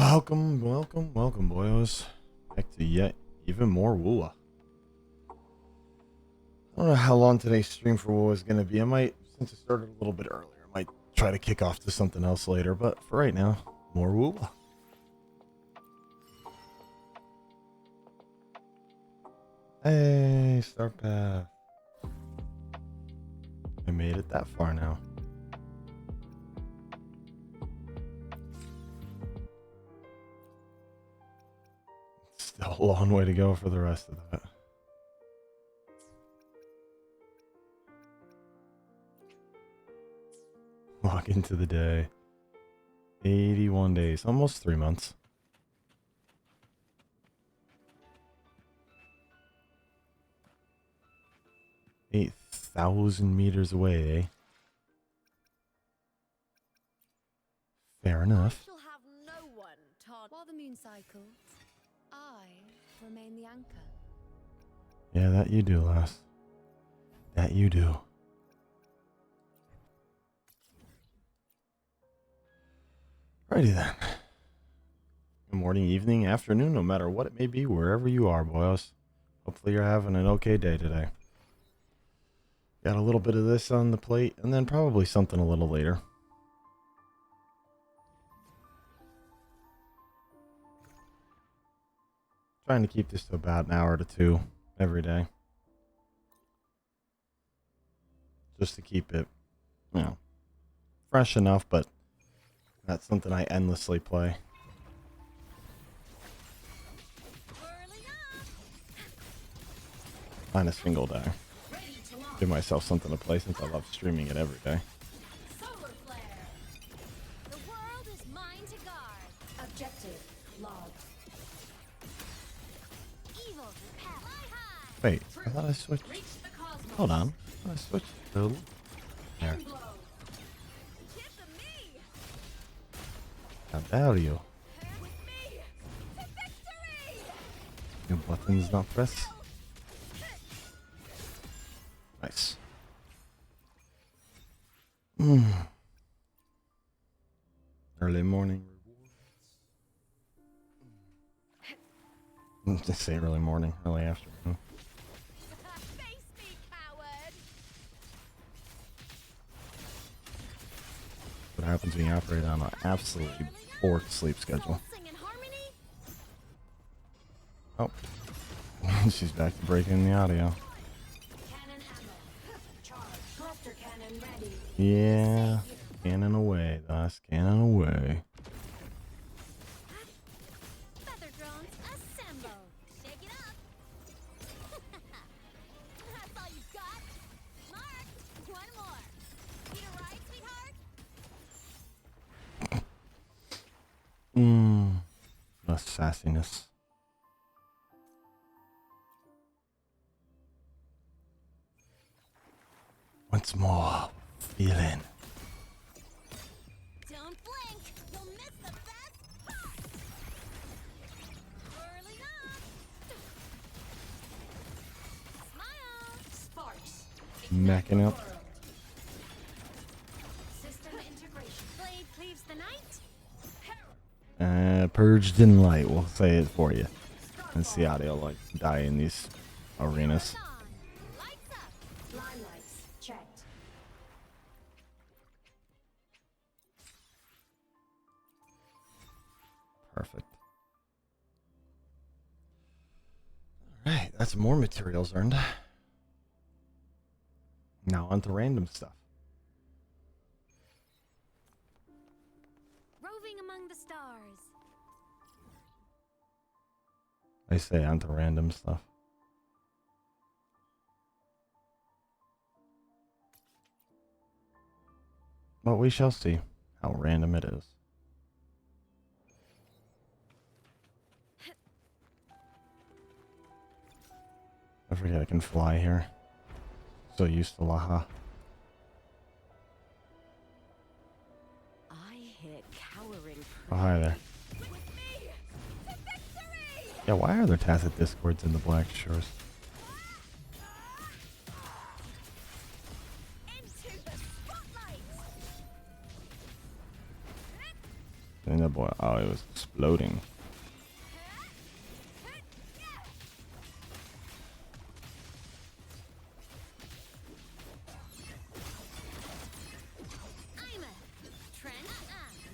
Welcome, boyos. Back to yet even more WUWA. I don't know how long today's stream for WUWA is going to be. I might, since it started a little bit earlier, I might try to kick off to something else later. But for right now, more WUWA. Hey, start path. I made it that far now. Still a long way to go for the rest of that. Walk into the day. 81 days, almost 3 months. $8,000 meters away, eh? Fair enough. Shall have no one taught while the moon cycles. I remain the anchor. Yeah, that you do, lass. That you do. Righty then. Good morning, evening, afternoon, no matter what it may be, wherever you are, boys. Hopefully you're having an okay day today. Got a little bit of this on the plate, and then probably something a little later. Trying to keep this to about an hour to 2 every day. Just to keep it, you know, fresh enough, but not something I endlessly play. Find a single day. Give myself something to play since I love streaming it every day. Solar flare. The world is mine to guard. Objective logged. Evil repel. Fly high. Wait, I thought I switched. Reach the cosmos. Hold on. I thought I switched. There. Wind blow. Tip of me. How dare you? With me to victory. Your buttons not pressed. Nice. Early morning rewards. Just say early morning, early afternoon. Face me, coward. What happens when you operate on an absolutely bored sleep schedule? Sing in harmony. Oh. She's back to breaking the audio. Cannon ammo. Charge. Cluster cannon ready. Yeah. Cannon away, thus. Cannon away. Feather drones assemble. Shake it up. That's all you got. Mark. One more. Need a ride, sweetheart? Less sassiness. Once more. Feeling. Don't blink. You'll miss the best part. Whirling up. Smile. Sparks. Macking up. System integration. Blade cleaves the night. Purged in light, we'll say it for you. And see audio like die in these arenas. Lights up. Line lights checked. Perfect. Alright, that's more materials earned. Now on to random stuff. Roving among the stars. I say on to random stuff. But we shall see how random it is. I forget I can fly here. So used to Laha. I hit cowering. Oh, hi there. With me to victory. Yeah, why are there tacit discords in the Black Shores? Into the spotlight. And that boy, oh, it was exploding. I'm a trend.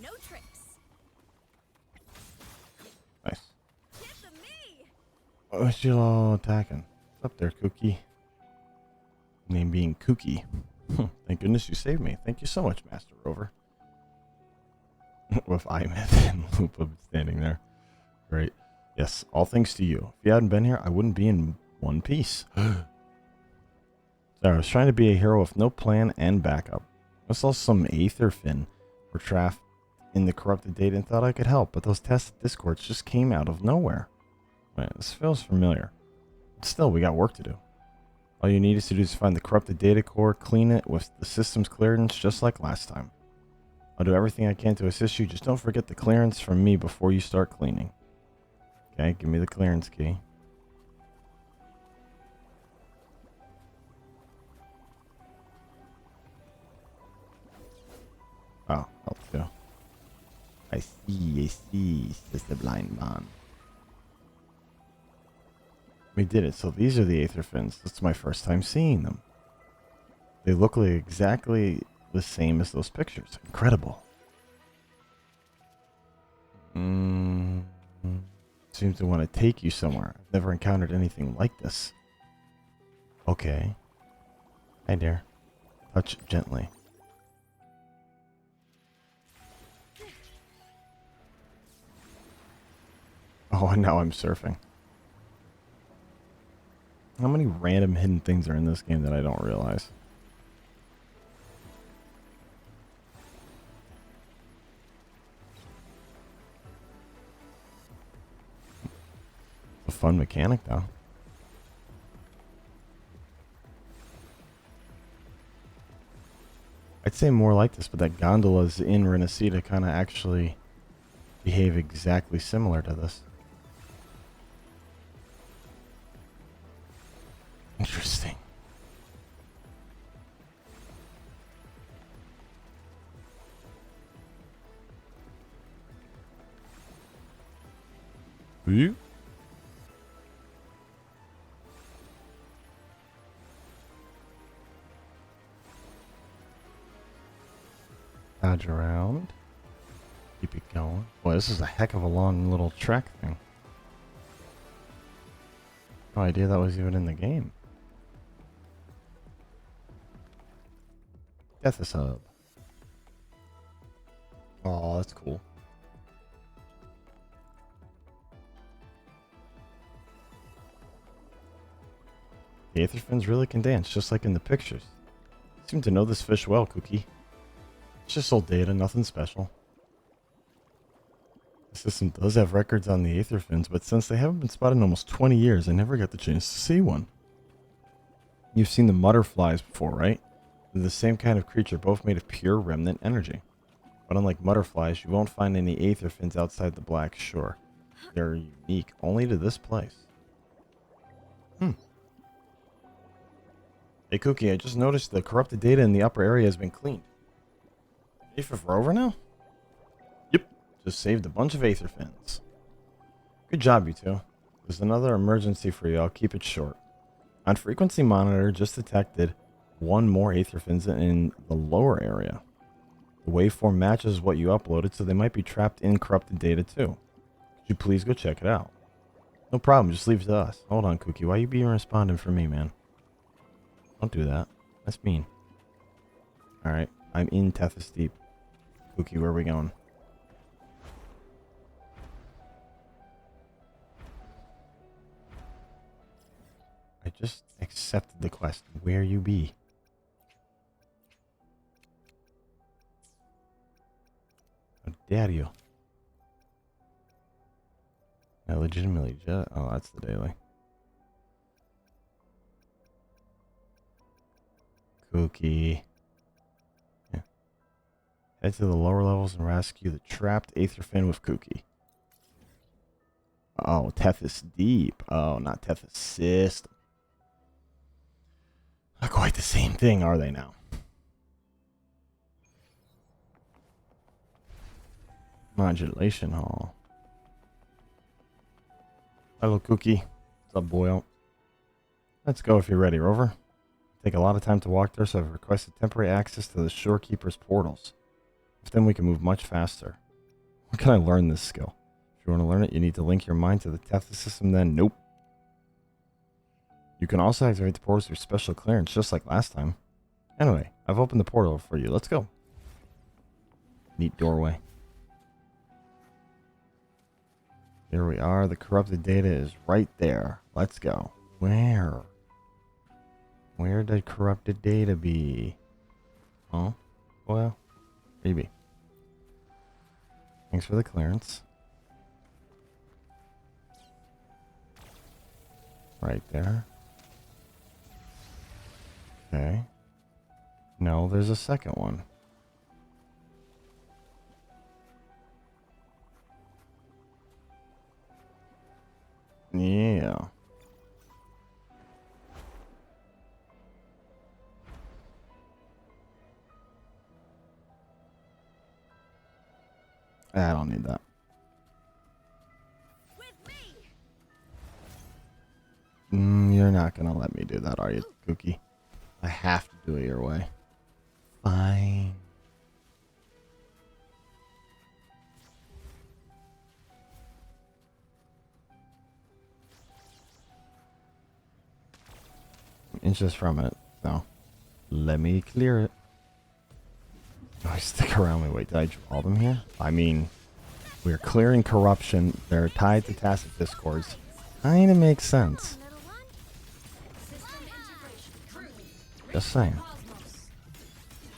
No tricks. Nice. Tip of me. What's you all attacking? What's up there, Kooky? Name being Kooky. Thank goodness you saved me. Thank you so much, Master Rover. With iMyth and Lupa standing there. Great. Yes, all thanks to you. If you hadn't been here, I wouldn't be in one piece. Sorry, I was trying to be a hero with no plan and backup. I saw some Aetherfin were trapped in the corrupted data and thought I could help, but those tested discords just came out of nowhere. Wait, this feels familiar. But still, we got work to do. All you need is to do is find the corrupted data core, clean it with the system's clearance just like last time. I'll do everything I can to assist you, just don't forget the clearance from me before you start cleaning. Okay, give me the clearance key. Oh, help too. I see, says the blind man. We did it, so these are the Aetherfins. It's my first time seeing them. They look like exactly the same as those pictures. Incredible. Seems to want to take you somewhere. I've never encountered anything like this. Okay. Hi there. Touch gently. Oh, and now I'm surfing. How many random hidden things are in this game that I don't realize? A fun mechanic, though. I'd say more like this, but that gondolas in Renacita kind of actually behave exactly similar to this. Interesting. You? Dodge around. Keep it going. Boy, this is a heck of a long little trek thing. No idea that was even in the game. Death is Hub. Oh, that's cool. The Aetherfins really can dance, just like in the pictures. You seem to know this fish well, Cookie. It's just old data, nothing special. The system does have records on the Aetherfins, but since they haven't been spotted in almost 20 years, I never got the chance to see one. You've seen the Mutterflies before, right? They're the same kind of creature, both made of pure remnant energy. But unlike Mutterflies, you won't find any Aetherfins outside the Black Shore. They're unique only to this place. Hey Cookie, I just noticed the corrupted data in the upper area has been cleaned. Safe for over now? Yep, just saved a bunch of Aetherfins. Good job, you two. There's another emergency for you, I'll keep it short. On frequency monitor, just detected one more Aetherfins in the lower area. The waveform matches what you uploaded, so they might be trapped in corrupted data too. Could you please go check it out? No problem, just leave it to us. Hold on, Cookie, why you being responding for me, man? Don't do that. That's mean. Alright, I'm in Tethys Deep. Cookie, where are we going? I just accepted the quest. Where you be? How dare you? I legitimately just... Oh, that's the daily. Cookie. Yeah. Head to the lower levels and rescue the trapped Aetherfin with Cookie. Oh, Tethys Deep. Oh, not Tethys System. Not quite the same thing, are they now? Modulation hall. Hello, Cookie. What's up, boyo? Let's go if you're ready, Rover. Take a lot of time to walk there, so I've requested temporary access to the Shorekeeper's portals. If then we can move much faster. Where can I learn this skill? If you want to learn it, you need to link your mind to the Tethys system, then nope. You can also activate the portals through special clearance, just like last time. Anyway, I've opened the portal for you. Let's go. Neat doorway. Here we are. The corrupted data is right there. Let's go. Where? Where did corrupted data be? Huh? Well, maybe. Thanks for the clearance. Right there. Okay. No, there's a second one. Yeah. I don't need that. You're not gonna let me do that, are you, Cookie? I have to do it your way. Fine. Inches from it, so let me clear it. Do I stick around and wait? Did I draw them here? I mean, we're clearing corruption. They're tied to tacit discords. Kinda makes sense. Just saying.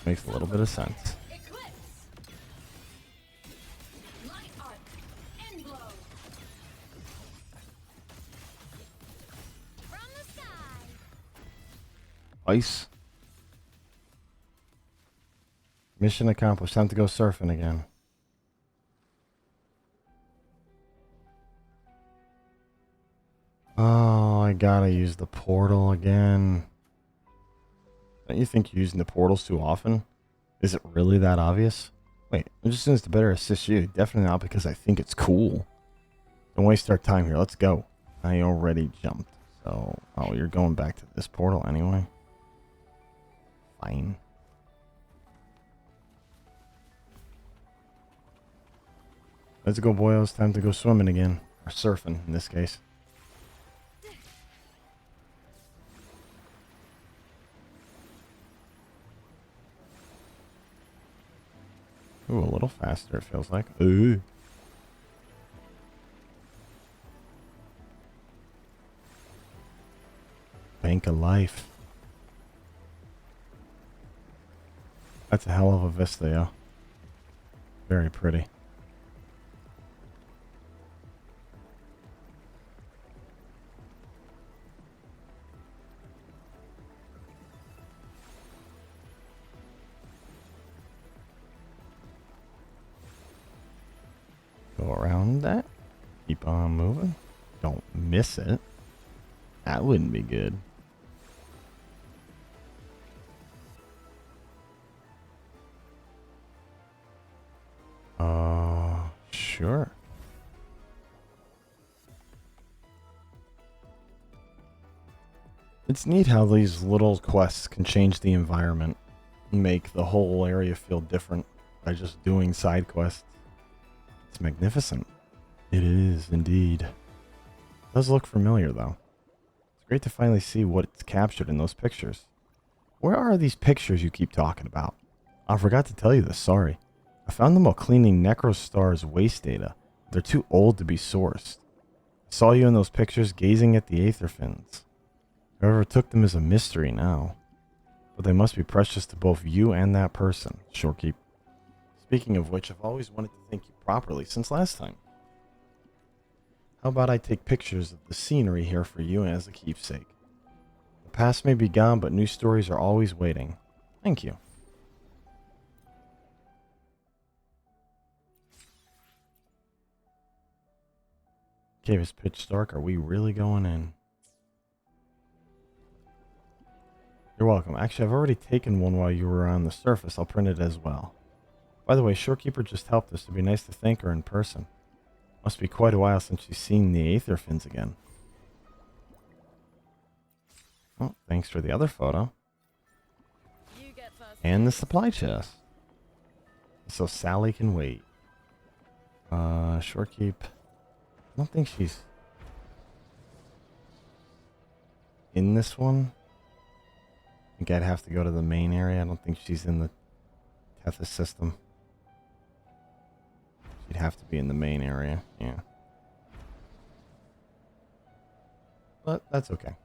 Makes a little bit of sense. Ice. Mission accomplished. Time to go surfing again. Oh, I gotta use the portal again. Don't you think you're using the portals too often? Is it really that obvious? Wait, I'm just doing this to better assist you. Definitely not because I think it's cool. Don't waste our time here. Let's go. I already jumped. So, oh, you're going back to this portal anyway? Fine. Let's go, boyos. Time to go swimming again. Or surfing, in this case. Ooh, a little faster, it feels like. Ooh. Bank of Life. That's a hell of a vista, yeah. Very pretty. Go around that. Keep on moving. Don't miss it. That wouldn't be good. Sure. It's neat how these little quests can change the environment and make the whole area feel different by just doing side quests. It's magnificent. It is, indeed. It does look familiar, though. It's great to finally see what's captured in those pictures. Where are these pictures you keep talking about? I forgot to tell you this, sorry. I found them while cleaning Necrostar's waste data. They're too old to be sourced. I saw you in those pictures gazing at the Aether Fins. Whoever took them is a mystery now. But they must be precious to both you and that person, Shorekeep. Speaking of which, I've always wanted to thank you properly since last time. How about I take pictures of the scenery here for you as a keepsake? The past may be gone, but new stories are always waiting. Thank you. Cave is pitch dark. Are we really going in? You're welcome. Actually, I've already taken one while you were on the surface. I'll print it as well. By the way, Shorekeeper just helped us. It'd be nice to thank her in person. Must be quite a while since she's seen the Aether Fins again. Oh, thanks for the other photo. You get first. And the supply chest. So Sally can wait. Shorekeep. I don't think she's in this one. I think I'd have to go to the main area. I don't think she's in the Tethys system. She'd have to be in the main area, yeah. But that's okay.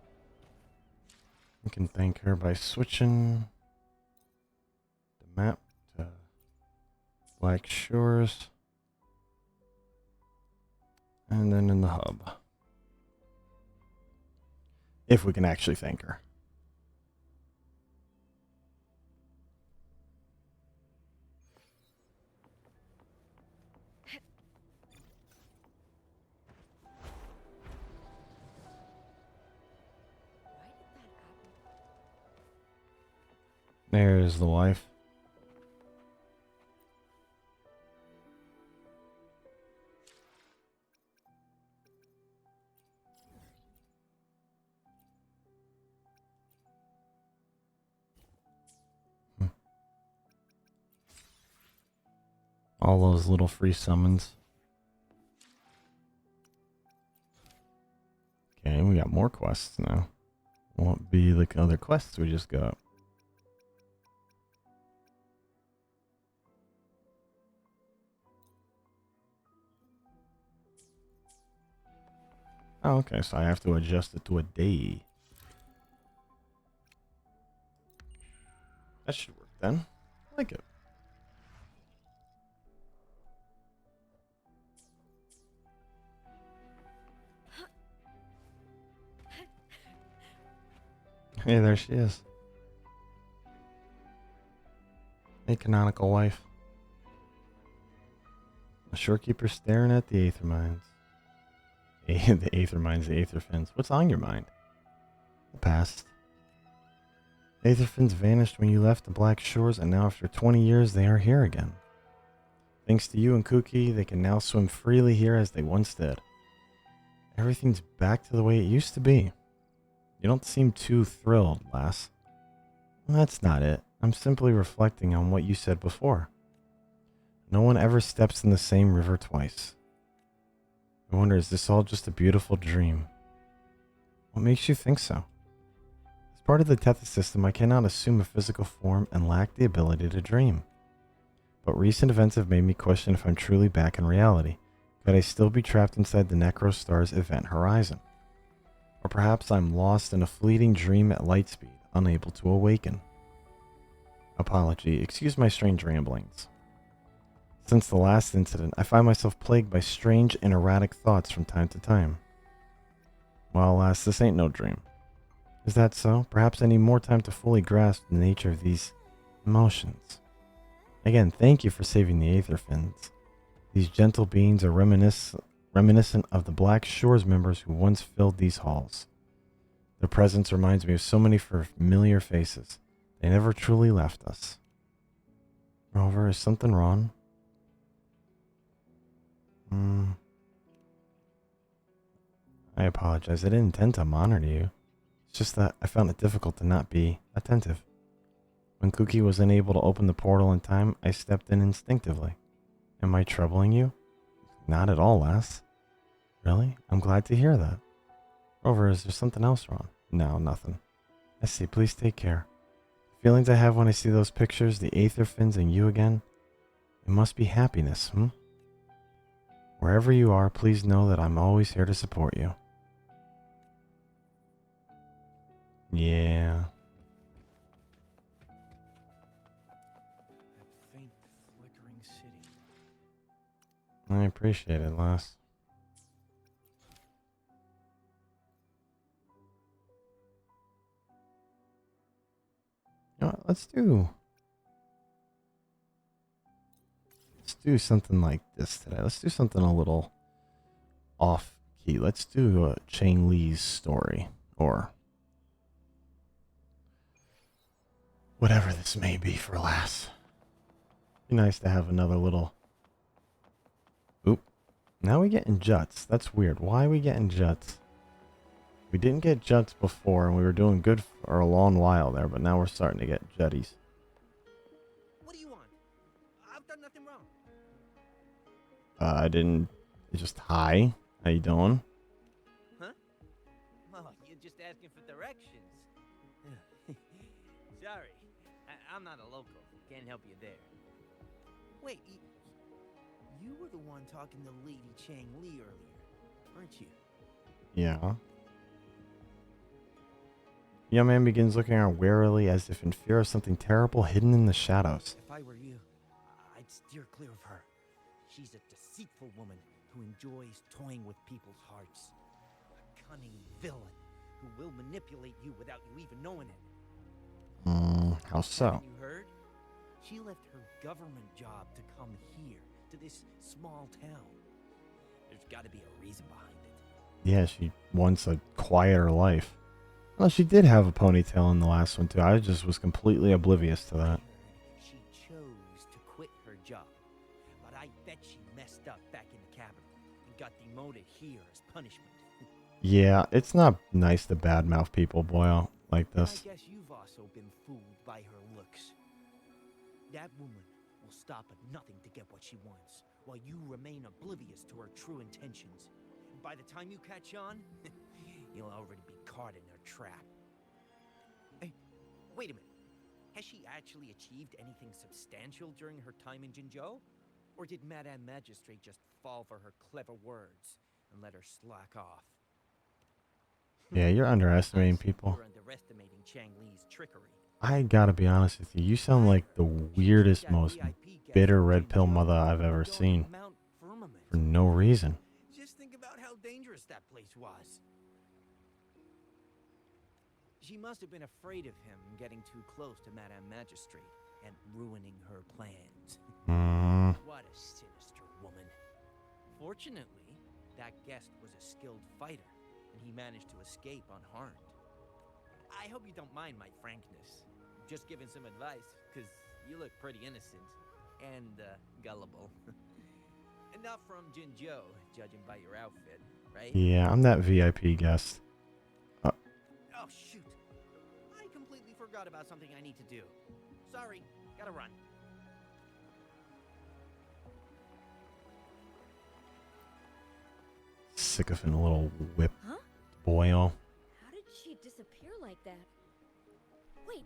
We can thank her by switching the map to Black Shores. And then in the hub. If we can actually thank her. There's the wife. All those little free summons. Okay, we got more quests now. Won't be the other quests we just got. Oh, okay, so I have to adjust it to a day. That should work then. I like it. Hey, there she is. Hey, canonical wife. The Shorekeeper staring at the Aether Mines. The Aether Mines, the Aether Fins. What's on your mind? The past. The Aether Fins vanished when you left the Black Shores, and now after 20 years, they are here again. Thanks to you and Kuki, they can now swim freely here as they once did. Everything's back to the way it used to be. You don't seem too thrilled, lass. That's not it. I'm simply reflecting on what you said before. No one ever steps in the same river twice. I wonder, is this all just a beautiful dream? What makes you think so? As part of the Tethys system, I cannot assume a physical form and lack the ability to dream. But recent events have made me question if I'm truly back in reality. Could I still be trapped inside the Necro Star's event horizon? Or perhaps I'm lost in a fleeting dream at light speed, unable to awaken. Apology, excuse my strange ramblings. Since the last incident, I find myself plagued by strange and erratic thoughts from time to time. Well, alas, this ain't no dream. Is that so? Perhaps I need more time to fully grasp the nature of these emotions. Again, thank you for saving the Aether Fins. These gentle beings are reminiscent of the Black Shores members who once filled these halls. Their presence reminds me of so many familiar faces. They never truly left us. Rover, is something wrong? I apologize. I didn't intend to monitor you. It's just that I found it difficult to not be attentive. When Kuki was unable to open the portal in time, I stepped in instinctively. Am I troubling you? Not at all, lass. Really? I'm glad to hear that. Rover, is there something else wrong? No, nothing. I see. Please take care. The feelings I have when I see those pictures, the Aether Fins and you again, it must be happiness, Wherever you are, please know that I'm always here to support you. Yeah. That faint, flickering city. I appreciate it, lass. You know what, let's do something like this today. Let's do something a little off key. Let's do Chungli's story, or whatever this may be for lass. Be nice to have another little. Oop. Now we getting juts. That's weird. Why are we getting juts? We didn't get juts before, and we were doing good for a long while there, but now we're starting to get jutties. What do you want? I've done nothing wrong. I didn't. Just hi. How you doing? Huh? Oh, you're just asking for directions. Sorry, I'm not a local. Can't help you there. Wait, you were the one talking to Lady Chang Li earlier, weren't you? Yeah. Young man begins looking around warily as if in fear of something terrible hidden in the shadows. If I were you, I'd steer clear of her. She's a deceitful woman who enjoys toying with people's hearts. A cunning villain who will manipulate you without you even knowing it. How so? Haven't you heard? She left her government job to come here, to this small town. There's got to be a reason behind it. Yeah, she wants a quieter life. Well, she did have a ponytail in the last one, too. I just was completely oblivious to that. She chose to quit her job, but I bet she messed up back in the capital and got demoted here as punishment. Yeah, it's not nice to badmouth people, boy, like this. I guess you've also been fooled by her looks. That woman will stop at nothing to get what she wants, while you remain oblivious to her true intentions. And by the time you catch on, you'll already be caught in her trap. Hey, wait a minute. Has she actually achieved anything substantial during her time in Jinzhou? Or did Madame Magistrate just fall for her clever words and let her slack off? Yeah, you're underestimating people. You're underestimating Chang Li's trickery. I gotta be honest with you. You sound like the weirdest, most bitter red pill mother I've ever seen. For no reason. Just think about how dangerous that place was. She must have been afraid of him getting too close to Madame Magistrate and ruining her plans. What a sinister woman. Fortunately, that guest was a skilled fighter, and he managed to escape unharmed. I hope you don't mind my frankness. Just giving some advice, because you look pretty innocent and gullible. Enough from Jinzhou, judging by your outfit, right? Yeah, I'm that VIP guest. Oh, shoot. I completely forgot about something I need to do. Sorry, gotta run. Sycophant little whip Huh? boyo. How did she disappear like that? Wait,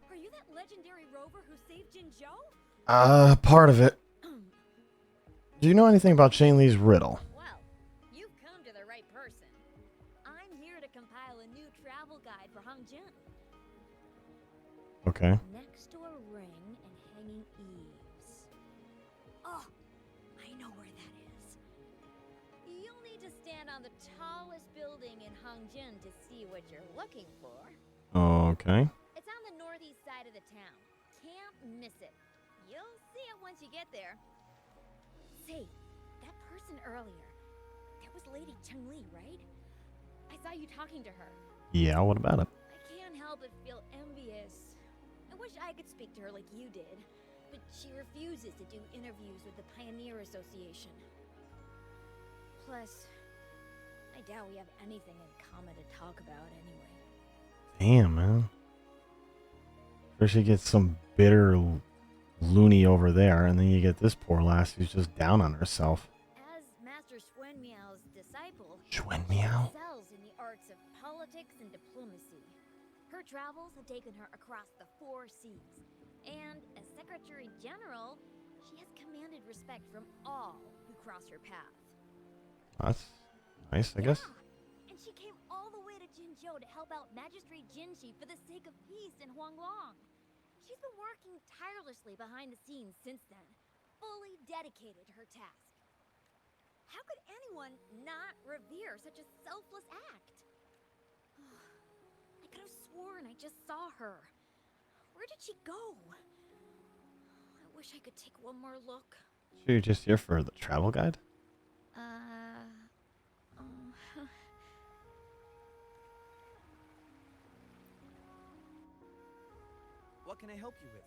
are you that legendary rover who saved Jinzhou? Part of it. Do you know anything about Chang Li's riddle? Well, you've come to the right person. I'm here to compile a new travel guide for Hangjin. Okay. Next to a ring and hanging eaves. Oh, I know where that is. You'll need to stand on the tallest building in Hangjin to see what you're looking for. Okay. It's on the northeast side of the town. Can't miss it. You'll see it once you get there. Say, that person earlier, that was Lady Chungli, right? I saw you talking to her. Yeah, what about it? I can't help but feel envious. I wish I could speak to her like you did, but she refuses to do interviews with the Pioneer Association. Plus, I doubt we have anything in common to talk about anyway. Damn, man. First you get some bitter loony over there, and then you get this poor lass who's just down on herself. As Master Xuen Miao's disciple, Xuen she Miao? excels in the arts of politics and diplomacy. Her travels have taken her across the 4 seas, and as Secretary General, she has commanded respect from all who cross her path. That's nice, I guess. Yeah, and she came all the way to Jinzhou to help out Magistrate Jinshi for the sake of peace in Huanglong. She's been working tirelessly behind the scenes since then, fully dedicated to her task. How could anyone not revere such a selfless act? I could have sworn I just saw her. Where did she go? I wish I could take one more look. So you're just here for the travel guide? What can I help you with?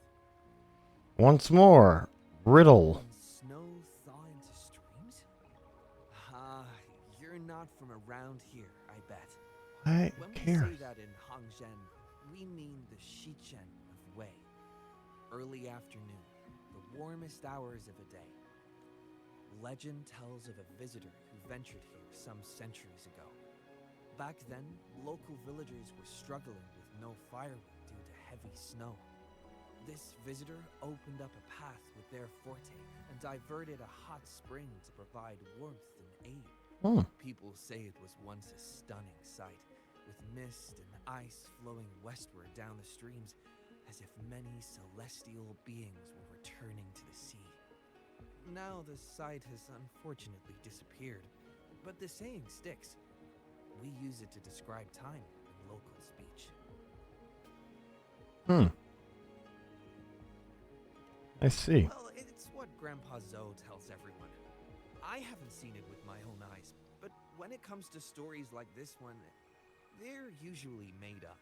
Once more, Riddle. When snow thaw into streams? Ah, you're not from around here, I bet. Who When we cares? say that in Hangzhen, we mean the Shichen of Wei. Early afternoon, the warmest hours of a day. Legend tells of a visitor who ventured here some centuries ago. Back then, local villagers were struggling with no firewood due to heavy snow. This visitor opened up a path with their forte and diverted a hot spring to provide warmth and aid. Hmm. People say it was once a stunning sight, with mist and ice flowing westward down the streams, as if many celestial beings were returning to the sea. Now the sight has unfortunately disappeared, but the saying sticks. We use it to describe time in local speech. Hmm. I see. Well, it's what Grandpa Zoe tells everyone. I haven't seen it with my own eyes, but when it comes to stories like this one, they're usually made up.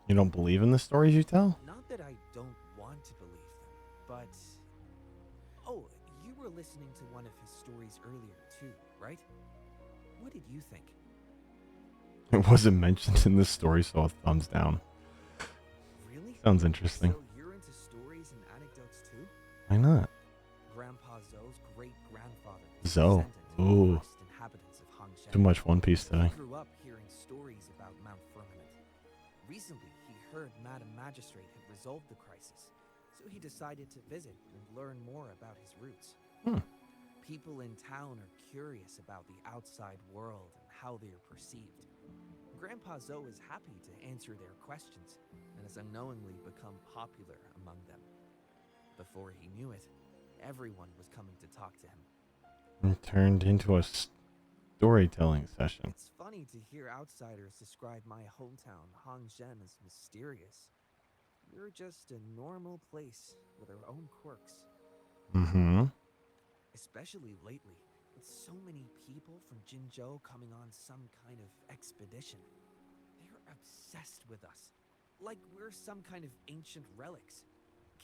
You don't believe in the stories you tell? Not that I don't want to believe them, but... Oh, you were listening to one of his stories earlier too, right? What did you think? It wasn't mentioned in this story, so a thumbs down. Really? Sounds interesting. So you're into stories and anecdotes too? Why not? Grandpa Zoe's great-grandfather was Zoe. descendant of the Ooh. first inhabitants of Hangzhen. Too much One Piece today. He grew up hearing stories about Mount Firmament. Recently, he heard Madam Magistrate had resolved the crisis, so he decided to visit and learn more about his roots. Hmm. People in town are curious about the outside world and how they are perceived. Grandpa Zoe is happy to answer their questions and has unknowingly become popular among them. Before he knew it, everyone was coming to talk to him. And turned into a storytelling session. It's funny to hear outsiders describe my hometown, Hangzhen, as mysterious. We're just a normal place with our own quirks. Mm-hmm. Especially lately, with so many people from Jinzhou coming on some kind of expedition. They're obsessed with us, like we're some kind of ancient relics.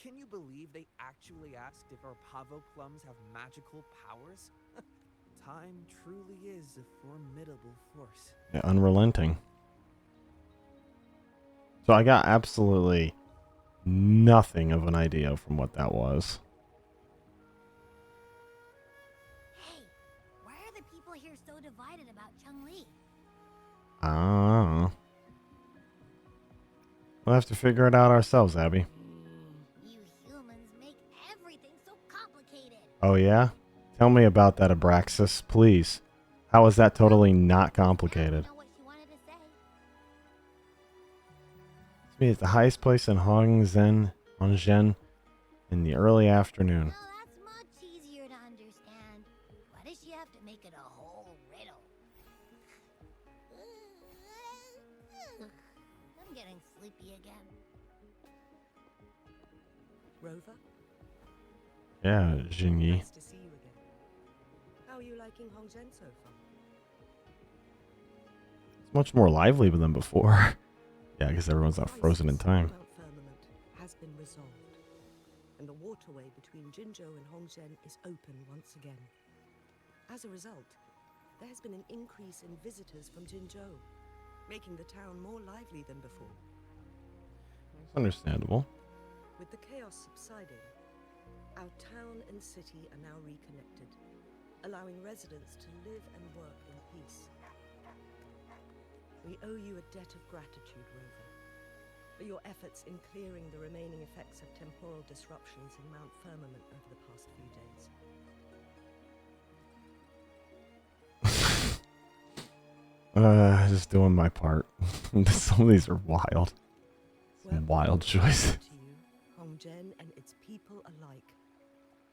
Can you believe they actually asked if our pavo plums have magical powers? Time truly is a formidable force. Yeah, unrelenting. So I got absolutely nothing of an idea from what that was. Hey, why are the people here so divided about Chungli? Ah. We'll have to figure it out ourselves, Abby. You humans make everything so complicated. Oh, yeah? Tell me about that, Abraxas, please. How is that totally not I complicated? don't know what she wanted to say. To me, it's the highest place in Hangzhen in the early afternoon. Well, that's much easier to understand. Why does she have to make it a whole riddle? I'm getting sleepy again. Rover, Yeah, Jinyi. nice to see you again. How are you liking Hongzhen so far? It's much more lively than before. Yeah, because everyone's not The frozen in crisis time. of Mount Firmament has been resolved, and the waterway between Jinzhou and Hongzhen is open once again. As a result, there has been an increase in visitors from Jinzhou, making the town more lively than before. It's understandable. With the chaos subsiding, our town and city are now reconnected, allowing residents to live and work in peace. We owe you a debt of gratitude, Rover, for your efforts in clearing the remaining effects of temporal disruptions in Mount Firmament over the past few days. Just doing my part. Some of these are wild. Some wild choices. To you, Hongzhen and its people alike.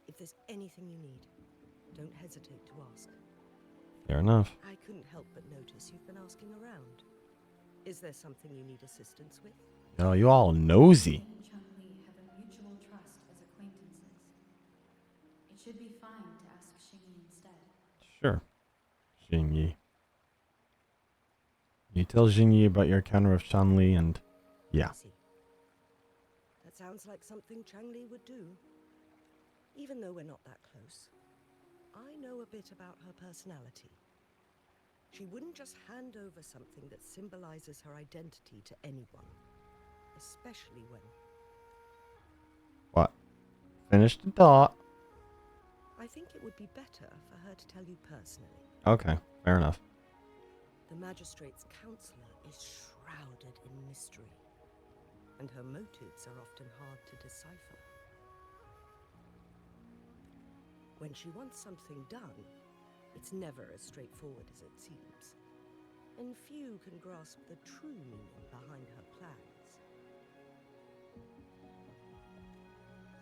If there's anything you need, don't hesitate to ask. Fair enough. I couldn't help but notice you've been asking around. Is there something you need assistance with? Oh, you all nosy. Me and Chungli have a mutual trust as acquaintances. It should be fine to ask Xingyi instead. Sure. Jinyi. You tell Jinyi about your encounter with Shanli and... Yeah. I see. That sounds like something Changli would do. Even though we're not that close, I know a bit about her personality. She wouldn't just hand over something that symbolizes her identity to anyone, especially when... What? Finish the thought. I think it would be better for her to tell you personally. Okay, fair enough. The magistrate's counselor is shrouded in mystery, and her motives are often hard to decipher. When she wants something done, it's never as straightforward as it seems, and few can grasp the true meaning behind her plans.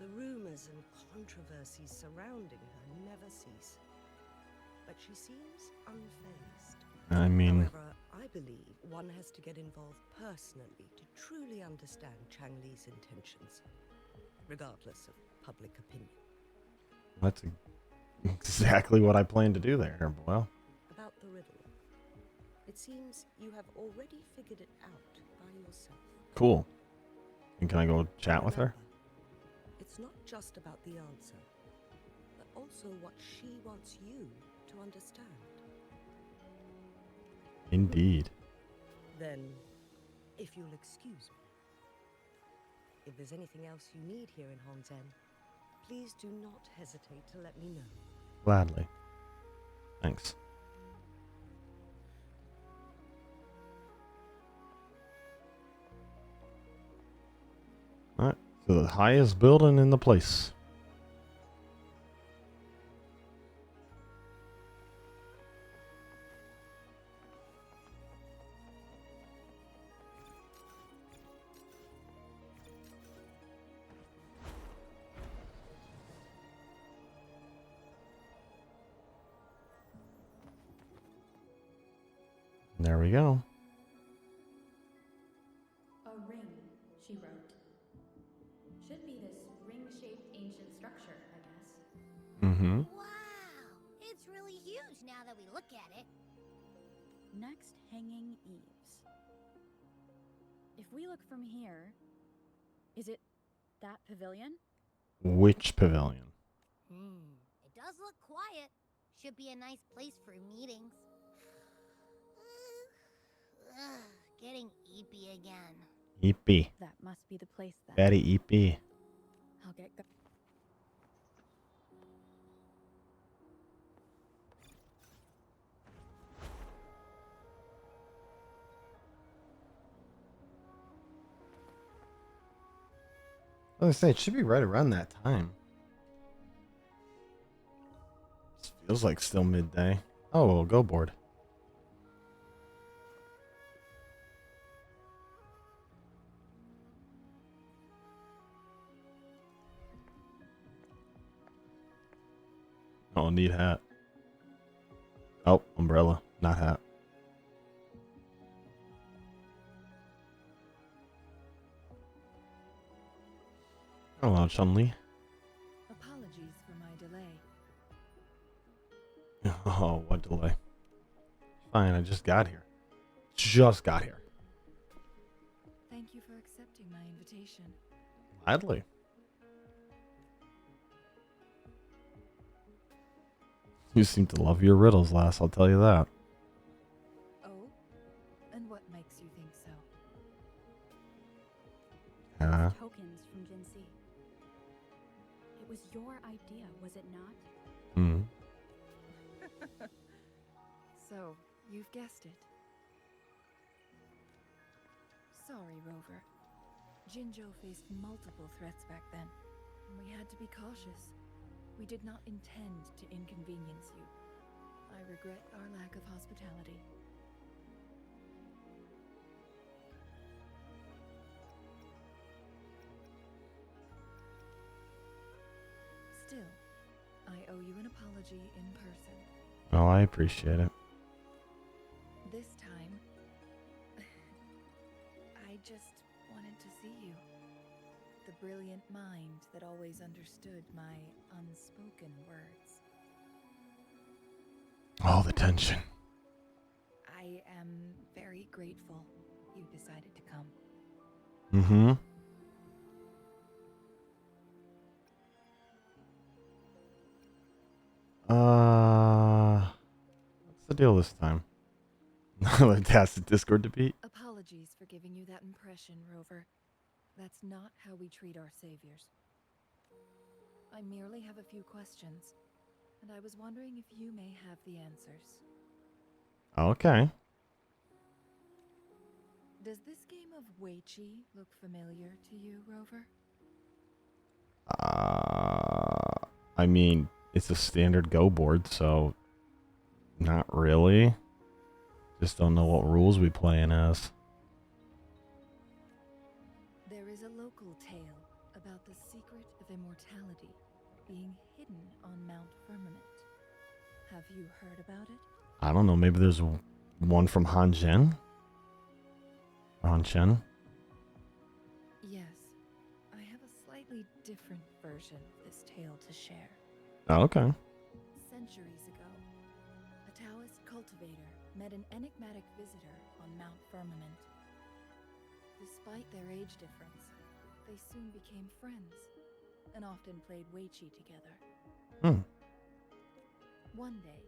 The rumors and controversies surrounding her never cease, but she seems unfazed. I mean, However, I believe one has to get involved personally to truly understand Chungli's intentions, regardless of public opinion. that's exactly what I plan to do there. Well, About the riddle, it seems you have already figured it out by yourself. cool. And can I go chat with her? Remember, it's not just about the answer, but also what she wants you to understand. Indeed. Then, if you'll excuse me, if there's anything else you need here in Honzen, please do not hesitate to let me know. Gladly. Thanks. Alright, so the highest building in the place. There we go. A ring, she wrote. Should be this ring-shaped ancient structure, I guess. Mm-hmm. Wow! It's really huge now that we look at it. Next, hanging eaves. If we look from here, is it that pavilion? Which pavilion? It does look quiet. Should be a nice place for meetings. Getting eepy again. EP. That must be the place then. Very EP. I'll get go. I was gonna say, it should be right around that time. This feels like still midday. Oh, well, go board. Oh, need hat. Oh, umbrella, not hat. Hello, Chun-Li. Apologies for my delay. Oh, what delay? Fine, I just got here. Just got here. Thank you for accepting my invitation. Gladly. You seem to love your riddles, lass, I'll tell you that. Oh? And what makes you think so? Tokens from Jinxi. It was your idea, was it not? Hmm. So, you've guessed it. Sorry, Rover. Jinzhou faced multiple threats back then, and we had to be cautious. We did not intend to inconvenience you. I regret our lack of hospitality. Still, I owe you an apology in person. Oh, I appreciate it. This time, I just wanted to see you. The brilliant mind that always understood my unspoken words. All the tension. I am very grateful you decided to come. Mm-hmm. deal this time? Another tacit Discord debate? Apologies for giving you that impression, Rover. That's not how we treat our saviors. I merely have a few questions, and I was wondering if you may have the answers. Okay. Does this game of Weiqi look familiar to you, Rover? I mean, it's a standard Go board, so not really. Just don't know what rules we playing as. There is a local tale about the secret of immortality being hidden on Mount Firmament. Have you heard about it? I don't know, maybe there's one from Hanzhen? Hanzhen? Yes. I have a slightly different version of this tale to share. Oh, okay. Centuries ago, a Taoist cultivator met an enigmatic visitor on Mount Firmament. Despite their age difference, they soon became friends and often played Weiqi together. One day,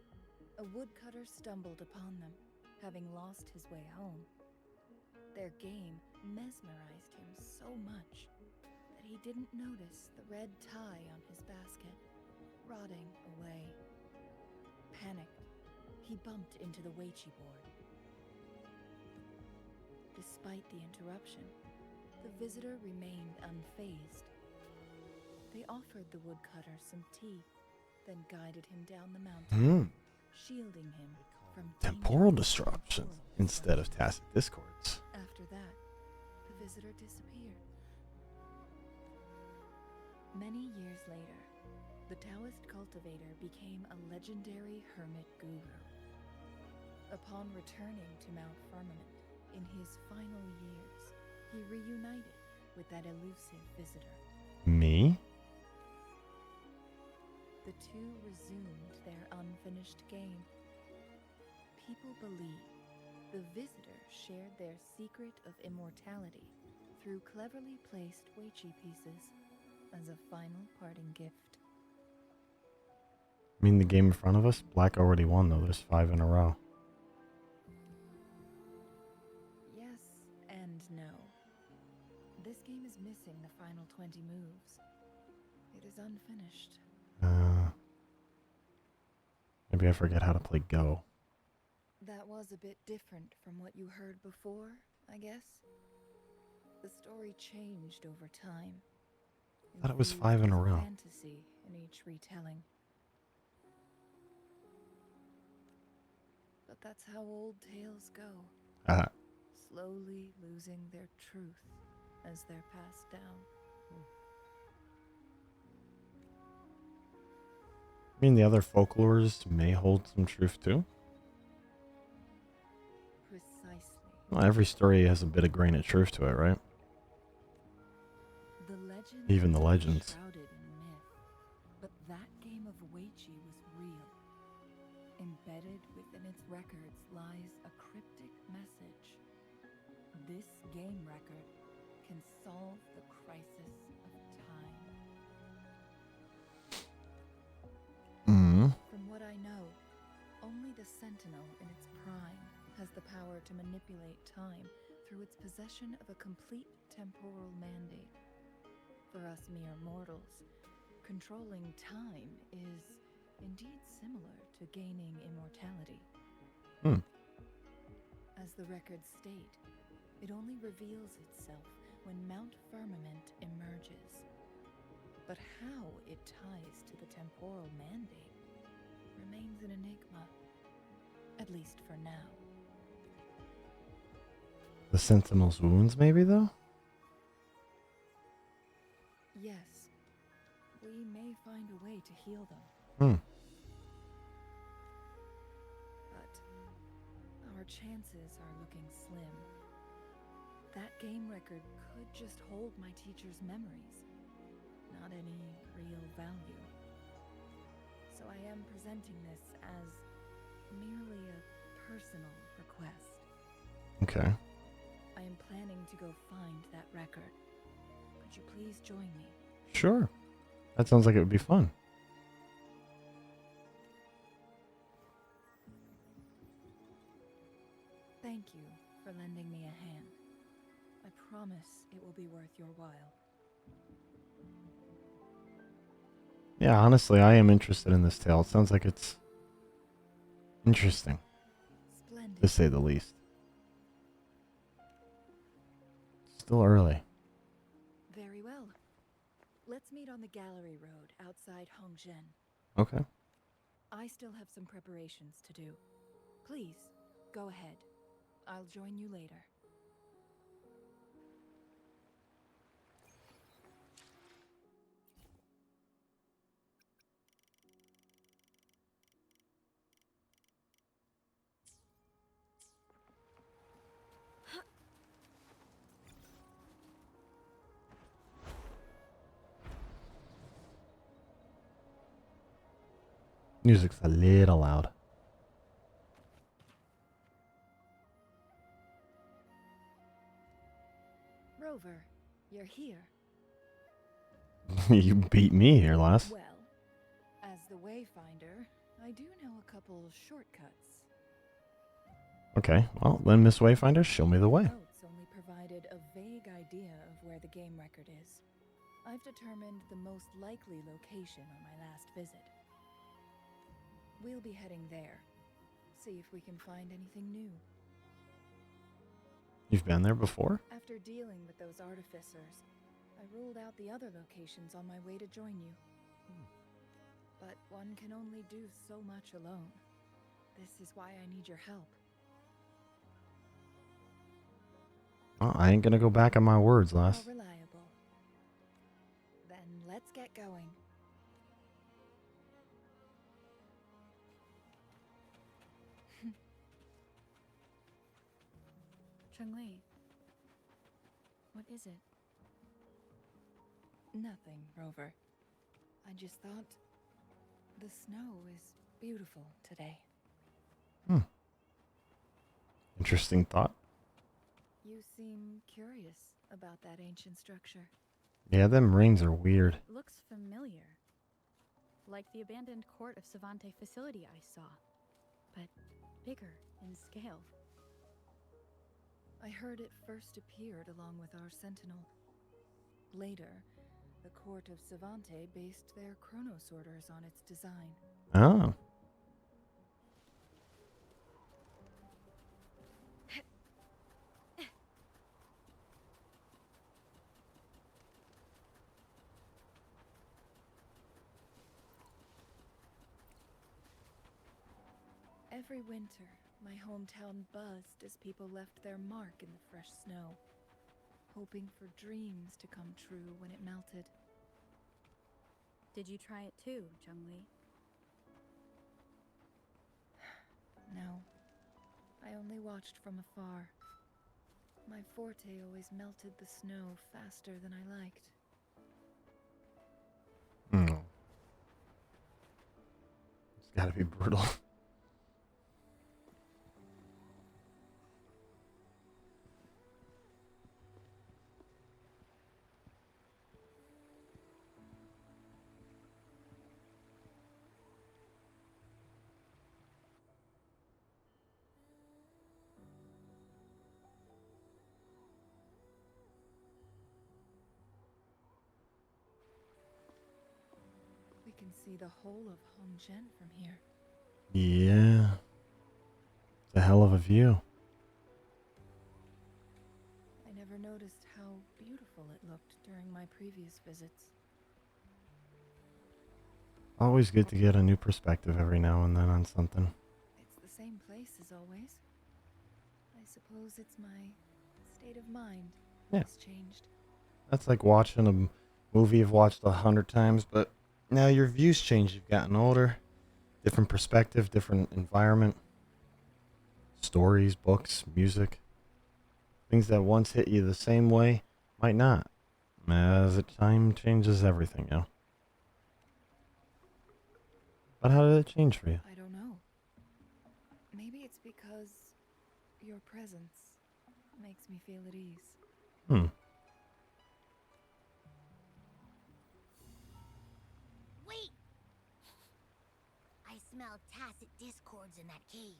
a woodcutter stumbled upon them, having lost his way home. Their game mesmerized him so much that he didn't notice the red tie on his basket, rotting away. Panicked, he bumped into the Weiqi board. Despite the interruption, the visitor remained unfazed. They offered the woodcutter some tea, then guided him down the mountain, shielding him from Temporal dangerous disruptions temporal instead of tacit discords. After that, the visitor disappeared. Many years later, the Taoist cultivator became a legendary hermit guru. Upon returning to Mount Firmament in his final years, he reunited with that elusive visitor. Me? The two resumed their unfinished game. People believe the visitor shared their secret of immortality through cleverly placed Weiqi pieces as a final parting gift. I mean, the game in front of us? Black already won, though. There's 5 in a row. Yes and no. This game is missing the final 20 moves. It is unfinished. Maybe I forget how to play Go. That was a bit different from what you heard before, I guess. The story changed over time. Thought it was Infused 5 in a with row. Fantasy in each retelling. But that's how old tales go. Slowly losing their truth as they're passed down. I mean, the other folklores may hold some truth too. Precisely. Well, every story has a bit of grain of truth to it, right? The legend Even the is legends. shrouded in myth, but that game of Weiqi was real. Embedded within its records lies a cryptic message. This game record can solve the crisis of time. From what I know, only the Sentinel in its prime has the power to manipulate time through its possession of a complete temporal mandate. For us mere mortals, controlling time is indeed similar to gaining immortality. As the records state, it only reveals itself when Mount Firmament emerges. But how it ties to the temporal mandate remains an enigma, at least for now. The Sentinel's wounds, maybe, though? Yes, we may find a way to heal them. But our chances are looking slim. That game record could just hold my teacher's memories, not any real value. So I am presenting this as merely a personal request. Okay. I am planning to go find that record. Could you please join me? Sure. That sounds like it would be fun. Thank you for lending me a hand. I promise it will be worth your while. Yeah, honestly, I am interested in this tale. It sounds like it's interesting, Splendid. to say the least. Still early. Very well. Let's meet on the gallery road outside Hongzhen. Okay. I still have some preparations to do. Please, go ahead. I'll join you later. Music's a little loud. Rover, you're here. You beat me here, lass. Well, as the Wayfinder, I do know a couple shortcuts. Okay, well, then Miss Wayfinder, show me the way. Notes only provided a vague idea of where the game record is. I've determined the most likely location on my last visit. We'll be heading there. See if we can find anything new. You've been there before? After dealing with those artificers, I ruled out the other locations on my way to join you. But one can only do so much alone. This is why I need your help. Oh, I ain't gonna go back on my words, How lass. reliable. Then let's get going. Chungli, what is it? Nothing, Rover. I just thought the snow is beautiful today. Interesting thought. You seem curious about that ancient structure. Yeah, them rings are weird. Looks familiar. Like the abandoned court of Savante facility I saw, but bigger in scale. I heard it first appeared along with our sentinel. Later, the court of Savante based their Chronos orders on its design. Oh. Every winter, my hometown buzzed as people left their mark in the fresh snow, hoping for dreams to come true when it melted. Did you try it too, Chungli? No, I only watched from afar. My forte always melted the snow faster than I liked. Hmm. It's gotta be brutal. We can see the whole of Hongzhen from here. Yeah. It's a hell of a view. I never noticed how beautiful it looked during my previous visits. Always good to get a new perspective every now and then on something. It's the same place as always. I suppose it's my state of mind Yeah. has changed. That's like watching a movie you've watched 100 times, but now your views change. You've gotten older, different perspective, different environment, stories, books, music. Things that once hit you the same way might not. As the time changes everything, you know. But how did it change for you? I don't know. Maybe it's because your presence makes me feel at ease. Wait! I smell tacit discords in that cave.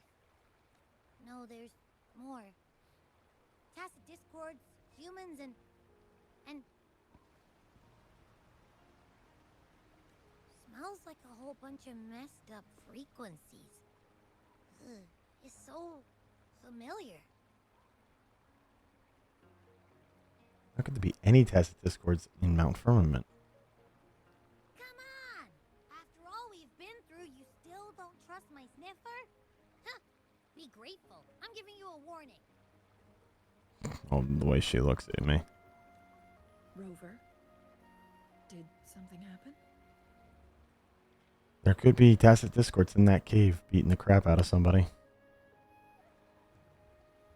No, there's more. Tacit discords, humans, and smells like a whole bunch of messed up frequencies. Ugh, it's so familiar. How could there be any tacit discords in Mount Firmament? Come on! After all we've been through, you still don't trust my sniffer? Huh! Be grateful. I'm giving you a warning. Oh, the way she looks at me. Rover, did something happen? There could be tacit discords in that cave beating the crap out of somebody.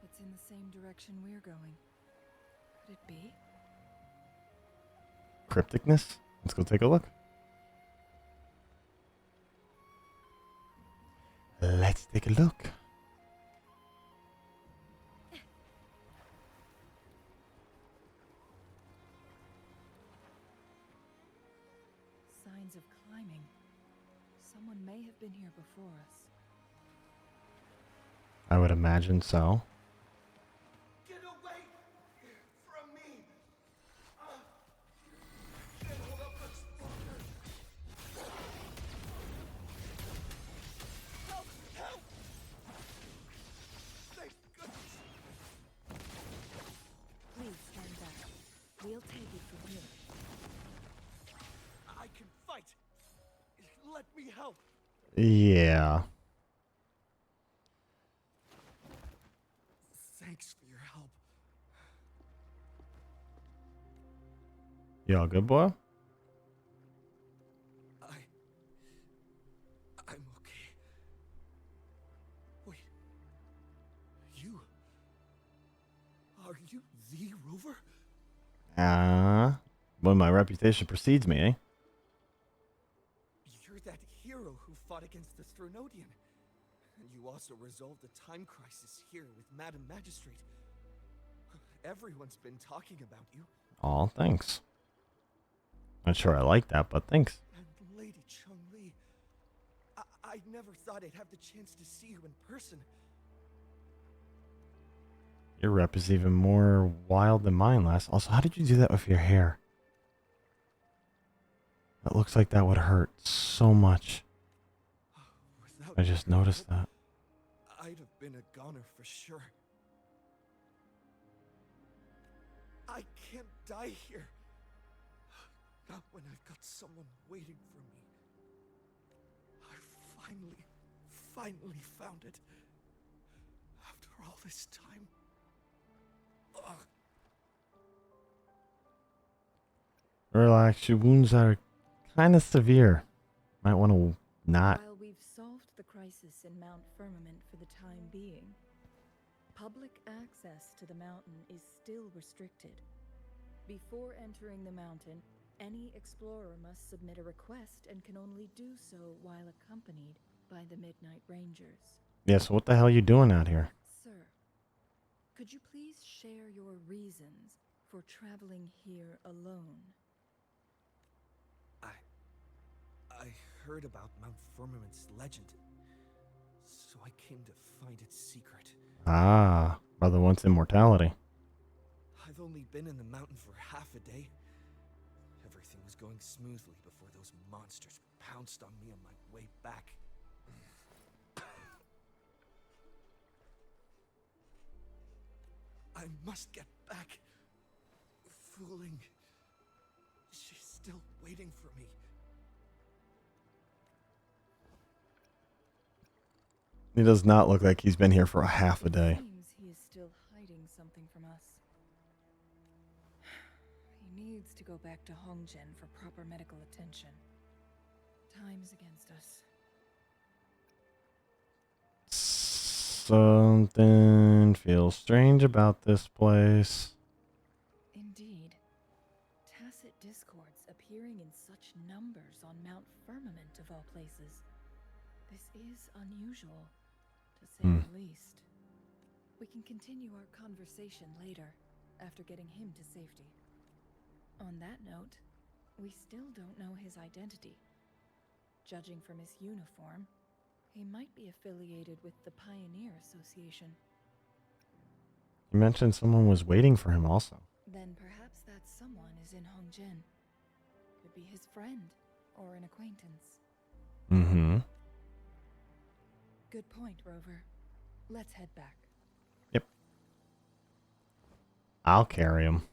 It's in the same direction we're going. Could it be? Crypticness? Let's go take a look. Let's take a look. Signs of climbing. Someone may have been here before us. I would imagine so. Get away from me! Can't hold up much longer. Help! Help! Thank goodness! Please stand back. We'll take it from here. I can fight. Let me help. Yeah. Thanks for your help. You all good, boy? I'm okay. Wait. Are you the Rover? Well, my reputation precedes me, eh? You're that hero who fought against the Stronodian. And you also resolved the time crisis here with Madam Magistrate. Everyone's been talking about you. Aw, thanks. Not sure I like that, but thanks. And Lady Chungli. I never thought I'd have the chance to see you in person. Your rep is even more wild than mine last. Also, how did you do that with your hair? That looks like that would hurt so much. Without I just your noticed help, that. I'd have been a goner for sure. I can't die here. Not when I've got someone waiting for me. I finally found it. After all this time. Ugh. Relax, your wounds are kind of severe. Might want to not. While we've solved the crisis in Mount Firmament for the time being, public access to the mountain is still restricted. Before entering the mountain, any explorer must submit a request and can only do so while accompanied by the Midnight Rangers. Yeah, so what the hell are you doing out here? Sir, could you please share your reasons for traveling here alone? I heard about Mount Firmament's legend, so I came to find its secret. Ah, brother wants immortality. I've only been in the mountain for half a day. Everything was going smoothly before those monsters pounced on me on my way back. I must get back. Fooling. She's still waiting for me. He does not look like he's been here for a half a day. Seems he is still hiding something from us. He needs to go back to Hongzhen for proper medical attention. Time's against us. Something feels strange about this place. Indeed. Tacit discords appearing in such numbers on Mount Firmament of all places. This is unusual, to say the least. We can continue our conversation later, after getting him to safety. On that note, we still don't know his identity. Judging from his uniform, he might be affiliated with the Pioneer Association. He mentioned someone was waiting for him also. Then perhaps that someone is in Hongjin. Could be his friend or an acquaintance. Mm-hmm. Good point, Rover. Let's head back. Yep. I'll carry him.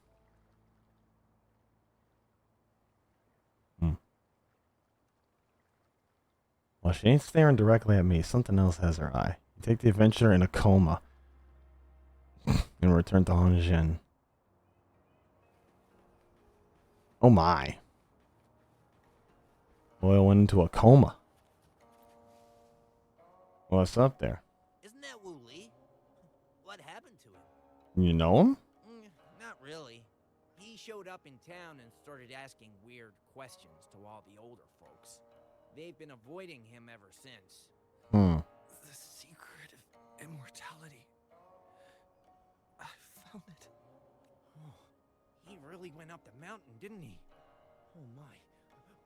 Well, she ain't staring directly at me. Something else has her eye. You take the adventure in a coma and return to Hongjin. Oh my. Boy went into a coma. What's up there? Isn't that Wu Li? What happened to him? You know him? Not really. He showed up in town and started asking weird questions to all the older folks. They've been avoiding him ever since. The secret of immortality. I found it. Oh, he really went up the mountain, didn't he? Oh my.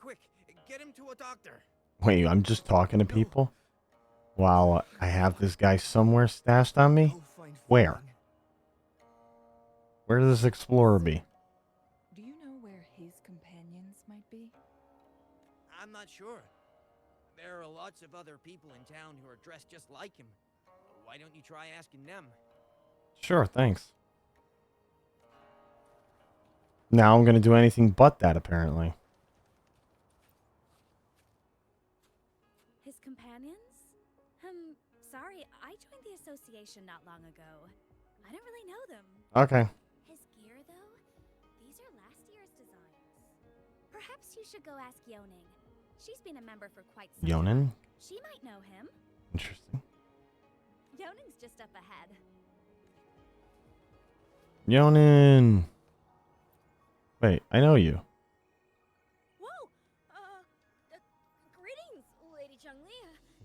Quick, get him to a doctor. Wait, I'm just talking to people? While I have this guy somewhere stashed on me? Go find Where? Wuthering. Where does this explorer be? Do you know where his companions might be? I'm not sure. There are lots of other people in town who are dressed just like him. Why don't you try asking them? Sure, thanks. Now I'm going to do anything but that, apparently. His companions? Sorry, I joined the association not long ago. I don't really know them. Okay. His gear, though? These are last year's designs. Perhaps you should go ask Yoning. She's been a member for quite some Yonin? time. She might know him. Interesting. Yoning's just up ahead. Yonin! Wait, I know you. Whoa! Greetings, Lady Chungli.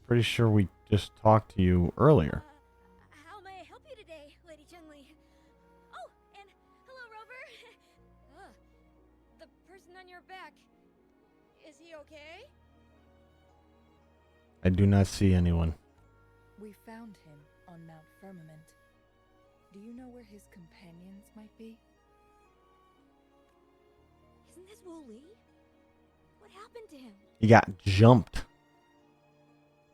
Pretty sure we just talked to you earlier. How may I help you today, Lady Chungli? Oh, and hello, Rover. The person on your back. Is he okay? I do not see anyone. We found him on Mount Firmament. Do you know where his companions might be? Isn't this Wu Li? What happened to him? He got jumped.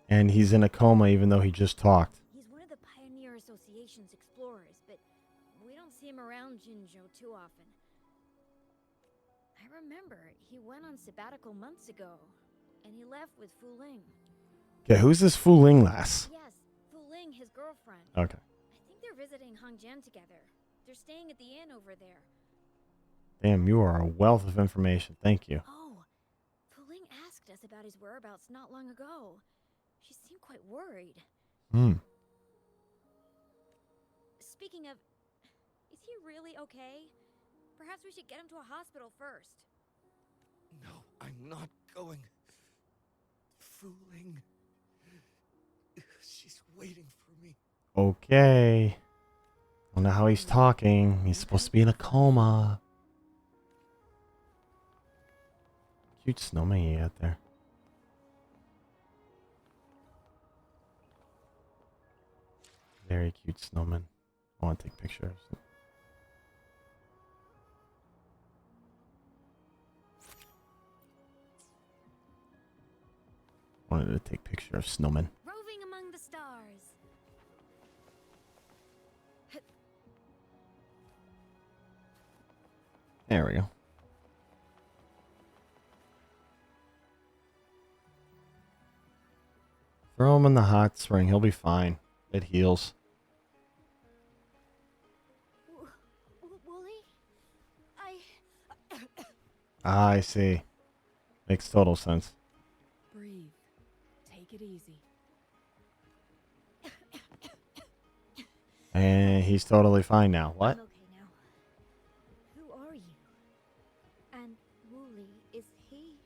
And he's in a coma even though he just talked. He's one of the Pioneer Association's explorers, but we don't see him around Jinzhou too often. I remember he went on sabbatical months ago, and he left with Fu Ling. Okay, who's this Fu Ling lass? Yes, Fu Ling, his girlfriend. Okay. I think they're visiting Hongjian together. They're staying at the inn over there. Damn, you are a wealth of information. Thank you. Oh, Fu Ling asked us about his whereabouts not long ago. She seemed quite worried. Speaking of, is he really okay? Perhaps we should get him to a hospital first. No, I'm not going. Fooling. She's waiting for me. Okay. I don't know how he's talking. He's supposed to be in a coma. Cute snowman you got there. Very cute snowman. I want to take pictures. Wanted to take picture of snowman. Roving among the stars. There we go. Throw him in the hot spring. He'll be fine. It heals. Wooly? Ah, I see. Makes total sense. Breathe. Take it easy. And he's totally fine now. What? I'm okay now. Who are you? And Wooly, is he?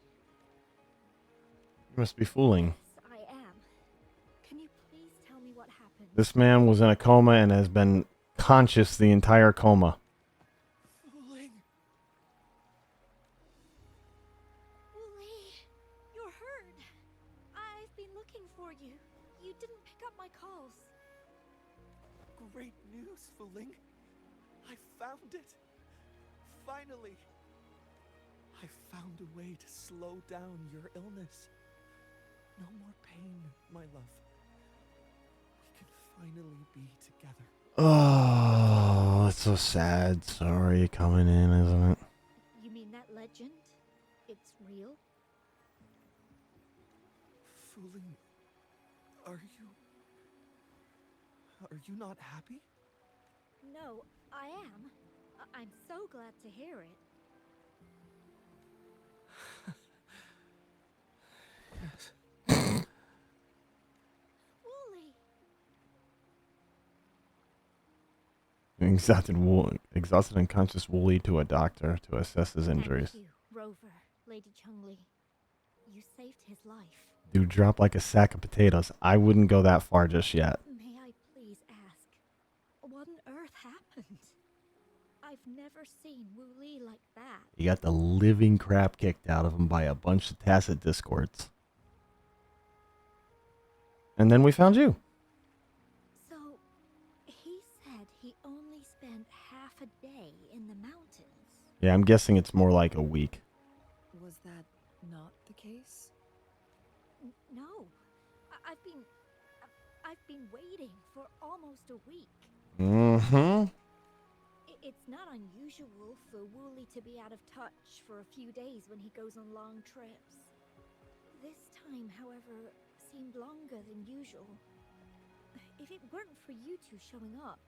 You must be fooling. Yes, I am. Can you please tell me what happened? This man was in a coma and has been conscious the entire coma. Fooling. Wooly, you're hurt. I've been looking for you. You didn't pick up my calls. Great news, Fooling. I found it! Finally! I found a way to slow down your illness. No more pain, my love. We can finally be together. Oh, it's so sad. Sorry coming in, isn't it? You mean that legend? It's real? Fooling. Are you not happy? No, I am. I'm so glad to hear it. Yes. Wooly! Exhausted and conscious Wooly to a doctor to assess his injuries. Thank you, Rover, Lady Chungli. You saved his life. Dude, drop like a sack of potatoes. I wouldn't go that far just yet. May I please ask, what on earth happened? I've never seen Wooly like that. He got the living crap kicked out of him by a bunch of tacit discords. And then we found you. So, he said he only spent half a day in the mountains. Yeah, I'm guessing it's more like a week. Was that not the case? No, I've been waiting for almost a week. Mm-hmm. It's not unusual for Wooly to be out of touch for a few days when he goes on long trips. This time, however, seemed longer than usual. If it weren't for you two showing up,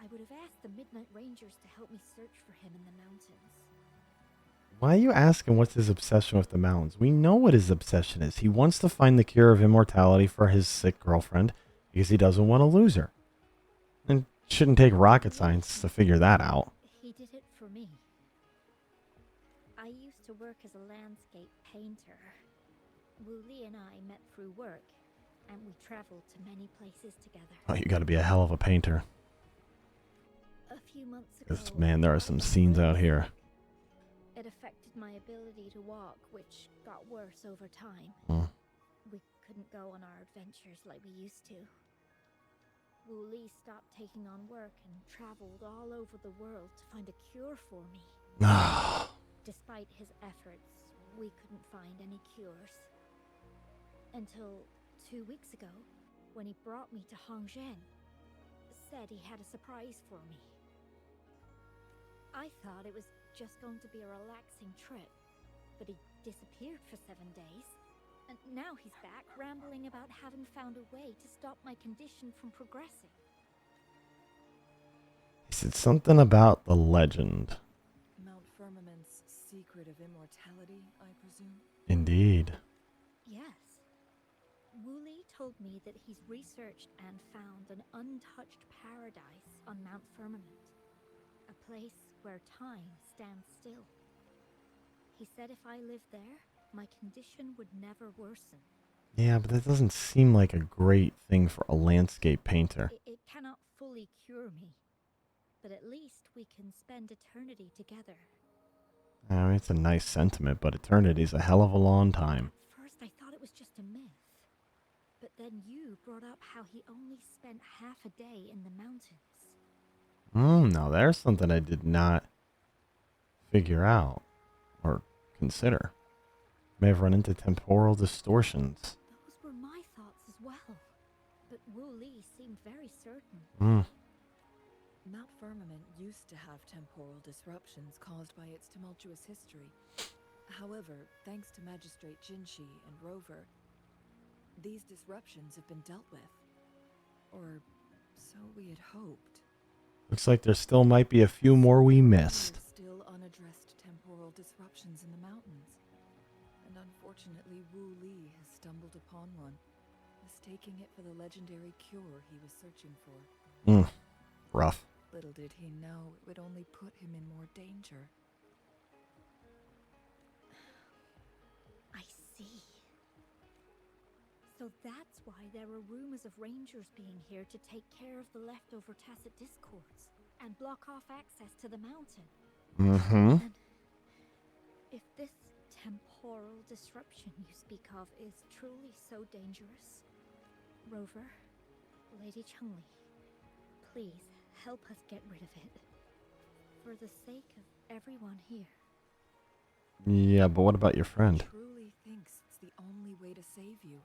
I would have asked the Midnight Rangers to help me search for him in the mountains. Why are you asking what's his obsession with the mountains? We know what his obsession is. He wants to find the cure of immortality for his sick girlfriend because he doesn't want to lose her. And it shouldn't take rocket science to figure that out. He did it for me. I used to work as a landscape painter. Wooly and I met through work, and we traveled to many places together. Oh, you gotta be a hell of a painter. A few months ago, Because, man, there are some scenes out here. it affected my ability to walk, which got worse over time. Hmm. We couldn't go on our adventures like we used to. Wooly stopped taking on work and traveled all over the world to find a cure for me. Despite his efforts, we couldn't find any cures. Until 2 weeks ago, when he brought me to Hongzhen, said he had a surprise for me. I thought it was just going to be a relaxing trip, but he disappeared for 7 days. And now he's back rambling about having found a way to stop my condition from progressing. He said something about the legend. Mount Firmament's secret of immortality, I presume? Indeed. Yes. Wooly told me that he's researched and found an untouched paradise on Mount Firmament. A place where time stands still. He said if I lived there, my condition would never worsen. Yeah, but that doesn't seem like a great thing for a landscape painter. It cannot fully cure me, but at least we can spend eternity together. I mean, it's a nice sentiment, but eternity's a hell of a long time. First, I thought it was just a myth. But then you brought up how he only spent half a day in the mountains. Now there's something I did not figure out or consider. May have run into temporal distortions. Those were my thoughts as well. But Wooly seemed very certain. Mount Firmament used to have temporal disruptions caused by its tumultuous history. However, thanks to Magistrate Jinshi and Rover, these disruptions have been dealt with. Or so we had hoped. Looks like there still might be a few more we missed. Still unaddressed temporal disruptions in the mountains. And unfortunately, Wu Li has stumbled upon one, mistaking it for the legendary cure he was searching for. Rough. Little did he know it would only put him in more danger. I see. So that's why there are rumors of rangers being here to take care of the leftover tacit discords and block off access to the mountain. And if this temporal disruption you speak of is truly so dangerous, Rover, Lady Chungli, please help us get rid of it. for the sake of everyone here. Yeah, but what about your He friend? truly thinks it's the only way to save you.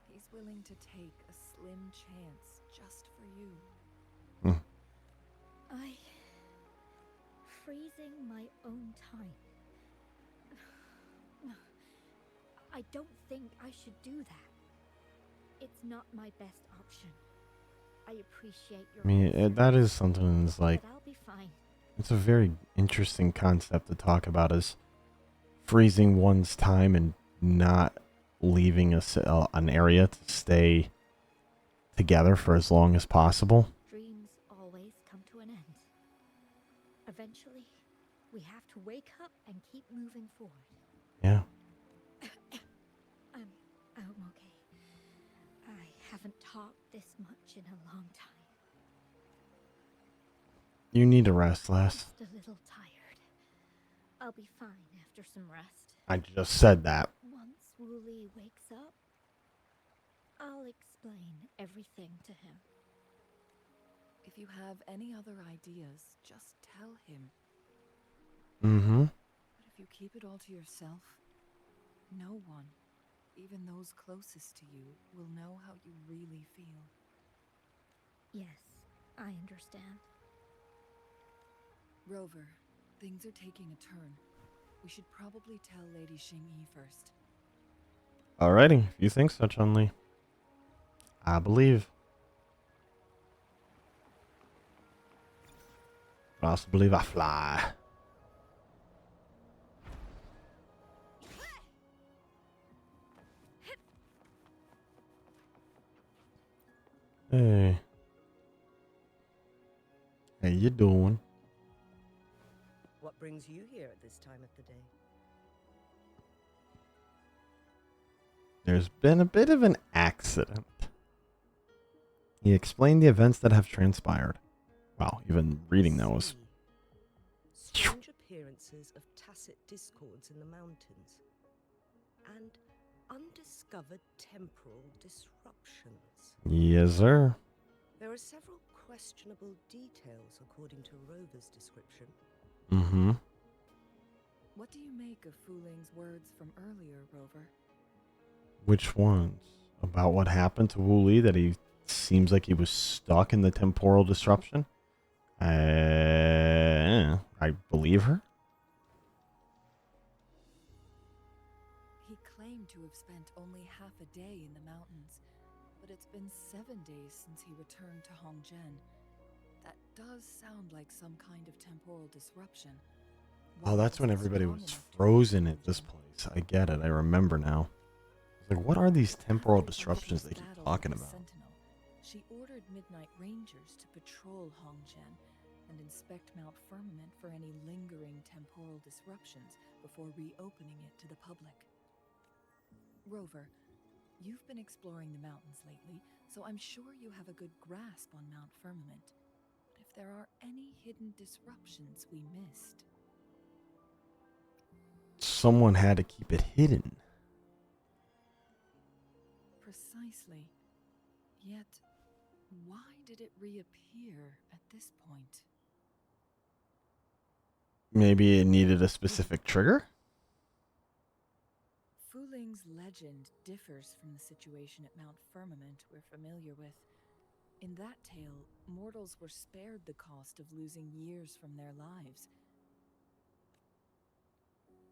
He's willing to take a slim chance just for you. Freezing my own time. I don't think I should do that. It's not my best option. I appreciate your I mean, concern, that is something that's like, but I'll be fine. it's a very interesting concept to talk about, is freezing one's time and not leaving an area to stay together for as long as possible. Dreams always come to an end. Eventually, we have to wake up and keep moving forward. Yeah. I'm okay. I haven't talked this much in a long time. You need a rest, lass. Just a little tired. I'll be fine after some rest. I just said that. Once Wooly wakes up, I'll explain everything to him. If you have any other ideas, just tell him. Mm-hmm. But if you keep it all to yourself, no one, even those closest to you, will know how you really feel. Yes, I understand. Rover, things are taking a turn. We should probably tell Lady Xingyi first. Alrighty, if you think so, Chun-Li. I believe. I also believe I fly. Hey. How you doing? What brings you here at this time of the day? There's been a bit of an accident. He explained the events that have transpired. Wow, even reading that was... Strange appearances of tacit discords in the mountains. And undiscovered temporal disruptions. Yes, sir. There are several questionable details according to Rover's description. Mm-hmm. What do you make of Fuling's words from earlier, Rover? Which ones? About what happened to Wooly, that he seems like he was stuck in the temporal disruption? I believe her. He claimed to have spent only half a day in the mountains, but it's been 7 days since he returned to Hongzhen. That does sound like some kind of temporal disruption. Oh, that's when everybody was frozen at this place. I get it. I remember now. It's like, what are these temporal disruptions they keep talking about? She ordered Midnight Rangers to patrol Hongzhen and inspect Mount Firmament for any lingering temporal disruptions before reopening it to the public. Rover, you've been exploring the mountains lately, so I'm sure you have a good grasp on Mount Firmament. But if there are any hidden disruptions we missed... Someone had to keep it hidden. Precisely. Yet, why did it reappear at this point? Maybe it needed a specific trigger? Fuling's legend differs from the situation at Mount Firmament we're familiar with. In that tale, mortals were spared the cost of losing years from their lives.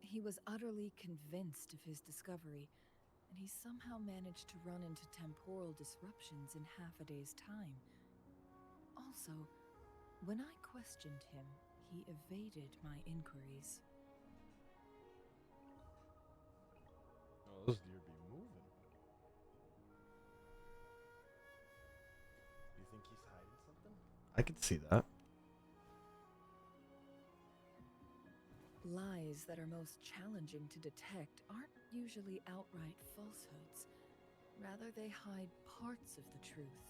He was utterly convinced of his discovery, and he somehow managed to run into temporal disruptions in half a day's time. Also, when I questioned him, he evaded my inquiries. Oh, those deer be moving. You think he's hiding something? I could see that. Lies that are most challenging to detect aren't usually outright falsehoods. Rather, they hide parts of the truth.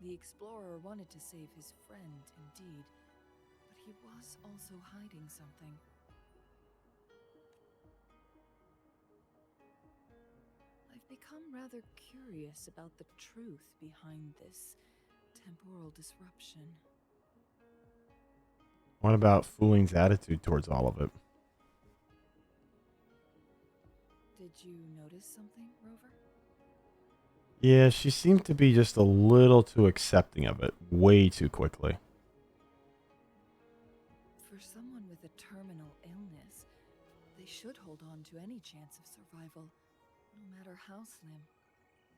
The explorer wanted to save his friend, indeed, but he was also hiding something. I've become rather curious about the truth behind this temporal disruption. What about Fuling's attitude towards all of it? Did you notice something, Rover? Yeah, she seemed to be just a little too accepting of it, way too quickly. For someone with a terminal illness, they should hold on to any chance of survival, no matter how slim.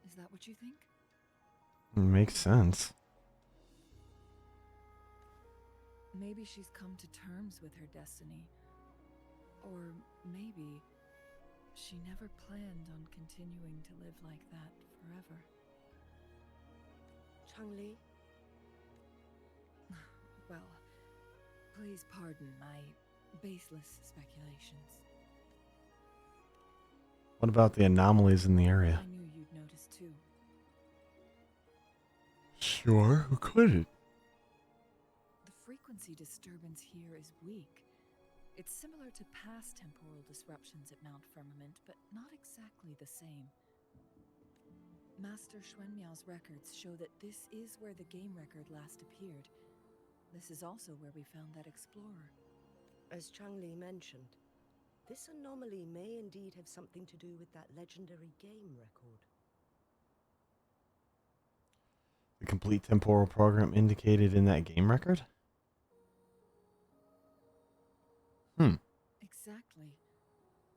Is that what you think? Makes sense. Maybe she's come to terms with her destiny. Or maybe she never planned on continuing to live like that forever. Chungli, Well, please pardon my baseless speculations. What about the anomalies in the area? I knew you'd notice too. Sure, who couldn't? The frequency disturbance here is weak. It's similar to past temporal disruptions at Mount Firmament, but not exactly the same. Master Xuanmiao's records show that this is where the game record last appeared. This is also where we found that explorer. as Chungli mentioned, this anomaly may indeed have something to do with that legendary game record. The complete temporal program indicated in that game record? Exactly.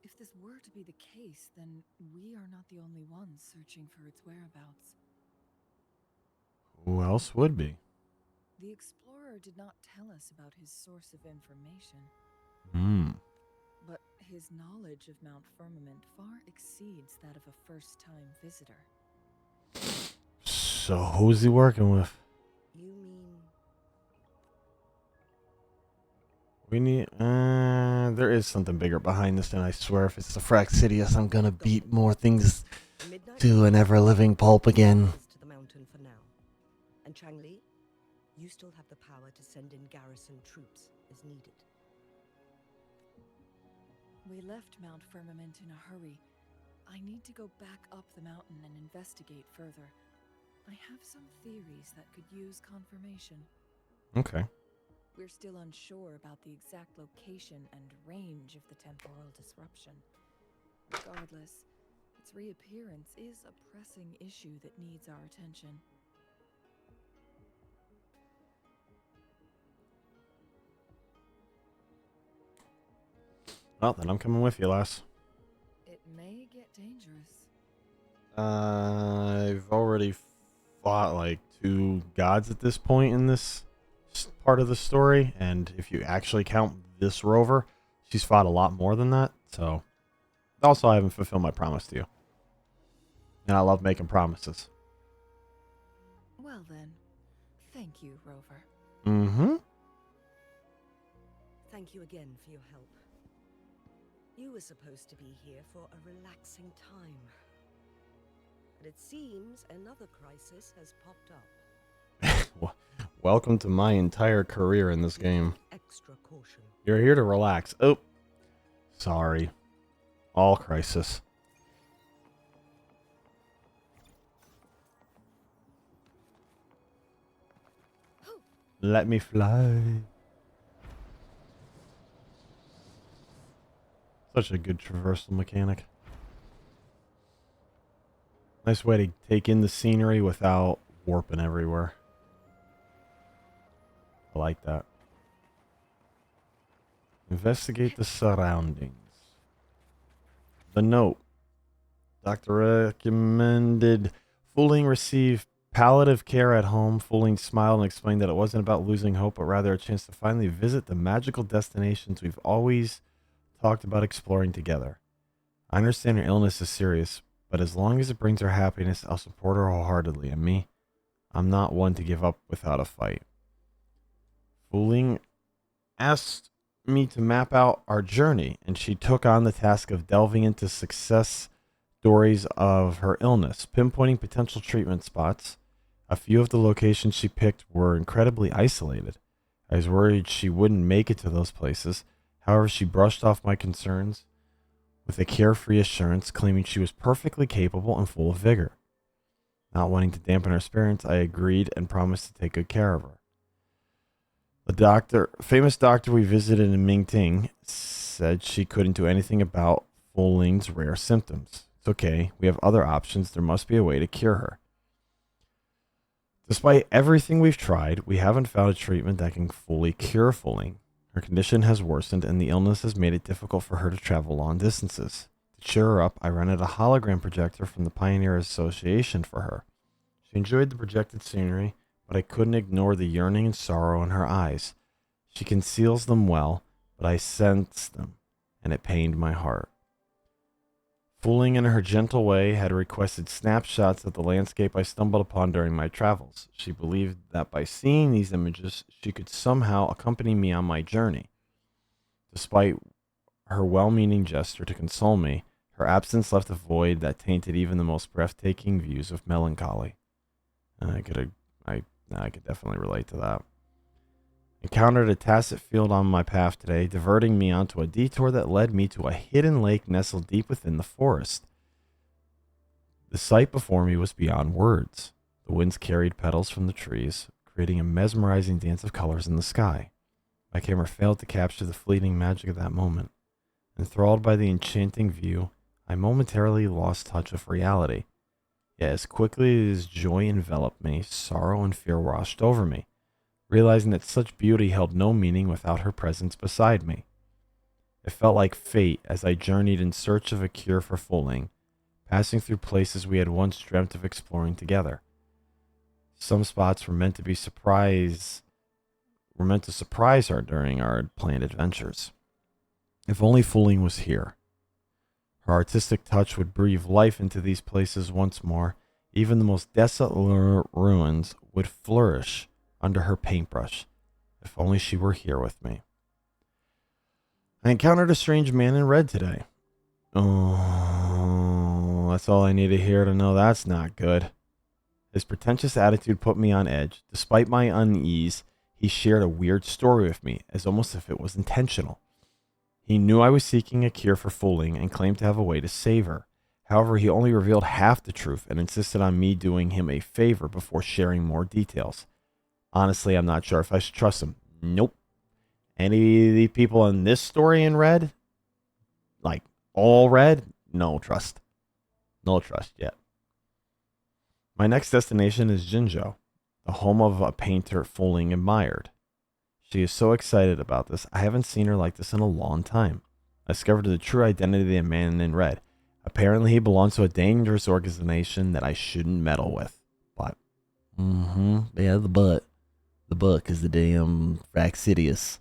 If this were to be the case, then we are not the only ones searching for its whereabouts. Who else would be? The explorer did not tell us about his source of information, Hmm. but his knowledge of Mount Firmament far exceeds that of a first-time visitor. So who's he working with? You mean... We need... there is something bigger behind this, and I swear if it's the Fraxidius, I'm gonna beat more things to an ever-living pulp again. To the mountain for now. And Changli, you still have the power to send in garrison troops as needed. We left Mount Firmament in a hurry. I need to go back up the mountain and investigate further. I have some theories that could use confirmation. Okay. We're still unsure about the exact location and range of the temporal disruption. Regardless, its reappearance is a pressing issue that needs our attention. Well, then I'm coming with you, lass. It may get dangerous. I've already fought like 2 gods at this point in this part of the story, and if you actually count this rover, she's fought a lot more than that. So, also I haven't fulfilled my promise to you, and I love making promises. Well then, thank you, Rover. Mm-hmm. Thank you again for your help. You were supposed to be here for a relaxing time. But it seems another crisis has popped up. Welcome to my entire career in this game. Extra caution. You're here to relax. Oh, sorry. All crisis. Let me fly. Such a good traversal mechanic. Nice way to take in the scenery without warping everywhere. I like that. Investigate the surroundings. The note. Doctor recommended Fuling receive palliative care at home. Fuling smiled and explained that it wasn't about losing hope, but rather a chance to finally visit the magical destinations we've always talked about exploring together. I understand her illness is serious, but as long as it brings her happiness, I'll support her wholeheartedly. And me, I'm not one to give up without a fight. Fuling asked me to map out our journey, and she took on the task of delving into success stories of her illness, pinpointing potential treatment spots. A few of the locations she picked were incredibly isolated. I was worried she wouldn't make it to those places. However, she brushed off my concerns with a carefree assurance, claiming she was perfectly capable and full of vigor. Not wanting to dampen her spirits, I agreed and promised to take good care of her. The famous doctor we visited in Mingting, said she couldn't do anything about Fu Ling's rare symptoms. It's okay. We have other options. There must be a way to cure her. Despite everything we've tried, we haven't found a treatment that can fully cure Fu Ling. Her condition has worsened, and the illness has made it difficult for her to travel long distances. To cheer her up, I rented a hologram projector from the Pioneer Association for her. She enjoyed the projected scenery, but I couldn't ignore the yearning and sorrow in her eyes. She conceals them well, but I sensed them, and it pained my heart. Fu Ling, in her gentle way, had requested snapshots of the landscape I stumbled upon during my travels. She believed that by seeing these images, she could somehow accompany me on my journey. Despite her well-meaning gesture to console me, her absence left a void that tainted even the most breathtaking views of melancholy. I could definitely relate to that. Encountered a tacit field on my path today, diverting me onto a detour that led me to a hidden lake nestled deep within the forest. The sight before me was beyond words. The winds carried petals from the trees, creating a mesmerizing dance of colors in the sky. My camera failed to capture the fleeting magic of that moment. Enthralled by the enchanting view, I momentarily lost touch of reality. Yet as quickly as joy enveloped me, sorrow and fear washed over me, realizing that such beauty held no meaning without her presence beside me. It felt like fate as I journeyed in search of a cure for Fu Ling, passing through places we had once dreamt of exploring together. Some spots were meant to surprise her during our planned adventures. If only Fu Ling was here. Her artistic touch would breathe life into these places once more. Even the most desolate ruins would flourish under her paintbrush. If only she were here with me. I encountered a strange man in red today. Oh, that's all I need to hear to know that's not good. His pretentious attitude put me on edge. Despite my unease, he shared a weird story with me, as almost if it was intentional. He knew I was seeking a cure for Fu Ling and claimed to have a way to save her. However, he only revealed half the truth and insisted on me doing him a favor before sharing more details. Honestly, I'm not sure if I should trust him. Nope. Any of the people in this story in red? Like, all red? No trust. No trust yet. My next destination is Jinzhou, the home of a painter Fu Ling admired. She is so excited about this. I haven't seen her like this in a long time. I discovered the true identity of the man in red. Apparently, he belongs to a dangerous organization that I shouldn't meddle with. But, yeah, the butt. The book is the damn Fraxidius.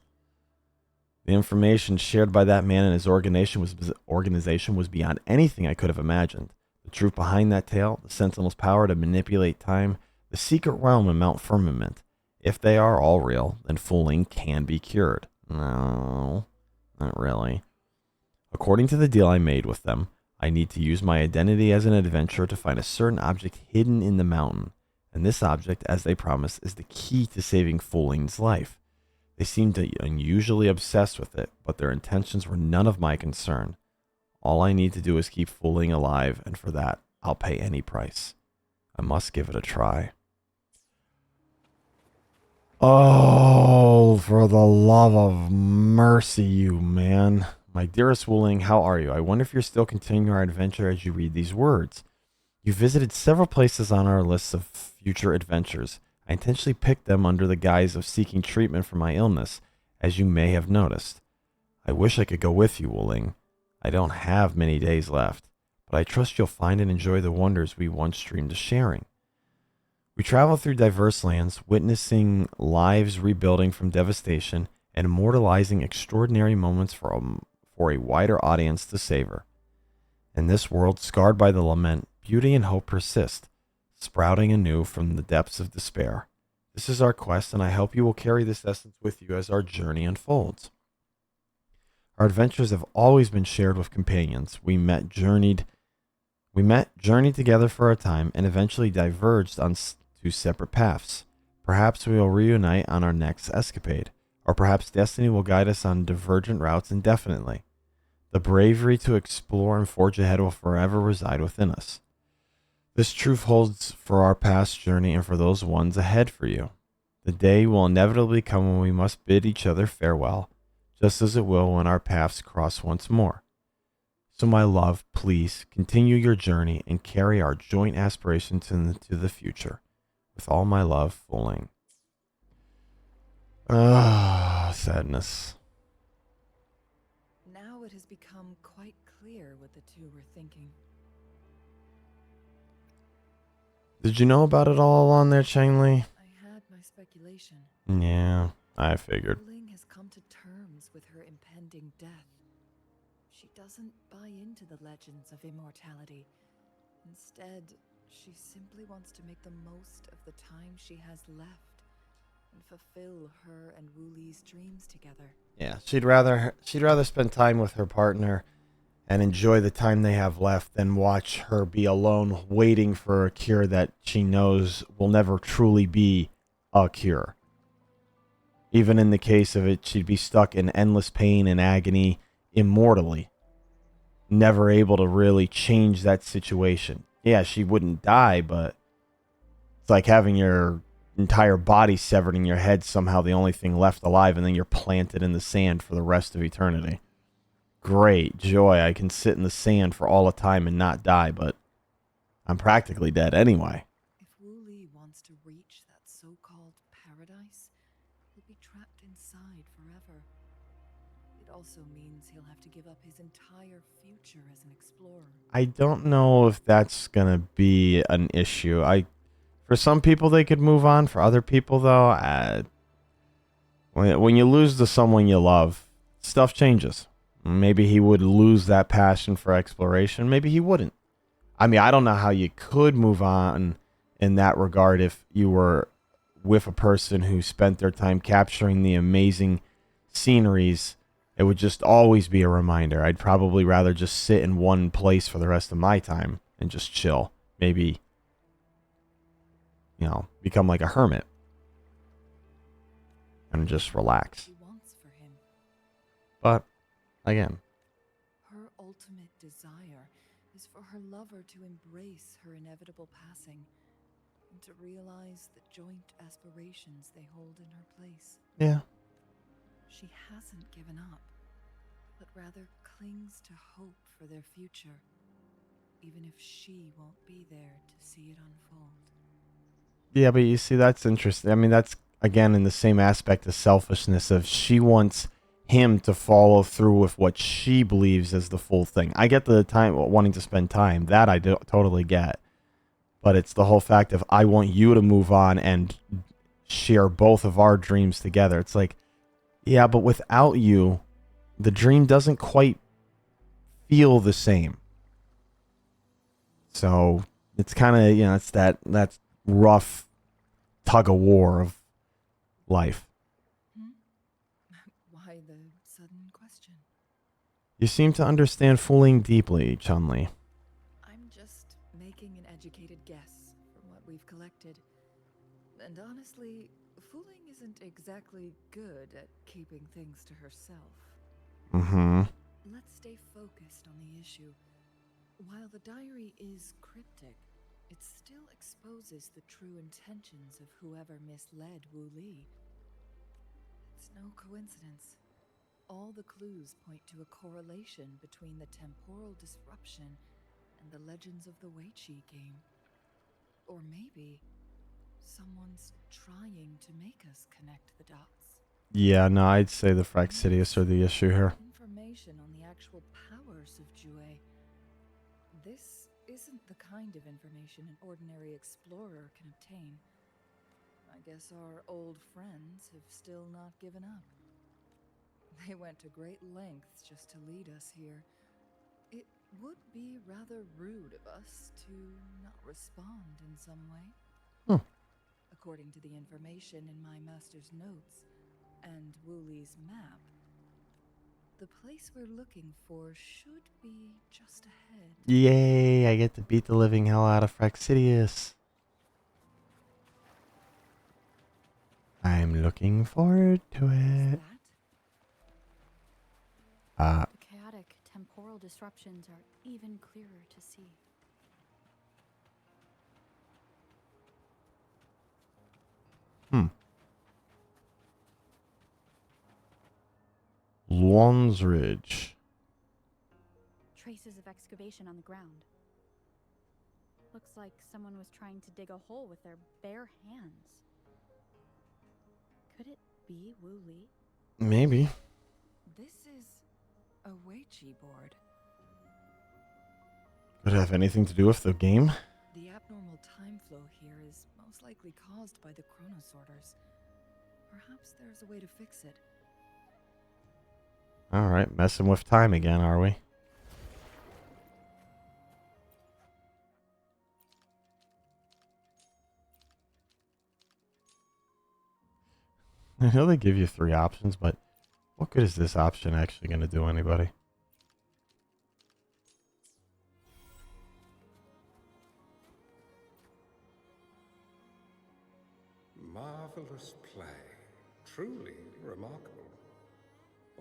The information shared by that man and his organization was beyond anything I could have imagined. The truth behind that tale, the Sentinel's power to manipulate time, the secret realm in Mount Firmament. If they are all real, then Fu Ling can be cured. No, not really. According to the deal I made with them, I need to use my identity as an adventurer to find a certain object hidden in the mountain. And this object, as they promised, is the key to saving Fu Ling's life. They seemed unusually obsessed with it, but their intentions were none of my concern. All I need to do is keep Fu Ling alive, and for that, I'll pay any price. I must give it a try. Oh, for the love of mercy, you man. My dearest Wu Ling, how are you? I wonder if you're still continuing our adventure as you read these words. You visited several places on our list of future adventures. I intentionally picked them under the guise of seeking treatment for my illness, as you may have noticed. I wish I could go with you, Wu Ling. I don't have many days left, but I trust you'll find and enjoy the wonders we once dreamed of sharing. We travel through diverse lands, witnessing lives rebuilding from devastation and immortalizing extraordinary moments for a wider audience to savor. In this world, scarred by the lament, beauty and hope persist, sprouting anew from the depths of despair. This is our quest, and I hope you will carry this essence with you as our journey unfolds. Our adventures have always been shared with companions. We met, journeyed together for a time, and eventually diverged on two separate paths. Perhaps we will reunite on our next escapade, or perhaps destiny will guide us on divergent routes indefinitely. The bravery to explore and forge ahead will forever reside within us. This truth holds for our past journey and for those ones ahead for you. The day will inevitably come when we must bid each other farewell, just as it will when our paths cross once more. So, my love, please continue your journey and carry our joint aspirations into the future. With all my love, Fuling. Ah, sadness. Now it has become quite clear what the two were thinking. Did you know about it all along there, Changli? I had my speculation. Yeah, I figured. Ling has come to terms with her impending death. She doesn't buy into the legends of immortality. Instead, she simply wants to make the most of the time she has left and fulfill her and Wu Li's dreams together. Yeah, she'd rather spend time with her partner and enjoy the time they have left than watch her be alone waiting for a cure that she knows will never truly be a cure. Even in the case of it, she'd be stuck in endless pain and agony immortally, never able to really change that situation. Yeah, she wouldn't die, but it's like having your entire body severed and your head somehow the only thing left alive, and then you're planted in the sand for the rest of eternity. Great joy. I can sit in the sand for all the time and not die, but I'm practically dead anyway. If Wu Li wants to reach that so-called paradise, he'll be trapped inside forever. It also means he'll have to give up his entire future as an explorer. I don't know if that's going to be an issue. For some people, they could move on. For other people, though, when you lose to someone you love, stuff changes. Maybe he would lose that passion for exploration. Maybe he wouldn't. I mean, I don't know how you could move on in that regard if you were with a person who spent their time capturing the amazing sceneries. It would just always be a reminder. I'd probably rather just sit in one place for the rest of my time and just chill. Maybe, become like a hermit and just relax. She wants for him. But again, Her ultimate desire is for her lover to embrace her inevitable passing and to realize the joint aspirations they hold in her place. yeah. She hasn't given up, but rather clings to hope for their future, even if she won't be there to see it unfold. Yeah, but you see, that's interesting. I mean, that's, again, in the same aspect of selfishness of she wants him to follow through with what she believes is the full thing. I get the time wanting to spend time. That I totally get. But it's the whole fact of I want you to move on and share both of our dreams together. It's like, yeah, but without you, the dream doesn't quite feel the same. So it's kind of, it's that rough tug of war of life. Why the sudden question? You seem to understand fooling deeply, Chun-Li. I'm just making an educated guess from what we've collected. And honestly, fooling isn't exactly good at keeping things to herself. Mm-hmm. Let's stay focused on the issue. While the diary is cryptic, it still exposes the true intentions of whoever misled Wu Li. It's no coincidence. All the clues point to a correlation between the temporal disruption and the legends of the Y.G.B.O.T game. Or maybe someone's trying to make us connect the dots. Yeah, no, I'd say the Fraxidius are the issue here. Information on the actual powers of Jue. This isn't the kind of information an ordinary explorer can obtain. I guess our old friends have still not given up. They went to great lengths just to lead us here. It would be rather rude of us to not respond in some way. According to the information in my master's notes and Wu Li's map, the place we're looking for should be just ahead. Yay, I get to beat the living hell out of Fraxidius. I'm looking forward to it. The chaotic temporal disruptions are even clearer to see. Karl's Ridge. Traces of excavation on the ground. Looks like someone was trying to dig a hole with their bare hands. Could it be Wu Li? Maybe. This is a Weiqi board. Could it have anything to do with the game? The abnormal time flow here is most likely caused by the chronosorters. Perhaps there's a way to fix it. Alright, messing with time again, are we? I know they give you 3 options, but what good is this option actually going to do anybody? Marvelous play. Truly remarkable.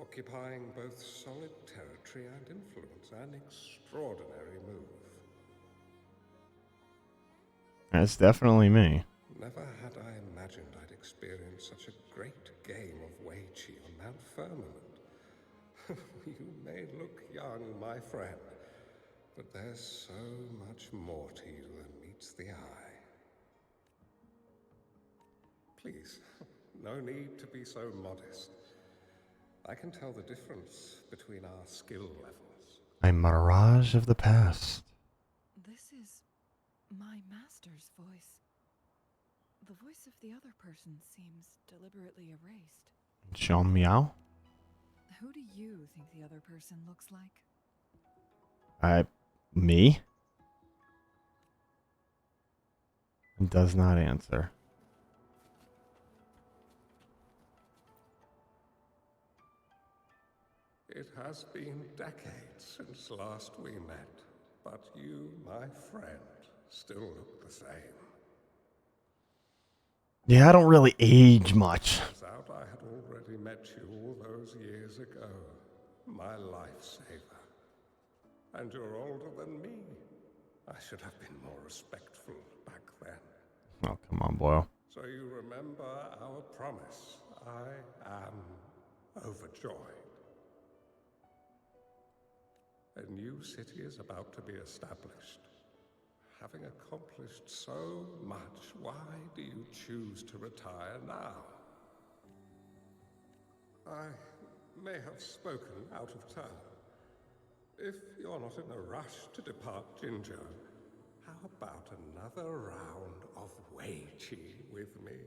Occupying both solid territory and influence. An extraordinary move. That's definitely me. Never had I imagined I'd experience such a great game of Weiqi on Mount Firmament. You may look young, my friend, but there's so much more to you than meets the eye. Please, no need to be so modest. I can tell the difference between our skill levels. A mirage of the past. This is my master's voice. The voice of the other person seems deliberately erased. Jean Meow? Who do you think the other person looks like? Me? Does not answer. It has been decades since last we met, but you, my friend, still look the same. Yeah, I don't really age much. Turns out I had already met you all those years ago, my lifesaver. And you're older than me. I should have been more respectful back then. Oh, come on, Boyle. So you remember our promise. I am overjoyed. A new city is about to be established. Having accomplished so much, why do you choose to retire now? I may have spoken out of turn. If you're not in a rush to depart Jinzhou, how about another round of Weiqi with me?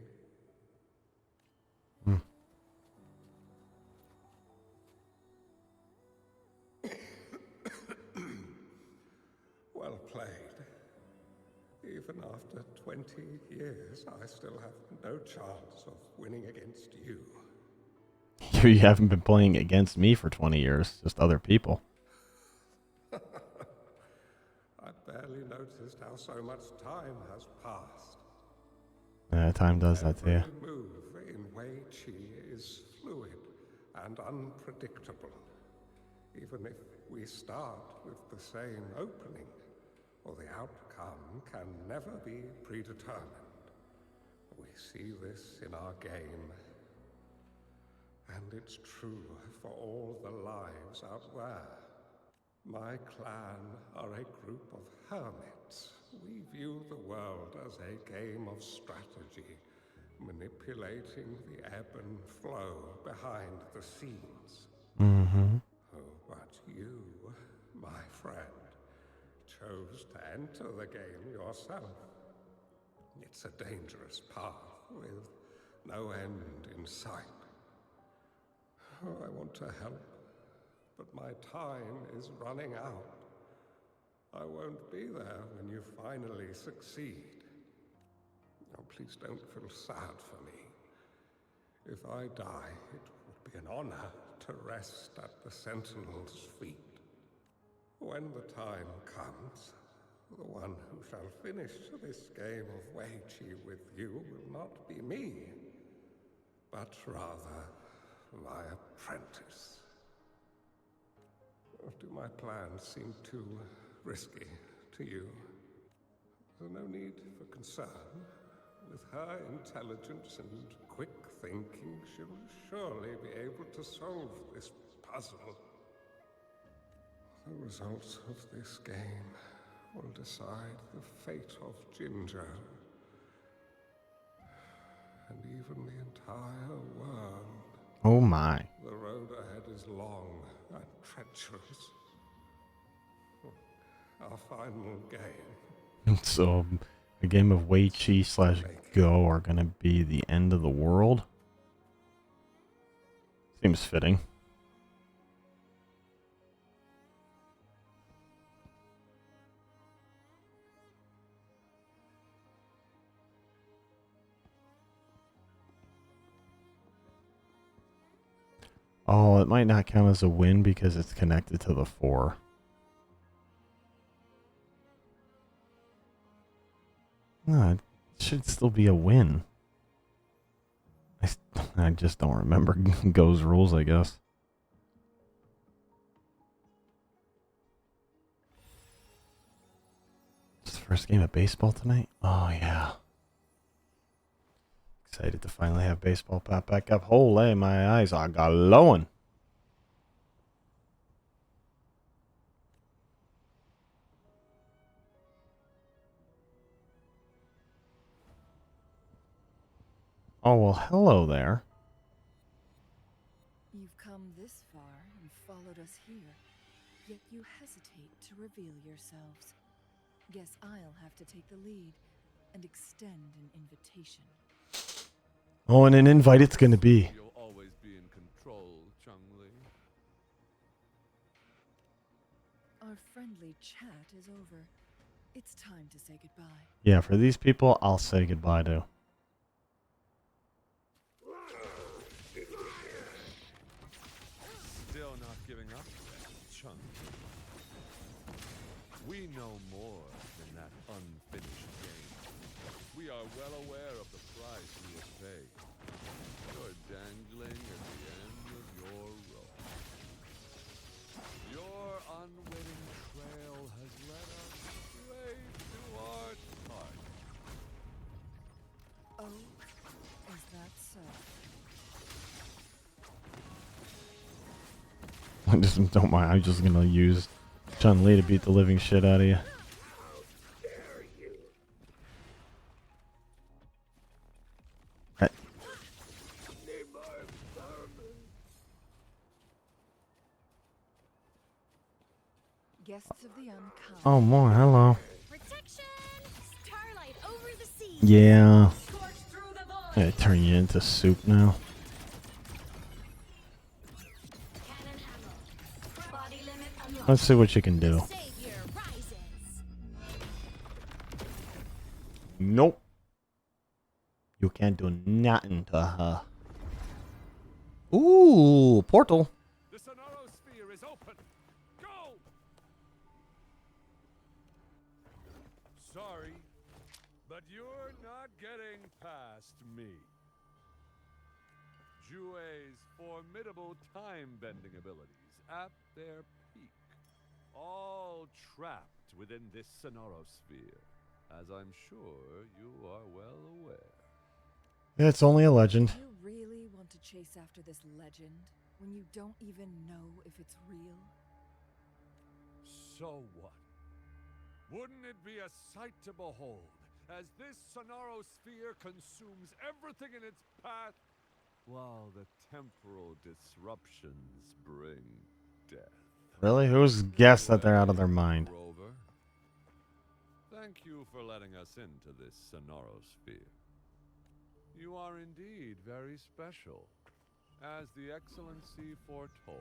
Well played. Even after 20 years, I still have no chance of winning against you. You haven't been playing against me for 20 years, just other people. I barely noticed how so much time has passed. Time does that to you. Every move in Weiqi is fluid and unpredictable. Even if we start with the same opening, or the outcome can never be predetermined. We see this in our game. And it's true for all the lives out there. My clan are a group of hermits. We view the world as a game of strategy, manipulating the ebb and flow behind the scenes. Mm-hmm. Oh, but you, my friend, chose to enter the game yourself. It's a dangerous path with no end in sight. Oh, I want to help, but my time is running out. I won't be there when you finally succeed. Oh, please don't feel sad for me. If I die, it would be an honor to rest at the Sentinel's feet. When the time comes, the one who shall finish this game of Weiqi with you will not be me, but rather my apprentice. Do my plans seem too risky to you? There's no need for concern. With her intelligence and quick thinking, she'll surely be able to solve this puzzle. The results of this game will decide the fate of Jinjo. And even the entire world. Oh my. The road ahead is long and treacherous. Our final game. So, the game of YGBOT/Go are gonna be the end of the world? Seems fitting. Oh, it might not count as a win because it's connected to the 4. No, it should still be a win. I just don't remember Go's rules, I guess. It's the first game of baseball tonight? Oh, yeah. Excited to finally have baseball pop back up. Holy, my eyes are glowing. Oh, well, hello there. You've come this far and followed us here, yet you hesitate to reveal yourselves. Guess I'll have to take the lead and extend an invitation. Oh, and an invite it's going to be. You'll always be in control, Chungli. Our friendly chat is over. It's time to say goodbye. Yeah, for these people, I'll say goodbye to. Still not giving up, Chungli. We know more than that unfinished game. We are well aware of the price you will pay. You're dangling at the end of your rope. Your unwitting trail has led us straight to our target. Oh, is that so? I just don't mind. I'm just going to use Chun-Li to beat the living shit out of you. Guests of the unkind. Oh, more. Hello. Protection! Starlight over the sea! Yeah. Scorch through the void! I'm going to turn you into soup now. Cannon ammo. Body limit unlocked. Let's see what you can do. Savior rises. Nope. You can't do nothing to her. Ooh, portal. The Sonorosphere is open. Go! Sorry, but you're not getting past me. Jue's formidable time-bending abilities at their peak. All trapped within this Sonorosphere, as I'm sure you are well aware. Yeah, it's only a legend. You really want to chase after this legend when you don't even know if it's real? So what? Wouldn't it be a sight to behold as this Sonorosphere consumes everything in its path while the temporal disruptions bring death? Really? Who's guessed that they're out of their mind? Rover, thank you for letting us into this Sonorosphere. You are indeed very special, as the Excellency foretold.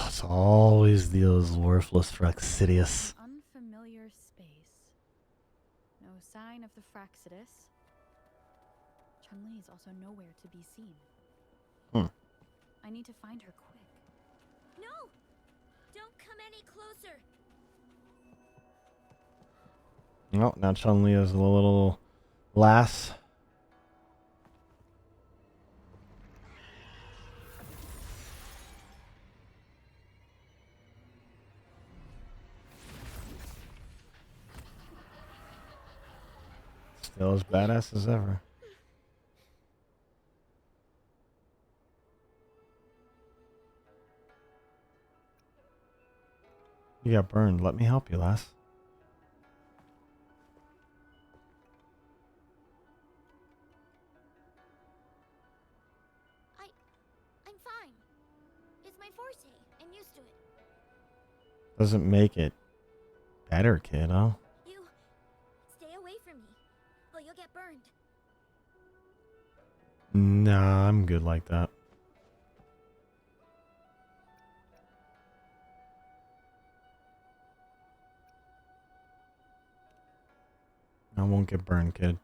It's always those worthless Fraxidius. Unfamiliar space. No sign of the Fraxidus. Chun-Li is also nowhere to be seen. I need to find her quick. No! Don't come any closer! Oh, now Chun-Li is a little lass. Still as badass as ever. You got burned. Let me help you, lass. I'm fine. It's my forte. I'm used to it. Doesn't make it better, kiddo. You stay away from me, or you'll get burned. Nah, I'm good like that. I won't get burned, kid.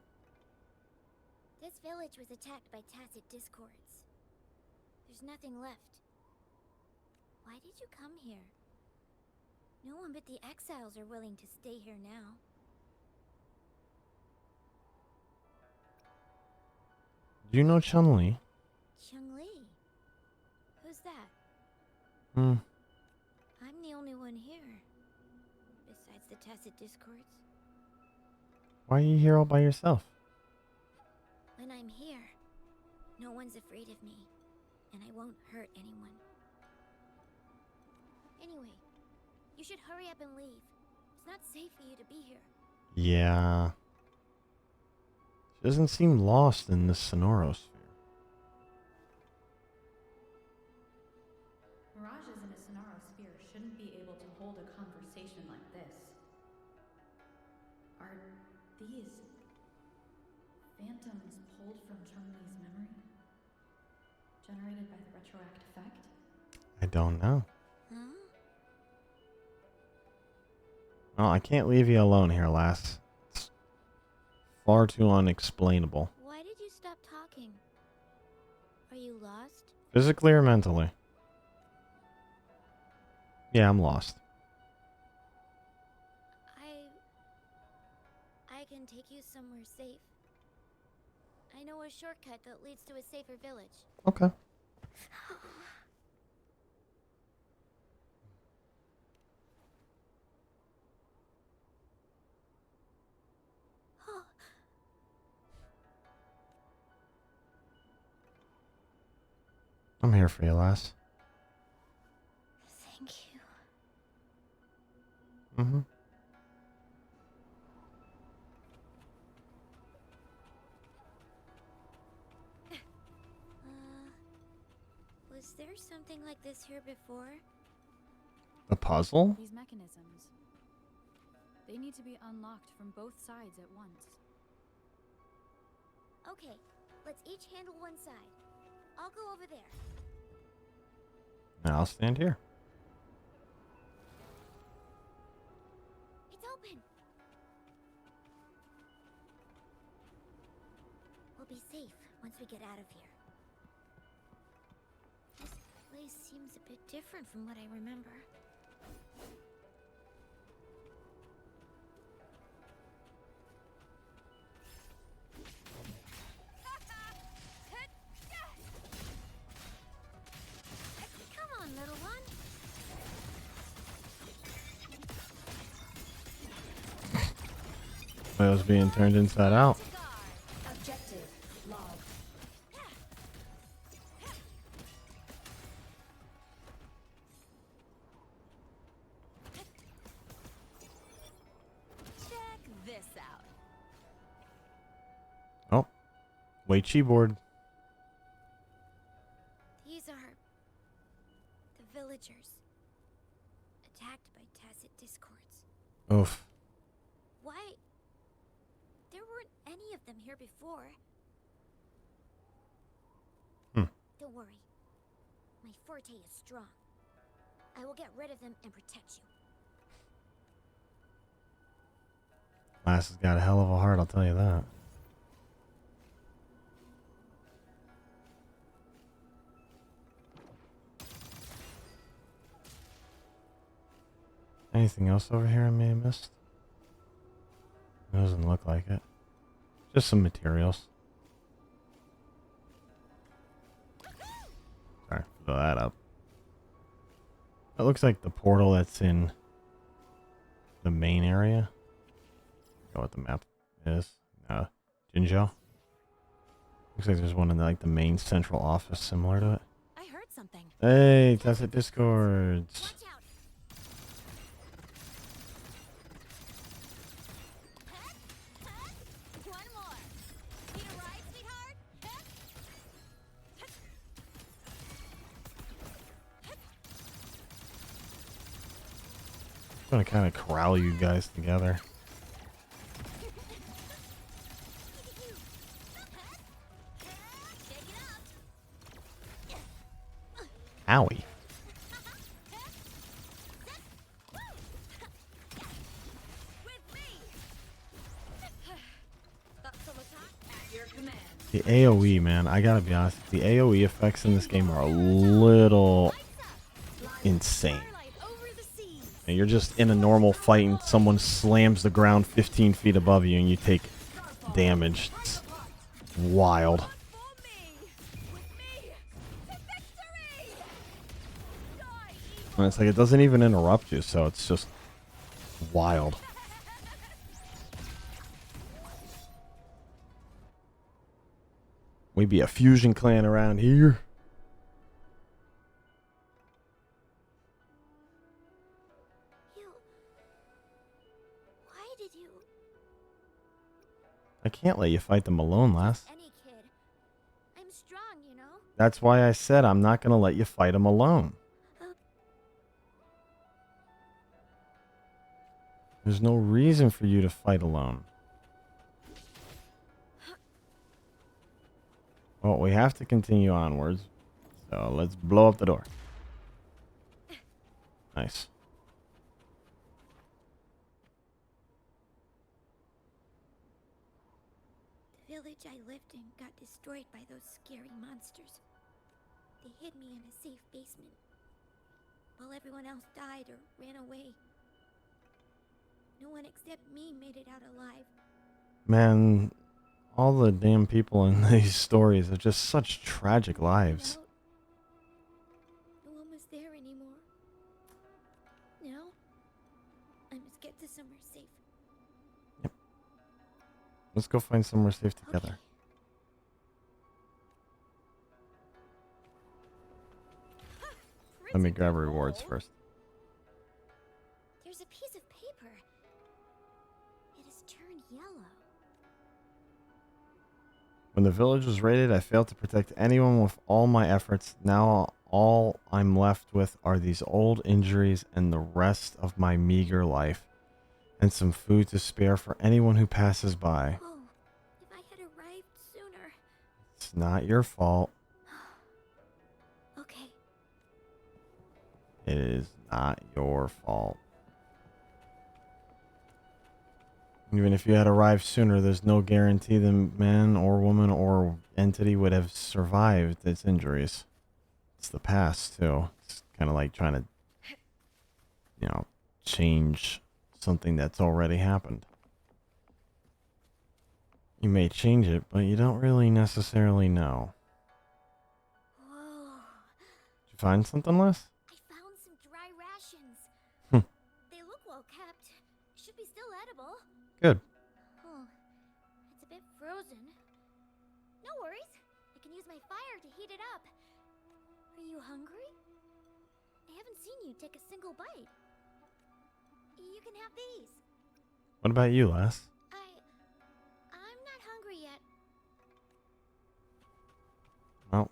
This village was attacked by tacit discords. There's nothing left. Why did you come here? No one but the exiles are willing to stay here now. Do you know Chun-Li? Chungli? Who's that? Hmm. I'm the only one here. Besides the tacit discords. Why are you here all by yourself? When I'm here, no one's afraid of me, and I won't hurt anyone. Anyway, you should hurry up and leave. It's not safe for you to be here. Yeah. She doesn't seem lost in this Sonorosphere. Mirages in a Sonorosphere shouldn't be able to hold a conversation like this. Are these phantoms pulled from Chungli's memory? Generated by the retroact effect? I don't know. Huh? Well, I can't leave you alone here, lass. It's far too unexplainable. Why did you stop talking? Are you lost? Physically or mentally? Yeah, I'm lost. I can take you somewhere safe. I know a shortcut that leads to a safer village. Okay. I'm here for you, lass. Thank you. Mm-hmm. Was there something like this here before? The puzzle? These mechanisms. They need to be unlocked from both sides at once. Okay, let's each handle one side. I'll go over there. And I'll stand here. It's open. We'll be safe once we get out of here. This place seems a bit different from what I remember. Come on, little one. I was being turned inside out. Objective logged. Check this out. Oh. Y.G.B.O.T. These are the villagers attacked by tacit discords. Oof. Why? There weren't any of them here before. Don't worry. My forte is strong. I will get rid of them and protect you. Lass has got a hell of a heart, I'll tell you that. Anything else over here I may have missed? Doesn't look like it. Just some materials. Sorry, fill that up. That looks like the portal that's in the main area. I forgot what the map is. Jinzhou. Looks like there's one in like the main central office similar to it. I heard something. Hey, Tacit Discords. Watch out. One more. Need a ride, sweetheart? I'm gonna kind of corral you guys together. Owie. The AoE, man, I gotta be honest, the AoE effects in this game are a little insane. And you're just in a normal fight and someone slams the ground 15 feet above you and you take damage. It's wild. And it's like it doesn't even interrupt you, so it's just wild. We be a fusion clan around here. Why did you? I can't let you fight them alone, lass. Any kid. I'm strong, you know. That's why I said I'm not gonna let you fight them alone. There's no reason for you to fight alone. Well, we have to continue onwards. So let's blow up the door. Nice. The village I lived in got destroyed by those scary monsters. They hid me in a safe basement, while everyone else died or ran away. No one except me made it out alive. Man, all the damn people in these stories are just such tragic lives. No one was there anymore. Now, I must get to somewhere safe. Yep. Let's go find somewhere safe together. Okay. Let me grab rewards first. There's a piece of paper. It has turned yellow. When the village was raided, I failed to protect anyone with all my efforts. Now all I'm left with are these old injuries and the rest of my meager life. And some food to spare for anyone who passes by. Oh, if I had arrived sooner. It's not your fault. Okay. It is not your fault. Even if you had arrived sooner, there's no guarantee the man or woman or entity would have survived its injuries. It's the past, too. It's kind of like trying to, you know, change something that's already happened. You may change it, but you don't really necessarily know. Whoa. Did you find something, Les? I found some dry rations. They look well kept. Should be still edible. Good. Oh, it's a bit frozen. No worries. I can use my fire to heat it up. Are you hungry? I haven't seen you take a single bite. You can have these. What about you, Les? I'm not hungry yet. Well,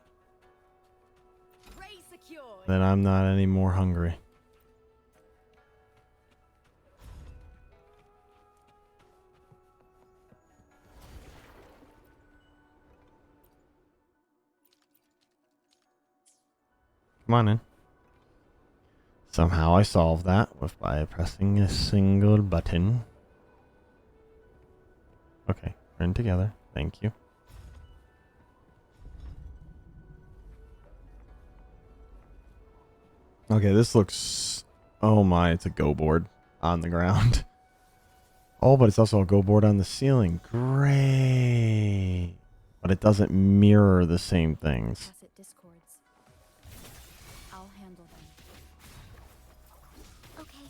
Prey secured. then I'm not any more hungry. Come on in. Somehow I solved that by pressing a single button. Okay, we're in together. Thank you. Okay, this looks... Oh my, it's a go board on the ground. Oh, but it's also a go board on the ceiling. Great. But it doesn't mirror the same things. Tacit discords. I'll handle them. Okay.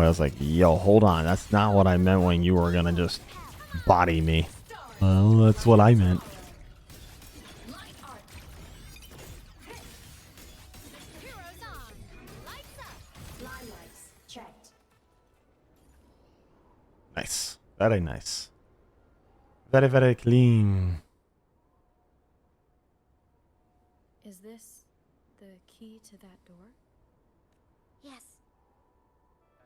I was like, yo, hold on. That's not what I meant when you were gonna just body me. Well, that's what I meant. Heroes on! Lights up! Line lights checked. Nice. Very nice. Very, very clean. Is this the key to that door? Yes.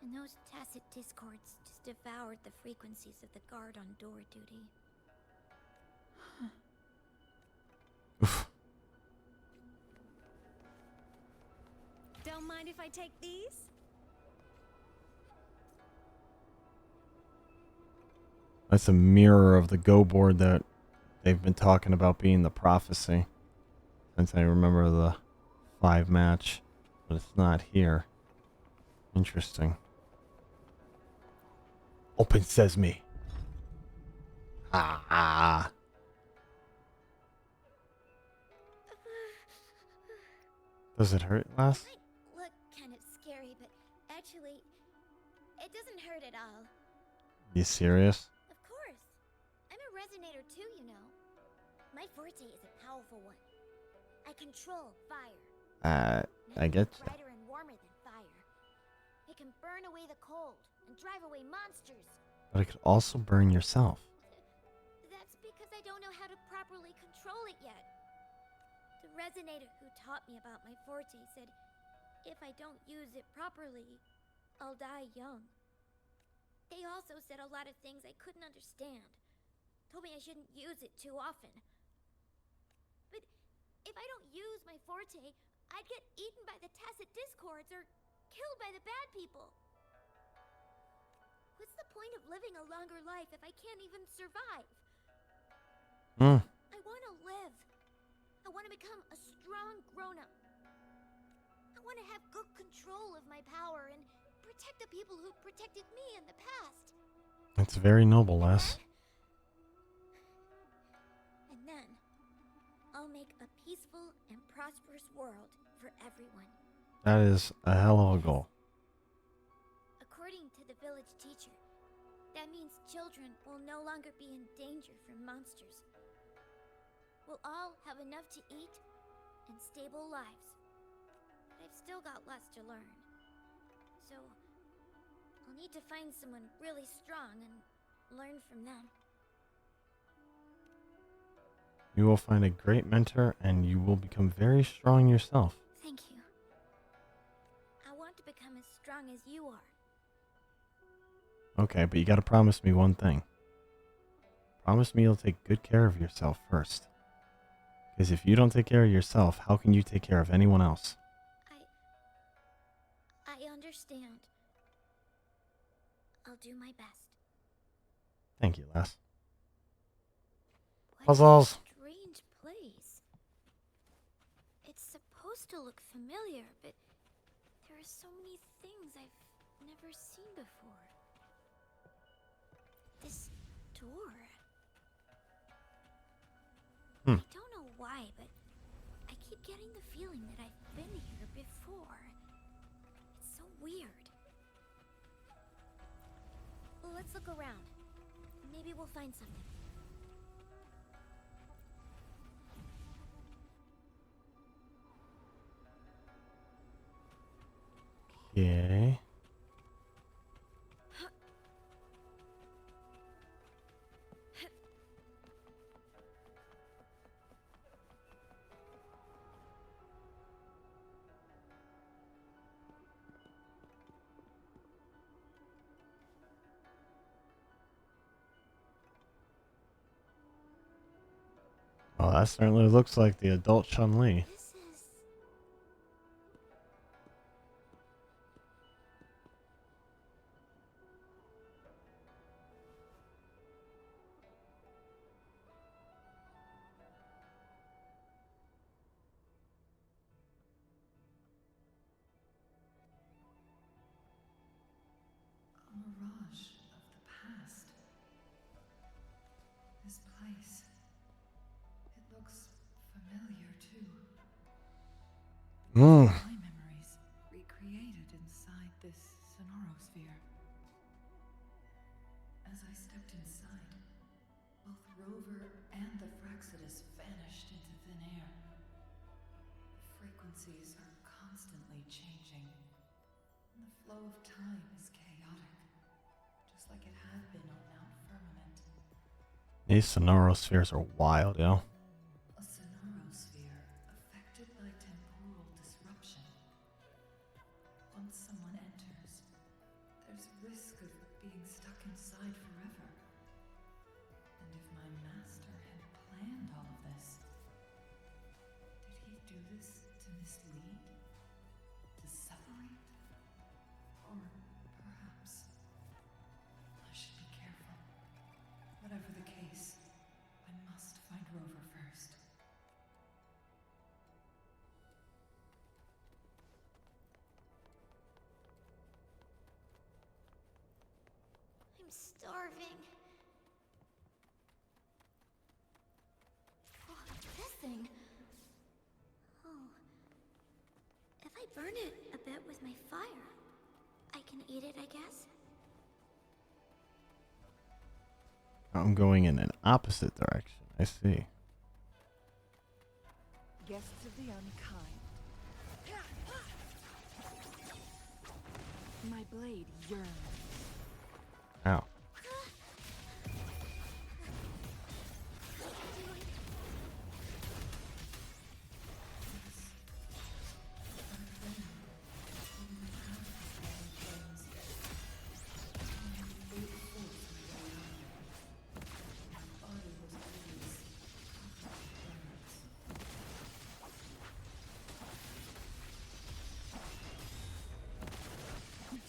And those tacit discords just devoured the frequencies of the guard on door duty. Oof. Don't mind if I take these? That's a mirror of the Go board that they've been talking about being the prophecy. Since I remember the 5 match. But it's not here. Interesting. Open sesame. Ah. Does it hurt, Lass? Might look kind of scary, but actually, it doesn't hurt at all. You serious? Of course. I'm a resonator too, you know. My forte is a powerful one. I control fire. I get you. Brighter and warmer than fire. It can burn away the cold and drive away monsters. But it could also burn yourself. That's because I don't know how to properly control it yet. The resonator who taught me about my forte said if I don't use it properly, I'll die young. They also said a lot of things I couldn't understand. Told me I shouldn't use it too often. But if I don't use my forte, I'd get eaten by the tacit discords or killed by the bad people. What's the point of living a longer life if I can't even survive? I want to live. I want to become a strong grown-up. I want to have good control of my power and protect the people who protected me in the past. That's very noble, Lass. And then, I'll make a peaceful and prosperous world for everyone. That is a hell of a goal. According to the village teacher, that means children will no longer be in danger from monsters. We'll all have enough to eat and stable lives. But I've still got lots to learn. So, I'll need to find someone really strong and learn from them. You will find a great mentor and you will become very strong yourself. Thank you. I want to become as strong as you are. Okay, but you gotta promise me one thing. Promise me you'll take good care of yourself first. Because if you don't take care of yourself, how can you take care of anyone else? I understand. I'll do my best. Thank you, Lass. What Puzzles. a strange place. It's supposed to look familiar, but there are so many things I've never seen before. This door. I don't know why, but I keep getting the feeling that I've been here before. It's so weird. Let's look around. Maybe we'll find something. Okay. Well, that certainly looks like the adult Chun-Li. This is... A mirage of the past. This place. It looks familiar too. My memories recreated inside this Sonoros sphere. As I stepped inside, both Rover and the Fraxidus vanished into thin air. The frequencies are constantly changing, and the flow of time is chaotic, just like it had been on Mount Firmament. These sonorospheres are wild, yo. A sonorosphere affected by temporal disruption. Once someone enters, there's risk of being stuck inside forever. And if my master had planned all of this, did he do this to mislead? To separate? Or perhaps I should be careful. Whatever the case, I must find Rover first. I'm starving. Oh, this thing. Oh. If I burn it a bit with my fire, I can eat it, I guess. I'm going in an opposite direction. I see. Guests of the unkind. My blade yearns. Ow.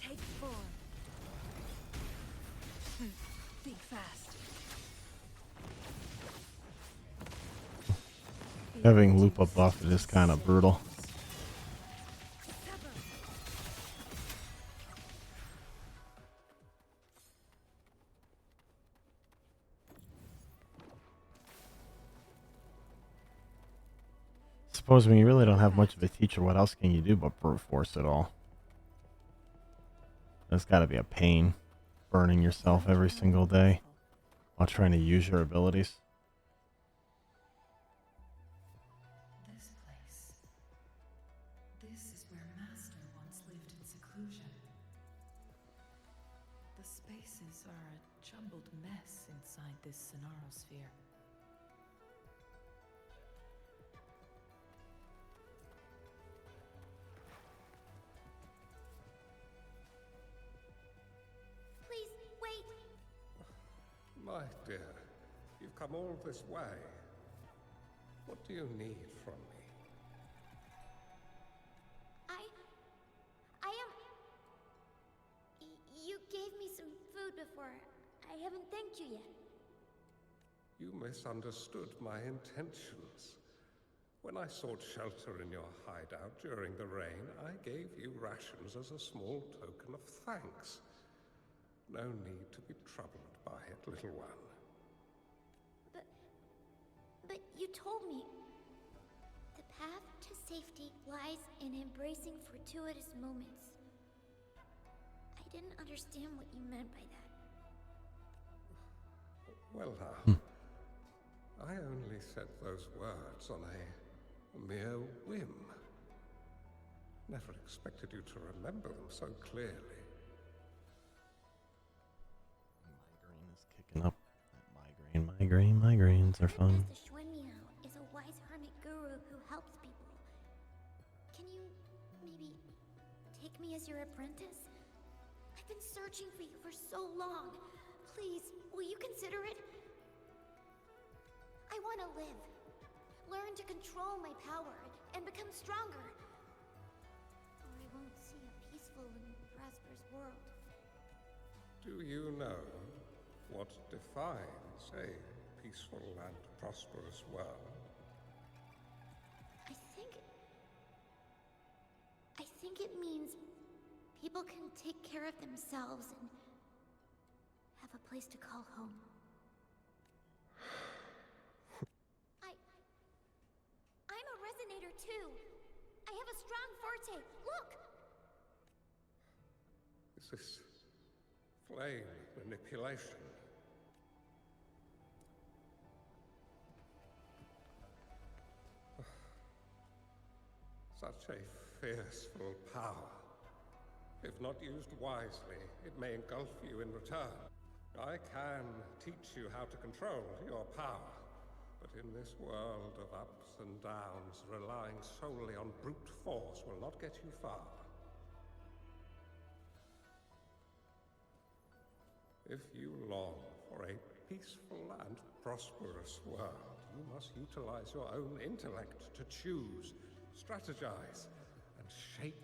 Take form. Be fast. Having Lupa buff is kind of brutal. Suppose when you really don't have much of a teacher, what else can you do but brute force it all? That's got to be a pain, burning yourself every single day while trying to use your abilities. This place. This is where Master once lived in seclusion. The spaces are a jumbled mess inside this sonorosphere. Please, wait. My dear, you've come all this way. What do you need from me? I am... You gave me some food before. I haven't thanked you yet. You misunderstood my intentions. When I sought shelter in your hideout during the rain, I gave you rations as a small token of thanks. No need to be troubled by it, little one. But you told me the path to safety lies in embracing fortuitous moments. I didn't understand what you meant by that. Well now, I only said those words on a mere whim. Never expected you to remember them so clearly. Migraine is kicking up. Migraines are fun. Master Xuanmiao is a wise hermit guru who helps people. Can you maybe take me as your apprentice? I've been searching for you for so long. Please, will you consider it? I want to live. Learn to control my power and become stronger. Or I won't see a peaceful and prosperous world. Do you know what defines a peaceful and prosperous world? I think it means people can take care of themselves and have a place to call home. I'm a resonator too. I have a strong forte. Look! Is this flame manipulation. Such a fearful power. If not used wisely, it may engulf you in return. I can teach you how to control your power, but in this world of ups and downs, relying solely on brute force will not get you far. If you long for a peaceful and prosperous world, you must utilize your own intellect to choose, strategize, and shape.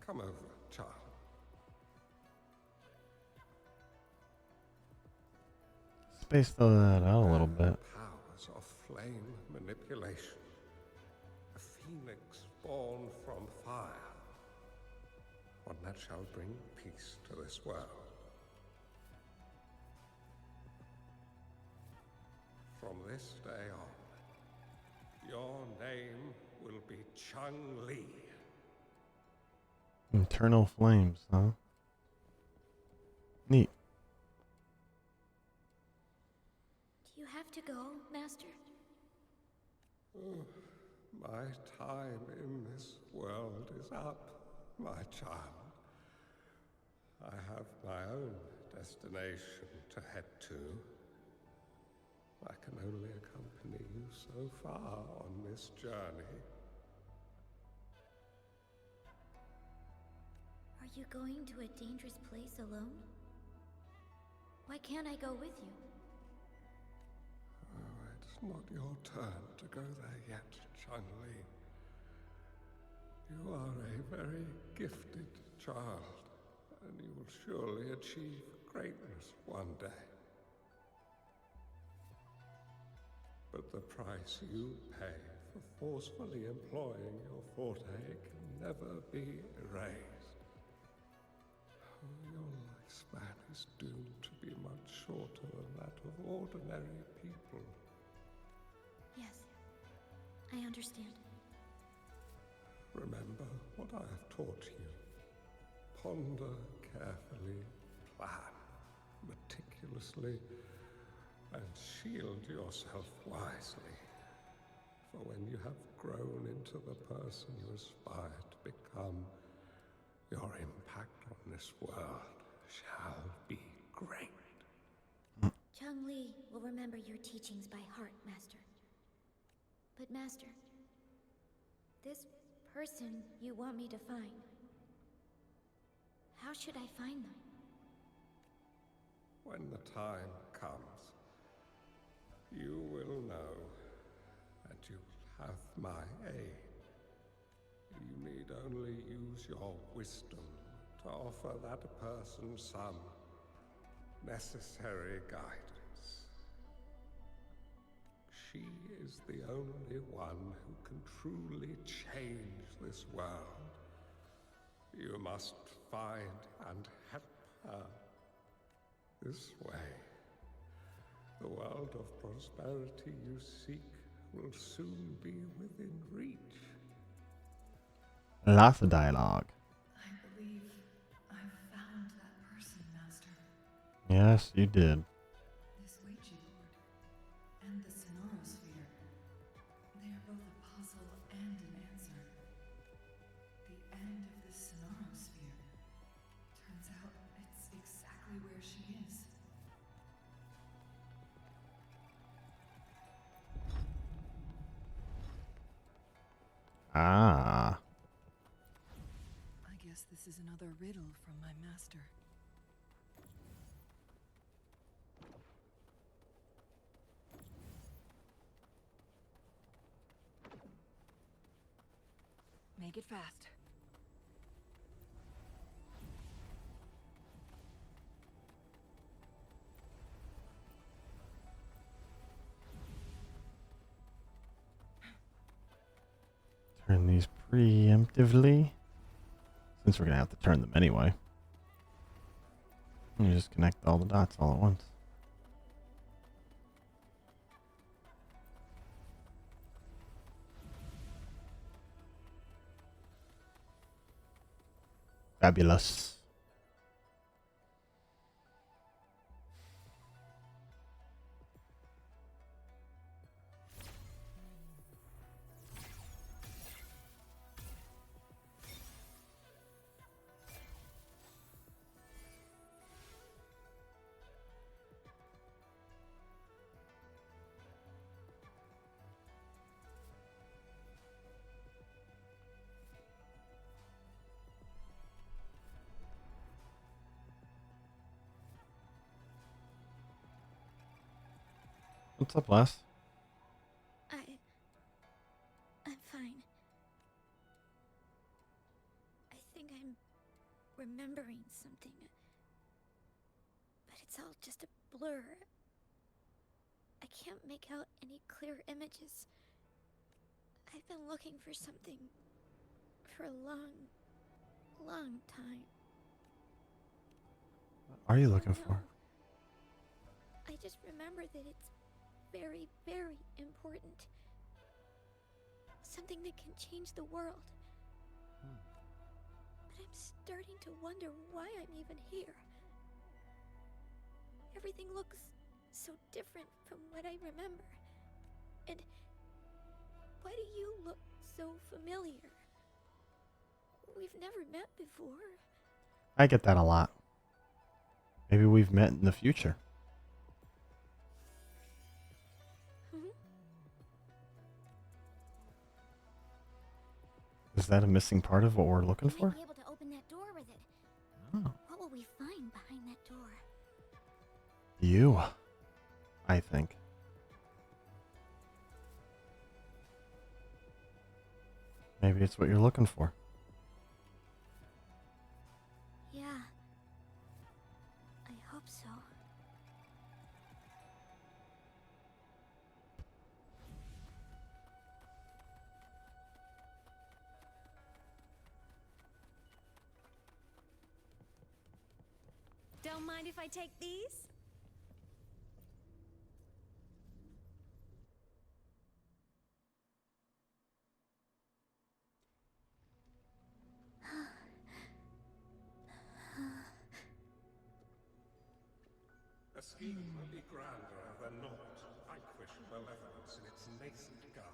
Come over, child. Space that out a little bit. Powers of flame manipulation. A phoenix born from fire. One that shall bring peace to this world. From this day on, your name will be Chungli. Internal flames, huh? Neat. Do you have to go, Master? My time in this world is up, my child. I have my own destination to head to. I can only accompany you so far on this journey. Are you going to a dangerous place alone? Why can't I go with you? Oh, it's not your turn to go there yet, Chungli. You are a very gifted child, and you will surely achieve greatness one day. But the price you pay for forcefully employing your forte can never be erased. Your lifespan is doomed to be much shorter than that of ordinary people. Yes, I understand. Remember what I have taught you. Ponder carefully, plan meticulously, and shield yourself wisely. For when you have grown into the person you aspire to become, your impact on this world shall be great. Chungli will remember your teachings by heart, Master. But Master, this person you want me to find, how should I find them? When the time comes, you will know, and you will have my aid. You need only use your wisdom to offer that person some necessary guidance. She is the only one who can truly change this world. You must find and help her. This way, the world of prosperity you seek will soon be within reach. Lots of dialogue. I believe I've found that person, Master. Yes, you did. This Y.G.B.O.T and the Sonorosphere. They are both a puzzle and an answer. The end of the Sonorosphere. Turns out it's exactly where she is. Ah. I guess this is another riddle from my master. Make it fast. Turn these preemptively. Since we're going to have to turn them anyway. You just connect all the dots all at once. Fabulous. What's up, lass? I'm fine. I think I'm remembering something. But it's all just a blur. I can't make out any clear images. I've been looking for something for a long time. What are you looking for? I just remember that it's very, very important. Something that can change the world. But I'm starting to wonder why I'm even here. Everything looks so different from what I remember. And why do you look so familiar? We've never met before. I get that a lot. Maybe we've met in the future. Is that a missing part of what we're looking for? Might be able to open that door with it. Oh. What will we find behind that door? You, I think. Maybe it's what you're looking for. Yeah. I hope so. Don't mind if I take these? A scheme will be grander than naught. Vanquish malevolence in its nascent guise.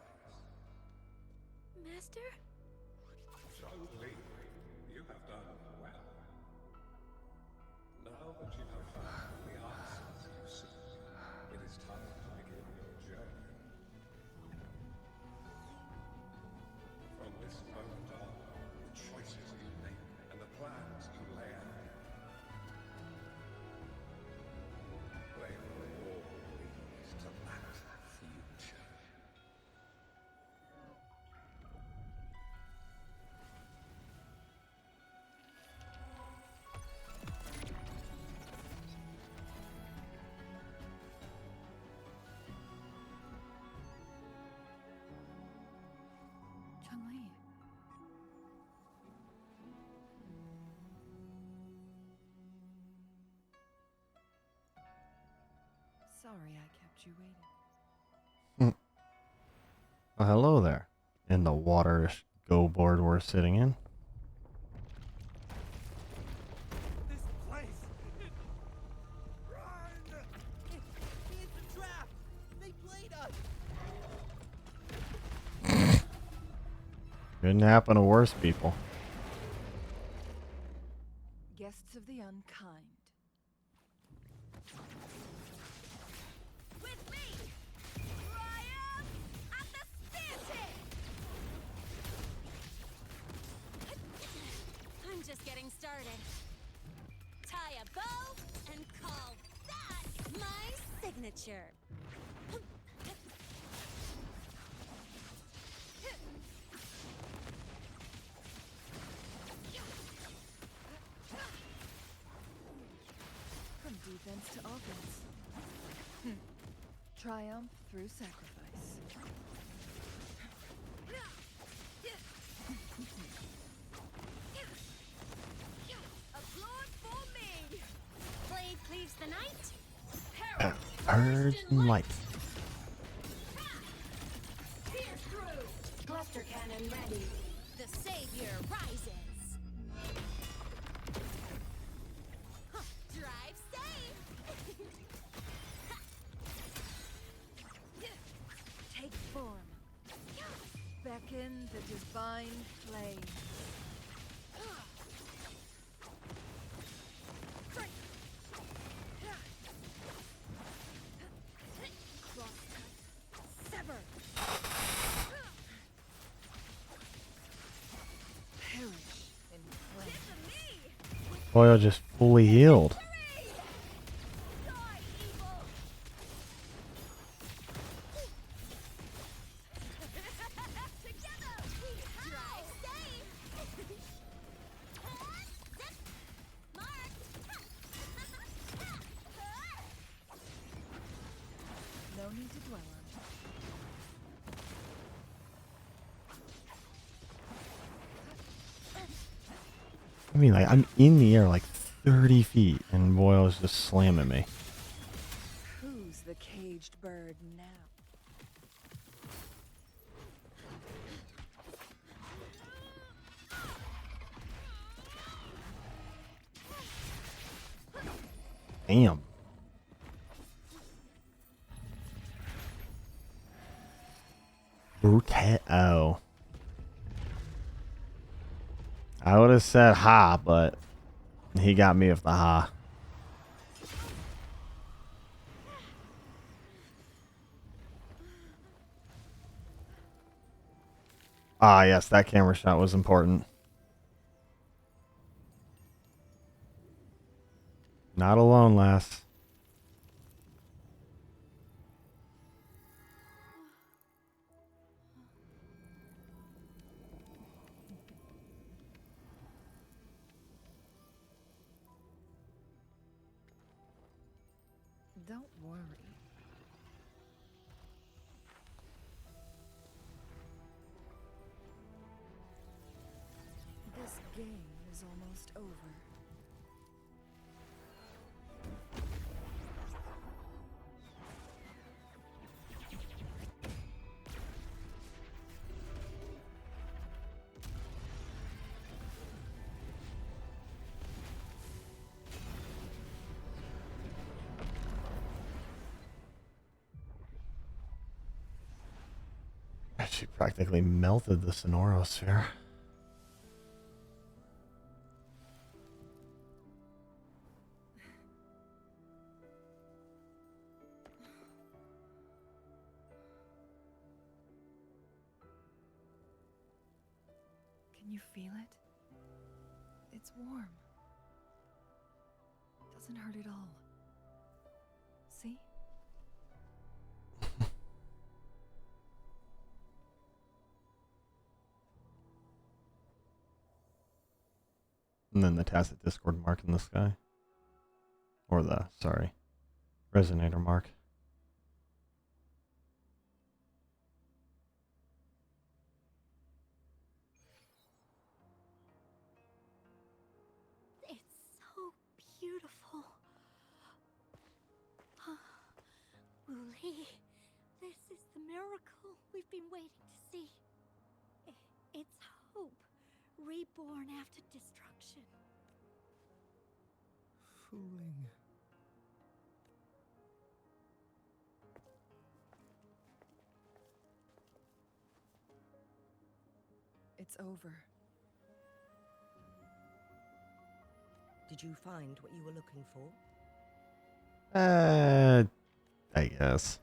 Master? Chungli, you have done well. Now that you have found the answers you seek, it is time to begin your journey. From this moment on, the choices you make and the plans you lay out, they will all lead to that future. Chungli. Sorry I kept you waiting. Well, hello there. In the waterish go board we're sitting in. This place! Run! It's a trap! They played us! Couldn't happen to worse people. Guests of the unkind. With me! Triumph at the Stanton! I'm just getting started. Tie a bow and call that my signature. From defense to offense. Triumph through sacrifice. Applaud for me! Blade cleaves the night. Purge and light. Pierce through. Cluster cannon ready. The savior rises. Huh, drive safe. Take form. Beckon the divine flame. Sever. Perish in flame. Boyo just fully healed. Die, evil. need to dwell on. I mean, like, I'm in the air like 30 feet, and Boyle's just slamming me. Who's the caged bird now? Damn. Bruteo. I would have said ha, but he got me with the ha. Ah, yes, that camera shot was important. Not alone, lass. Don't worry. This game is almost over. She practically melted the sonorosphere. Can you feel it? It's warm. Doesn't hurt at all. See? And then the tacit discord mark in the sky. Or the, sorry, resonator mark. It's so beautiful. Wooly, this is the miracle we've been waiting to see. It's hope, reborn after destruction. Fooling. It's over. Did you find what you were looking for? I guess.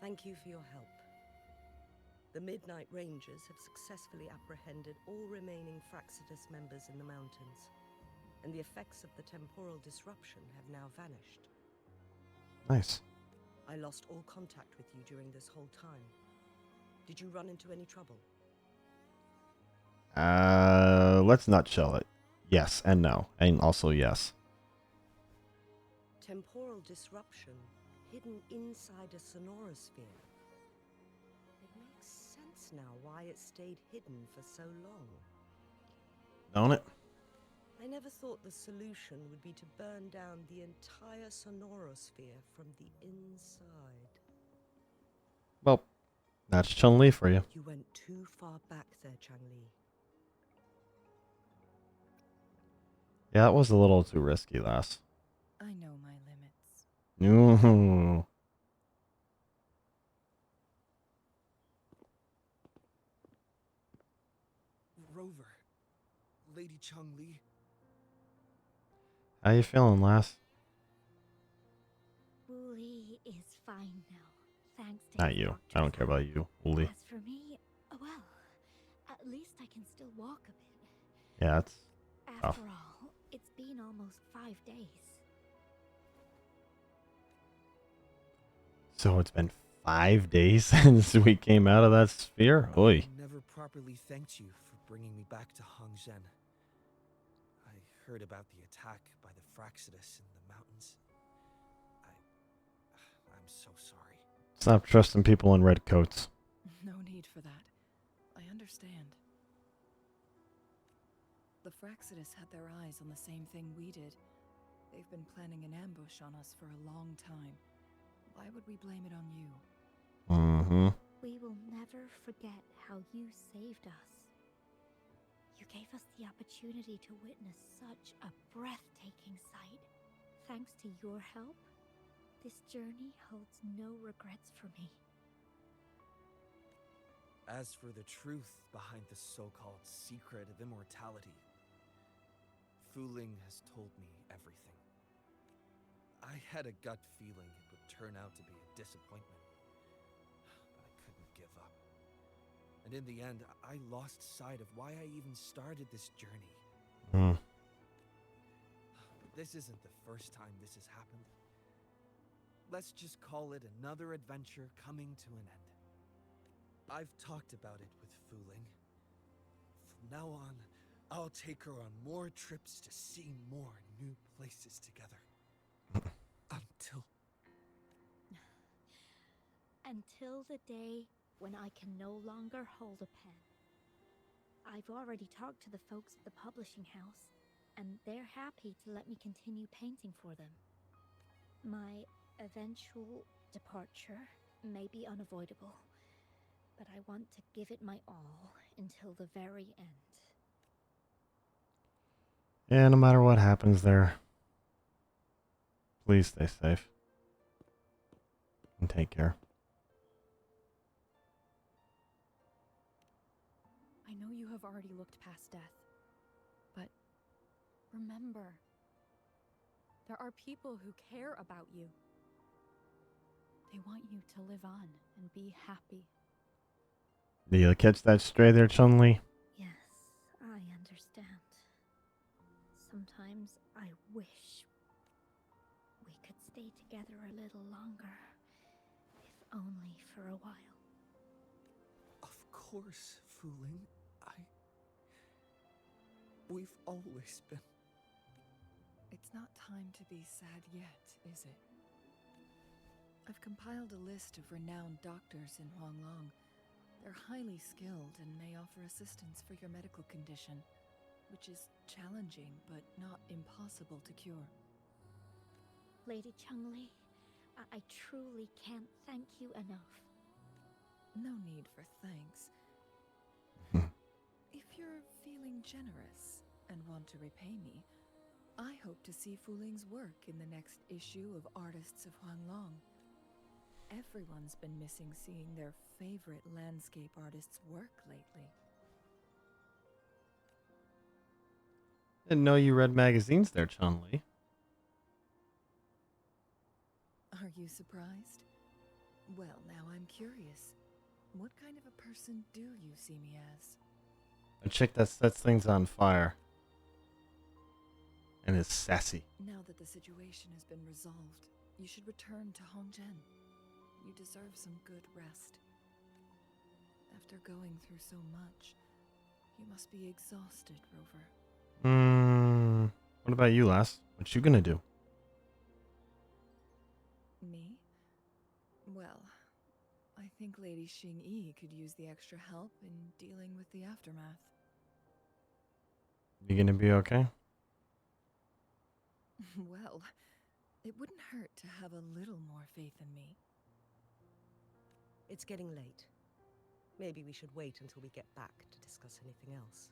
Thank you for your help. The Midnight Rangers have successfully apprehended all remaining Fraxidus members in the mountains, and the effects of the temporal disruption have now vanished. Nice. I lost all contact with you during this whole time. Did you run into any trouble? Let's not shell it. Yes and no. And also yes. Temporal disruption hidden inside a sonorosphere. It makes sense now why it stayed hidden for so long. Don't it? I never thought the solution would be to burn down the entire sonorosphere from the inside. Well, that's Chun-Li for you. You went too far back there, Chungli. Yeah, that was a little too risky, lass. I know my limits. No. Rover. Lady Chungli. How you feeling, lass? Wooly is fine now, thanks to Not his you. doctor's I don't care about you, Uli. As for me, well, at least I can still walk a bit. Yeah, it's After tough. all, it's been almost 5 days. So it's been 5 days since we came out of that sphere? Oy. I never properly thanked you for bringing me back to Hongzhen. I heard about the attack by the Fraxidus in the mountains. I'm so sorry. Stop trusting people in red coats. No need for that. I understand. The Fraxidus had their eyes on the same thing we did. They've been planning an ambush on us for a long time. Why would we blame it on you? Mm-hmm. We will never forget how you saved us. You gave us the opportunity to witness such a breathtaking sight. Thanks to your help, this journey holds no regrets for me. As for the truth behind the so-called secret of immortality, Fuling has told me everything. I had a gut feeling it would turn out to be a disappointment, but I couldn't give up. And in the end, I lost sight of why I even started this journey. But this isn't the first time this has happened. Let's just call it another adventure coming to an end. I've talked about it with Fuling. From now on, I'll take her on more trips to see more new places together. Until the day when I can no longer hold a pen. I've already talked to the folks at the publishing house, and they're happy to let me continue painting for them. My eventual departure may be unavoidable, but I want to give it my all until the very end. Yeah, no matter what happens there, please stay safe. And take care. I know you have already looked past death, but remember, there are people who care about you. They want you to live on and be happy. Do you catch that stray there, Chun-Li? Yes, I understand. Sometimes I wish we could stay together a little longer, if only for a while. Of course, Fuling. We've always been. It's not time to be sad yet, is it? I've compiled a list of renowned doctors in Huanglong. They're highly skilled and may offer assistance for your medical condition, which is challenging but not impossible to cure. Lady Chungli, I truly can't thank you enough. No need for thanks. If you're feeling generous and want to repay me, I hope to see Fuling's work in the next issue of Artists of Huanglong. Everyone's been missing seeing their favorite landscape artists' work lately. Didn't know you read magazines there, Chun-Li. Are you surprised? Well, now I'm curious. What kind of a person do you see me as? A chick that sets things on fire. And is sassy. Now that the situation has been resolved, you should return to Hongzhen. You deserve some good rest. After going through so much, you must be exhausted, Rover. What about you, lass? What you gonna do? Me? Well, I think Lady Xing-Yi could use the extra help in dealing with the aftermath. You gonna be okay? Well, it wouldn't hurt to have a little more faith in me. It's getting late. Maybe we should wait until we get back to discuss anything else.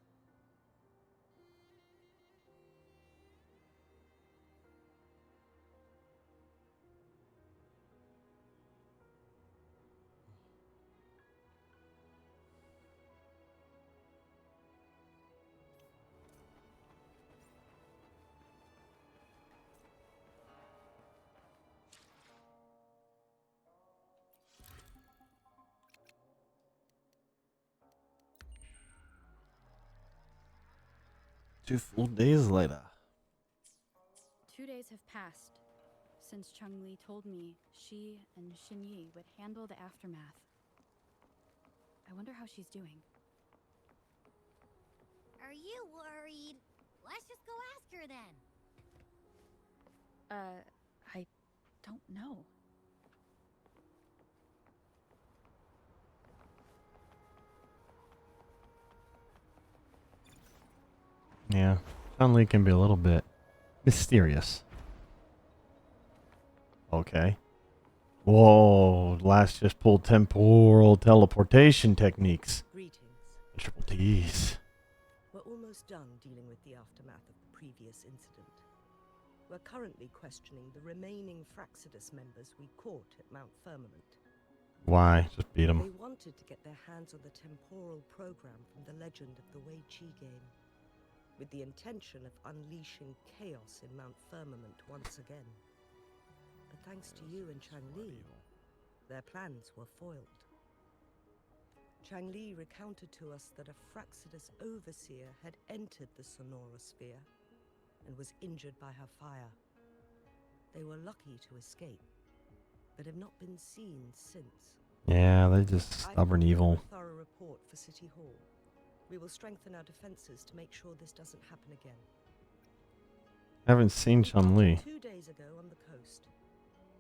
Two full days later. 2 days have passed since Chungli told me she and Xinyi would handle the aftermath. I wonder how she's doing. Are you worried? Let's just go ask her then. I don't know. Yeah, Chun-Li can be a little bit mysterious. Okay. Whoa, Last just pulled temporal teleportation techniques. Greetings. Triple T's. We're almost done dealing with the aftermath of the previous incident. We're currently questioning the remaining Fraxidus members we caught at Mount Firmament. Why? Just beat They him. wanted to get their hands on the temporal program from the legend of the Y.G.B.O.T game, with the intention of unleashing chaos in Mount Firmament once again. But thanks to you and Changli, their plans were foiled. Changli recounted to us that a Fraxidus overseer had entered the Sonorosphere and was injured by her fire. They were lucky to escape, but have not been seen since. Yeah, they're just stubborn evil. A thorough report for City Hall. We will strengthen our defenses to make sure this doesn't happen again. Haven't seen Chun-Li. 2 days ago on the coast,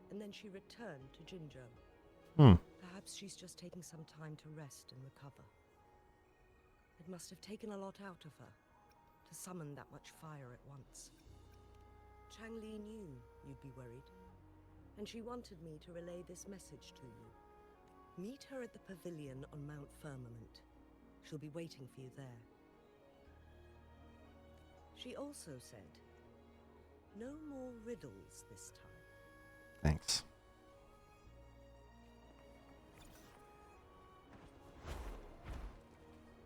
and then she returned to Jinzhou. Perhaps she's just taking some time to rest and recover. It must have taken a lot out of her to summon that much fire at once. Changli knew you'd be worried, and she wanted me to relay this message to you. Meet her at the pavilion on Mount Firmament. She'll be waiting for you there. She also said, no more riddles this time. Thanks.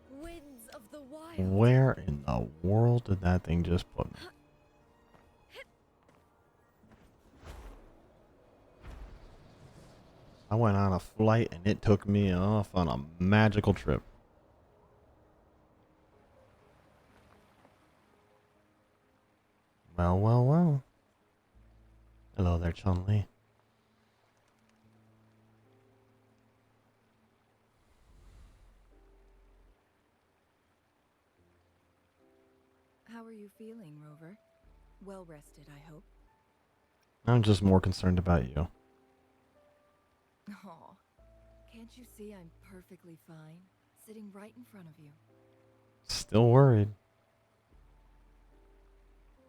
Winds of the wild. Where in the world did that thing just put me? I went on a flight and it took me off on a magical trip. Well, well, well. Hello there, Chun-Li. How are you feeling, Rover? Well rested, I hope. I'm just more concerned about you. Aw, can't you see I'm perfectly fine, sitting right in front of you? Still worried.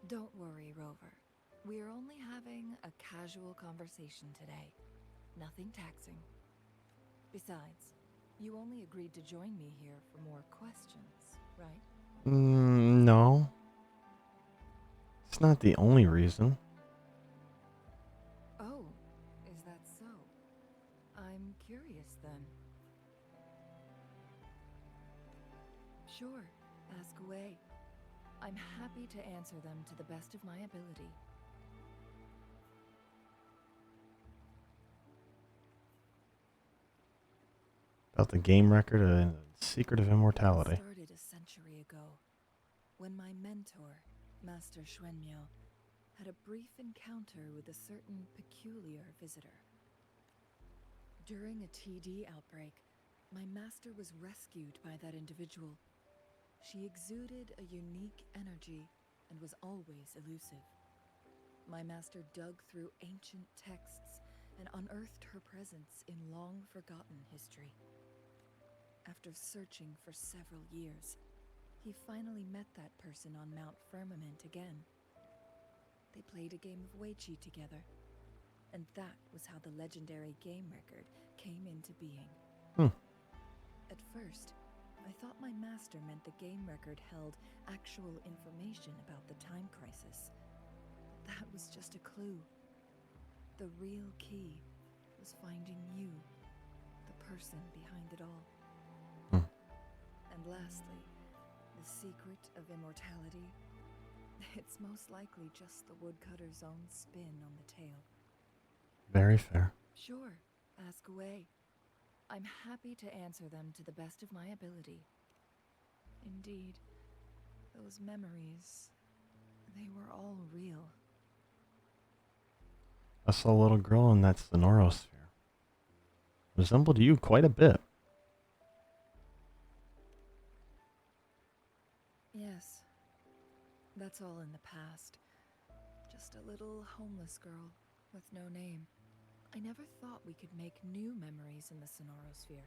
Don't worry, Rover. We're only having a casual conversation today. Nothing taxing. Besides, you only agreed to join me here for more questions, right? No. It's not the only reason. Oh, is that so? I'm curious then. Sure, ask away. I'm happy to answer them to the best of my ability. About the game record and the secret of immortality. It started a century ago, when my mentor, Master Xuanmiao, had a brief encounter with a certain peculiar visitor. During a TD outbreak, my master was rescued by that individual. She exuded a unique energy and was always elusive. My master dug through ancient texts and unearthed her presence in long-forgotten history. After searching for several years, he finally met that person on Mount Firmament again. They played a game of Weiqi together, and that was how the legendary game record came into being. At first, I thought my master meant the game record held actual information about the time crisis. That was just a clue. The real key was finding you, the person behind it all. And lastly, the secret of immortality. It's most likely just the woodcutter's own spin on the tale. Very fair. Sure, ask away. I'm happy to answer them to the best of my ability. Indeed, those memories, they were all real. I saw a little girl in that sonorosphere. Resembled you quite a bit. Yes, that's all in the past. Just a little homeless girl with no name. I never thought we could make new memories in the sonorosphere,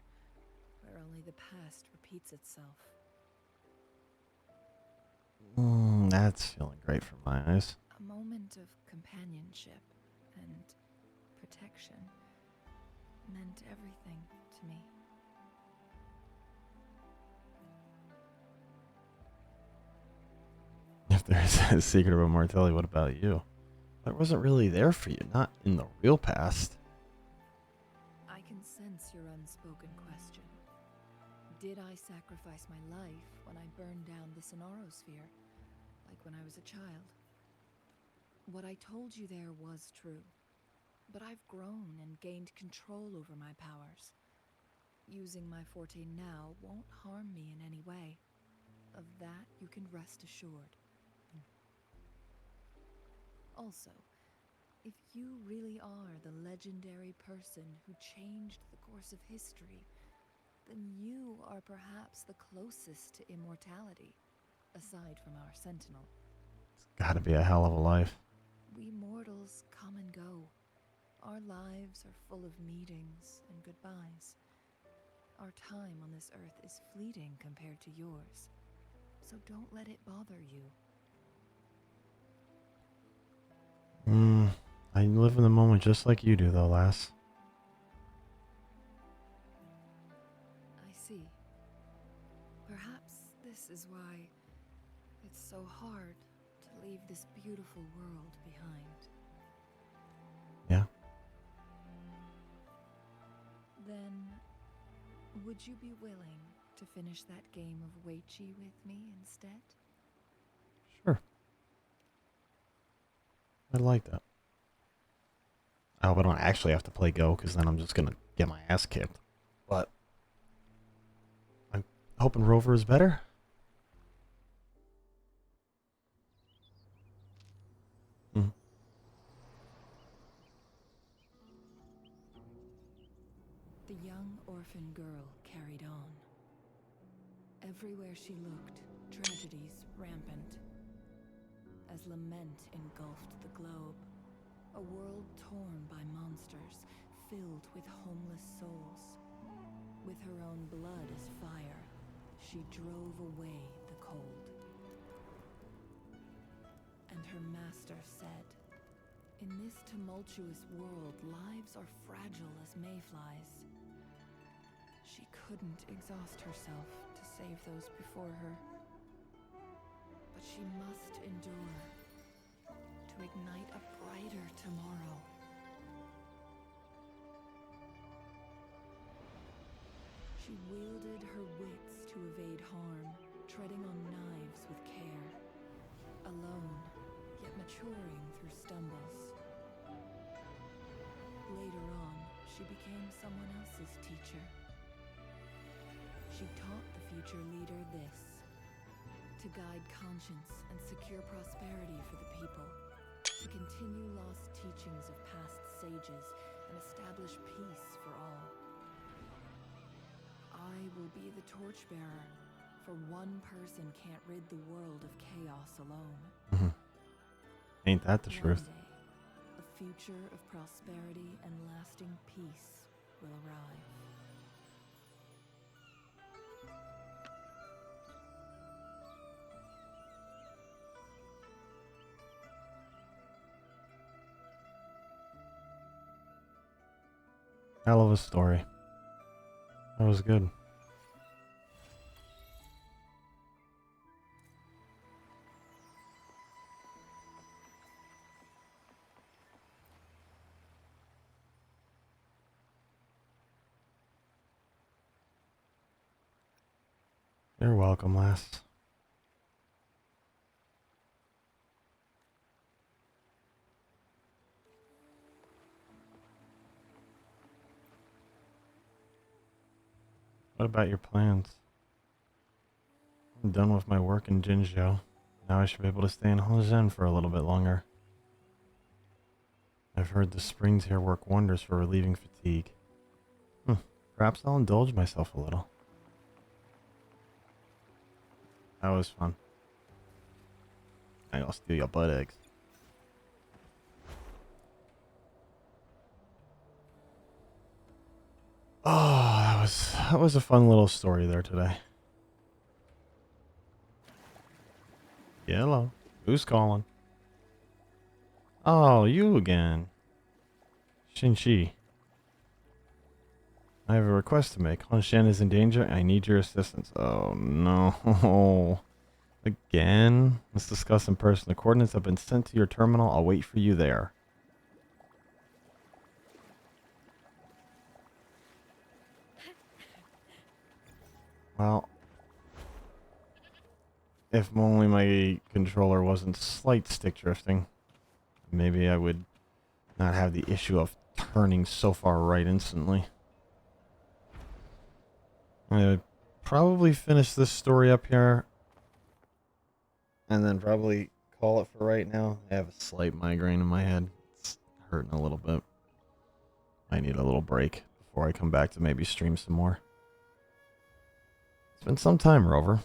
where only the past repeats itself. That's feeling great from my eyes. A moment of companionship and protection meant everything to me. If there's a secret of immortality, what about you? I wasn't really there for you, not in the real past. I can sense your unspoken question. Did I sacrifice my life when I burned down the sonorosphere, like when I was a child? What I told you there was true, but I've grown and gained control over my powers. Using my forte now won't harm me in any way. Of that you can rest assured. Also, if you really are the legendary person who changed the course of history, then you are perhaps the closest to immortality, aside from our sentinel. It's gotta be a hell of a life. We mortals come and go. Our lives are full of meetings and goodbyes. Our time on this earth is fleeting compared to yours, so don't let it bother you. I live in the moment just like you do, though, lass. I see. Perhaps this is why it's so hard to leave this beautiful world behind. Yeah. Then, would you be willing to finish that game of Weichi with me instead? Sure. I like that. I hope I don't actually have to play Go, because then I'm just gonna get my ass kicked. But I'm hoping Rover is better. The young orphan girl carried on. Everywhere she looked, tragedies rampant. As lament engulfed the globe, a world torn by monsters, filled with homeless souls. With her own blood as fire, she drove away the cold. And her master said, "In this tumultuous world, lives are fragile as mayflies." She couldn't exhaust herself to save those before her. But she must endure to ignite a brighter tomorrow. She wielded her wits to evade harm, treading on knives with care. Alone, yet maturing through stumbles. Later on, she became someone else's teacher. She taught the future leader this: to guide conscience and secure prosperity for the people, to continue lost teachings of past sages and establish peace for all. I will be the torchbearer, for one person can't rid the world of chaos alone. Ain't that the One truth? day, a future of prosperity and lasting peace will arrive. Hell of a story. That was good. You're welcome, lass. What about your plans? I'm done with my work in Jinzhou. Now I should be able to stay in Hongzhen for a little bit longer. I've heard the springs here work wonders for relieving fatigue. Perhaps I'll indulge myself a little. That was fun. I'll steal your butt eggs. Oh, that was a fun little story there today. Yeah, hello. Who's calling? Oh, you again. Shinshi. I have a request to make. Honshen is in danger and I need your assistance. Oh no. Again? Let's discuss in person. The coordinates have been sent to your terminal. I'll wait for you there. Well, if only my controller wasn't slight stick drifting, maybe I would not have the issue of turning so far right instantly. I would probably finish this story up here and then probably call it for right now. I have a slight migraine in my head. It's hurting a little bit. I need a little break before I come back to maybe stream some more. It's been some time, Rover.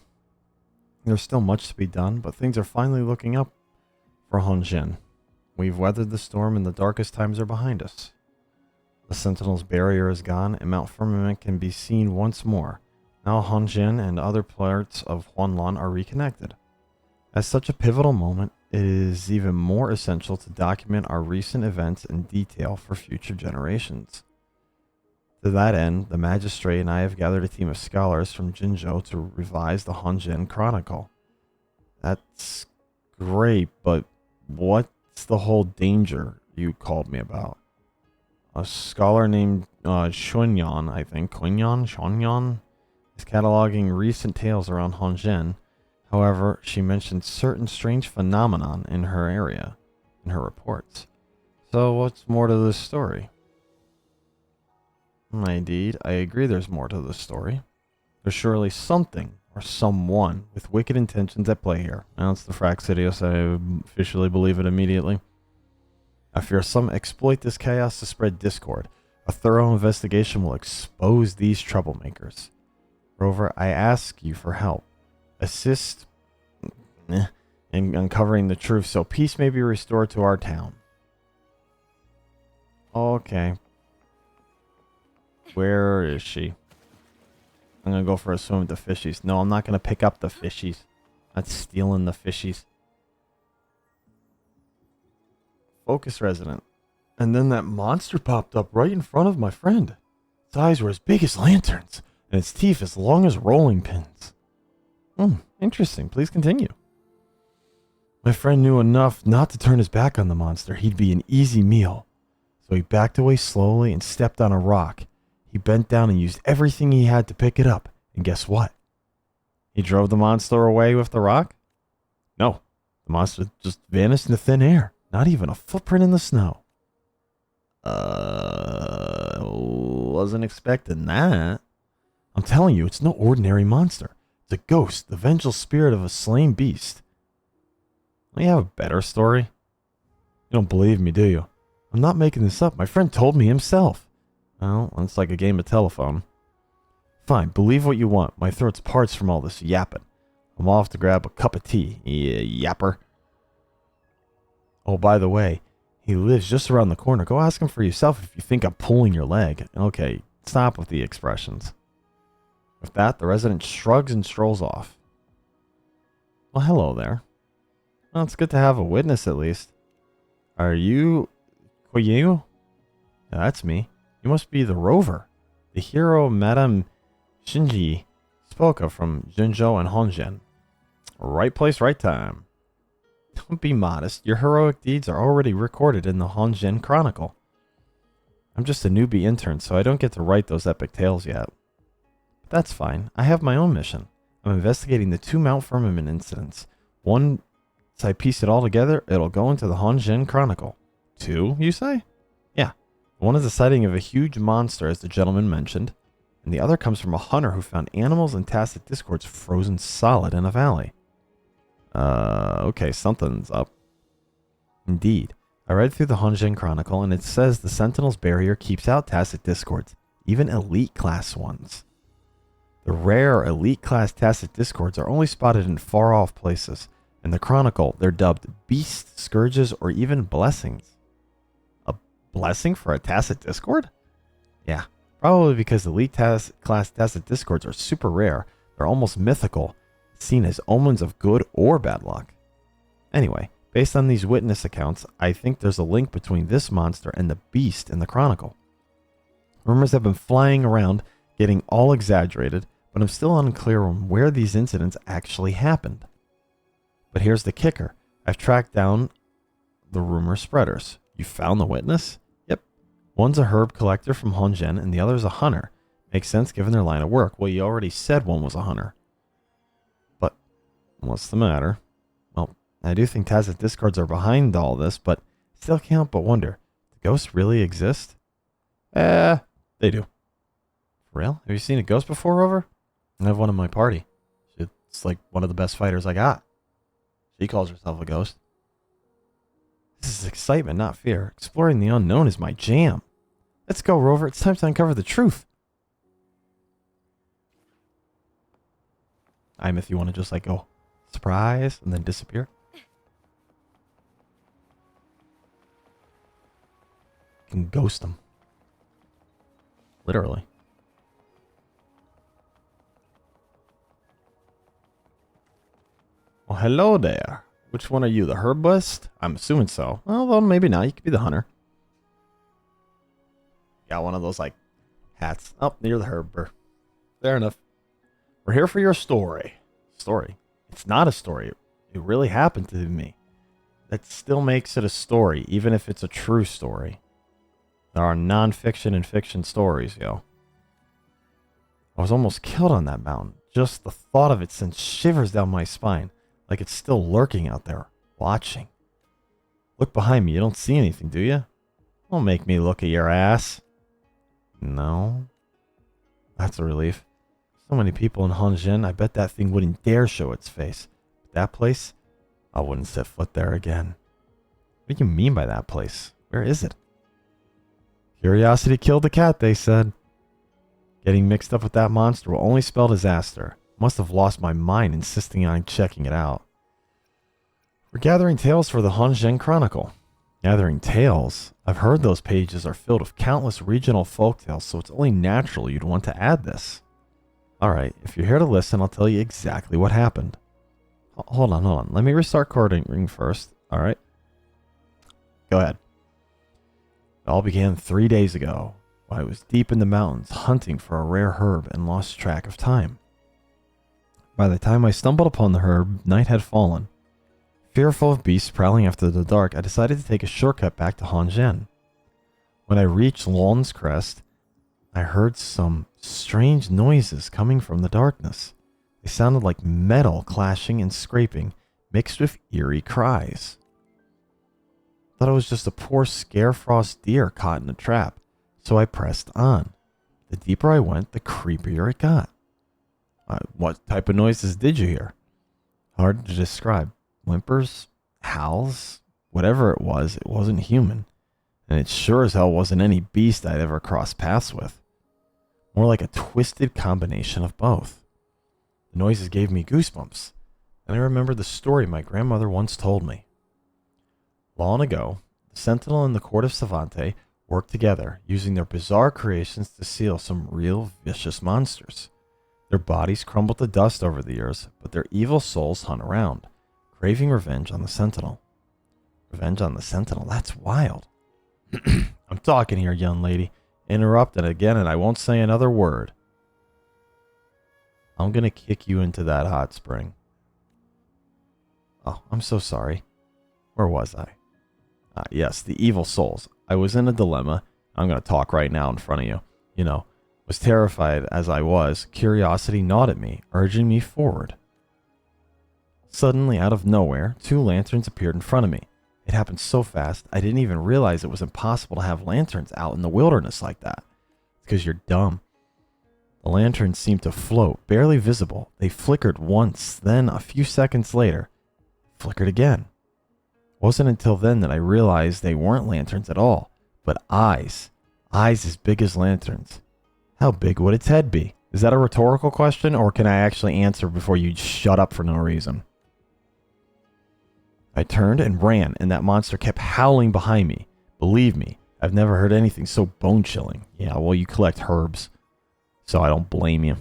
There's still much to be done, but things are finally looking up for Honshen. We've weathered the storm and the darkest times are behind us. The Sentinel's barrier is gone and Mount Firmament can be seen once more. Now Honshen and other parts of Huanlan are reconnected. At such a pivotal moment, it is even more essential to document our recent events in detail for future generations. To that end, the Magistrate and I have gathered a team of scholars from Jinzhou to revise the Honshen Chronicle. That's great, but what's the whole danger you called me about? A scholar named Shunyan, I think, Shunyan, is cataloging recent tales around Honshen. However, she mentioned certain strange phenomenon in her area, in her reports. So what's more to this story? Indeed, I agree there's more to this story. There's surely something or someone with wicked intentions at play here. Now it's the Fraxidius, I officially believe it immediately. I fear some exploit this chaos to spread discord. A thorough investigation will expose these troublemakers. Rover, I ask you for help. Assist in uncovering the truth so peace may be restored to our town. Okay. Where is she? I'm going to go for a swim with the fishies. No, I'm not going to pick up the fishies. I'm not stealing the fishies. Focus resident. And then that monster popped up right in front of my friend. Its eyes were as big as lanterns, and its teeth as long as rolling pins. Interesting. Please continue. My friend knew enough not to turn his back on the monster. He'd be an easy meal. So he backed away slowly and stepped on a rock. He bent down and used everything he had to pick it up. And guess what? He drove the monster away with the rock? No. The monster just vanished into thin air. Not even a footprint in the snow. Wasn't expecting that. I'm telling you, it's no ordinary monster. It's a ghost, the vengeful spirit of a slain beast. Don't you have a better story? You don't believe me, do you? I'm not making this up. My friend told me himself. Well, it's like a game of telephone. Fine, believe what you want. My throat's parched from all this yapping. I'm off to grab a cup of tea. Yeah, yapper. Oh, by the way, he lives just around the corner. Go ask him for yourself if you think I'm pulling your leg. Okay, stop with the expressions. With that, the resident shrugs and strolls off. Well, hello there. Well, it's good to have a witness at least. Are you... Koyu? Yeah, that's me. You must be the Rover. The hero Madame Shinji spoke of from Jinzhou and Honshen. Right place, right time. Don't be modest. Your heroic deeds are already recorded in the Honshen Chronicle. I'm just a newbie intern, so I don't get to write those epic tales yet. But that's fine. I have my own mission. I'm investigating the 2 Mount Firmament incidents. Once I piece it all together, it'll go into the Honshen Chronicle. 2, you say? Yeah. One is the sighting of a huge monster, as the gentleman mentioned, and the other comes from a hunter who found animals and tacit discords frozen solid in a valley. Okay, something's up. Indeed. I read through the Honjin Chronicle, and it says the Sentinel's barrier keeps out tacit discords, even elite class ones. The rare elite class tacit discords are only spotted in far off places. In the Chronicle, they're dubbed beasts, scourges, or even blessings. A blessing for a tacit discord? Yeah, probably because elite class tacit discords are super rare. They're almost mythical, seen as omens of good or bad luck. Anyway, based on these witness accounts, I think there's a link between this monster and the beast in the Chronicle. Rumors have been flying around, getting all exaggerated, but I'm still unclear on where these incidents actually happened. But here's the kicker. I've tracked down the rumor spreaders. You found the witness? Yep. One's a herb collector from Honjin and the other's a hunter. Makes sense given their line of work. Well, you already said one was a hunter. But what's the matter? Well, I do think tacit discords are behind all this, but still can't help but wonder. Do ghosts really exist? They do. For real? Have you seen a ghost before, Rover? I have one in my party. It's like one of the best fighters I got. She calls herself a ghost. This is excitement, not fear. Exploring the unknown is my jam. Let's go, Rover. It's time to uncover the truth. If you want to just like go surprise and then disappear. You can ghost them. Literally. Well, hello there. Which one are you, the herbalist? I'm assuming so. Well, maybe not. You could be the hunter. Got one of those, like, hats. Oh, you're the herber. Fair enough. We're here for your story. Story? It's not a story. It really happened to me. That still makes it a story, even if it's a true story. There are non-fiction and fiction stories, yo. I was almost killed on that mountain. Just the thought of it sends shivers down my spine. Like it's still lurking out there, watching. Look behind me, you don't see anything, do you? Don't make me look at your ass. No. That's a relief. So many people in Honjin, I bet that thing wouldn't dare show its face. But that place, I wouldn't set foot there again. What do you mean by that place? Where is it? Curiosity killed the cat, they said. Getting mixed up with that monster will only spell disaster. Must have lost my mind insisting on checking it out. We're gathering tales for the Honjin Chronicle. Gathering tales? I've heard those pages are filled with countless regional folktales, so it's only natural you'd want to add this. Alright, if you're here to listen, I'll tell you exactly what happened. Hold on. Let me restart recording first. Alright. Go ahead. It all began 3 days ago, when I was deep in the mountains hunting for a rare herb and lost track of time. By the time I stumbled upon the herb, night had fallen. Fearful of beasts prowling after the dark, I decided to take a shortcut back to Honjin. When I reached Lon's Crest, I heard some strange noises coming from the darkness. They sounded like metal clashing and scraping, mixed with eerie cries. I thought it was just a poor Scarefrost deer caught in a trap, so I pressed on. The deeper I went, the creepier it got. What type of noises did you hear? Hard to describe. Whimpers, howls, whatever it wasn't human. And it sure as hell wasn't any beast I'd ever crossed paths with. More like a twisted combination of both. The noises gave me goosebumps, and I remembered the story my grandmother once told me. Long ago, the Sentinel and the Court of Savante worked together, using their bizarre creations to seal some real vicious monsters. Their bodies crumbled to dust over the years, but their evil souls hunt around, craving revenge on the Sentinel. Revenge on the Sentinel? That's wild. I'm talking here, young lady. Interrupted again, and I won't say another word. I'm gonna kick you into that hot spring. Oh, I'm so sorry. Where was I? Yes, the evil souls. I was in a dilemma. I'm gonna talk right now in front of you. You know, was terrified as I was. Curiosity gnawed at me, urging me forward. Suddenly, out of nowhere, 2 lanterns appeared in front of me. It happened so fast, I didn't even realize it was impossible to have lanterns out in the wilderness like that. It's because you're dumb. The lanterns seemed to float, barely visible. They flickered once, then a few seconds later, flickered again. Wasn't until then that I realized they weren't lanterns at all, but eyes. Eyes as big as lanterns. How big would its head be? Is that a rhetorical question, or can I actually answer before you shut up for no reason? I turned and ran, and that monster kept howling behind me. Believe me, I've never heard anything so bone-chilling. Yeah, well, you collect herbs, so I don't blame you.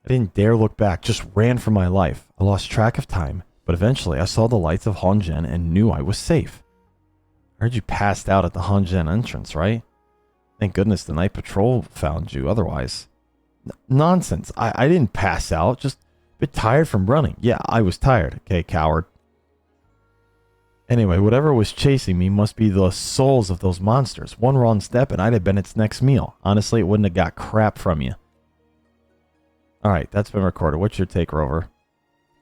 I didn't dare look back, just ran for my life. I lost track of time, but eventually I saw the lights of Hongzhen and knew I was safe. I heard you passed out at the Hongzhen entrance, right? Thank goodness the night patrol found you, otherwise. Nonsense. I didn't pass out, just a bit tired from running. Yeah, I was tired. Okay, coward. Anyway, whatever was chasing me must be the souls of those monsters. One wrong step and I'd have been its next meal. Honestly, it wouldn't have got crap from you. Alright, that's been recorded. What's your take, Rover?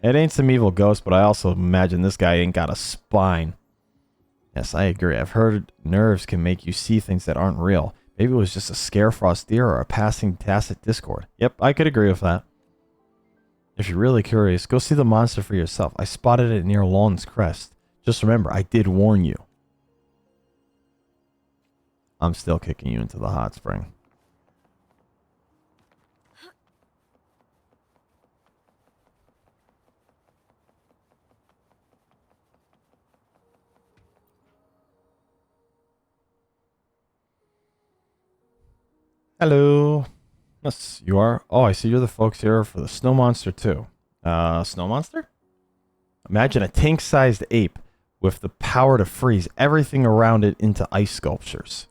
It ain't some evil ghost, but I also imagine this guy ain't got a spine. Yes, I agree. I've heard nerves can make you see things that aren't real. Maybe it was just a scare frost deer or a passing tacit discord. Yep, I could agree with that. If you're really curious, go see the monster for yourself. I spotted it near Lawn's Crest. Just remember, I did warn you. I'm still kicking you into the hot spring. Hello. Yes, you are. Oh, I see you're the folks here for the snow monster too. Snow monster? Imagine a tank-sized ape with the power to freeze everything around it into ice sculptures.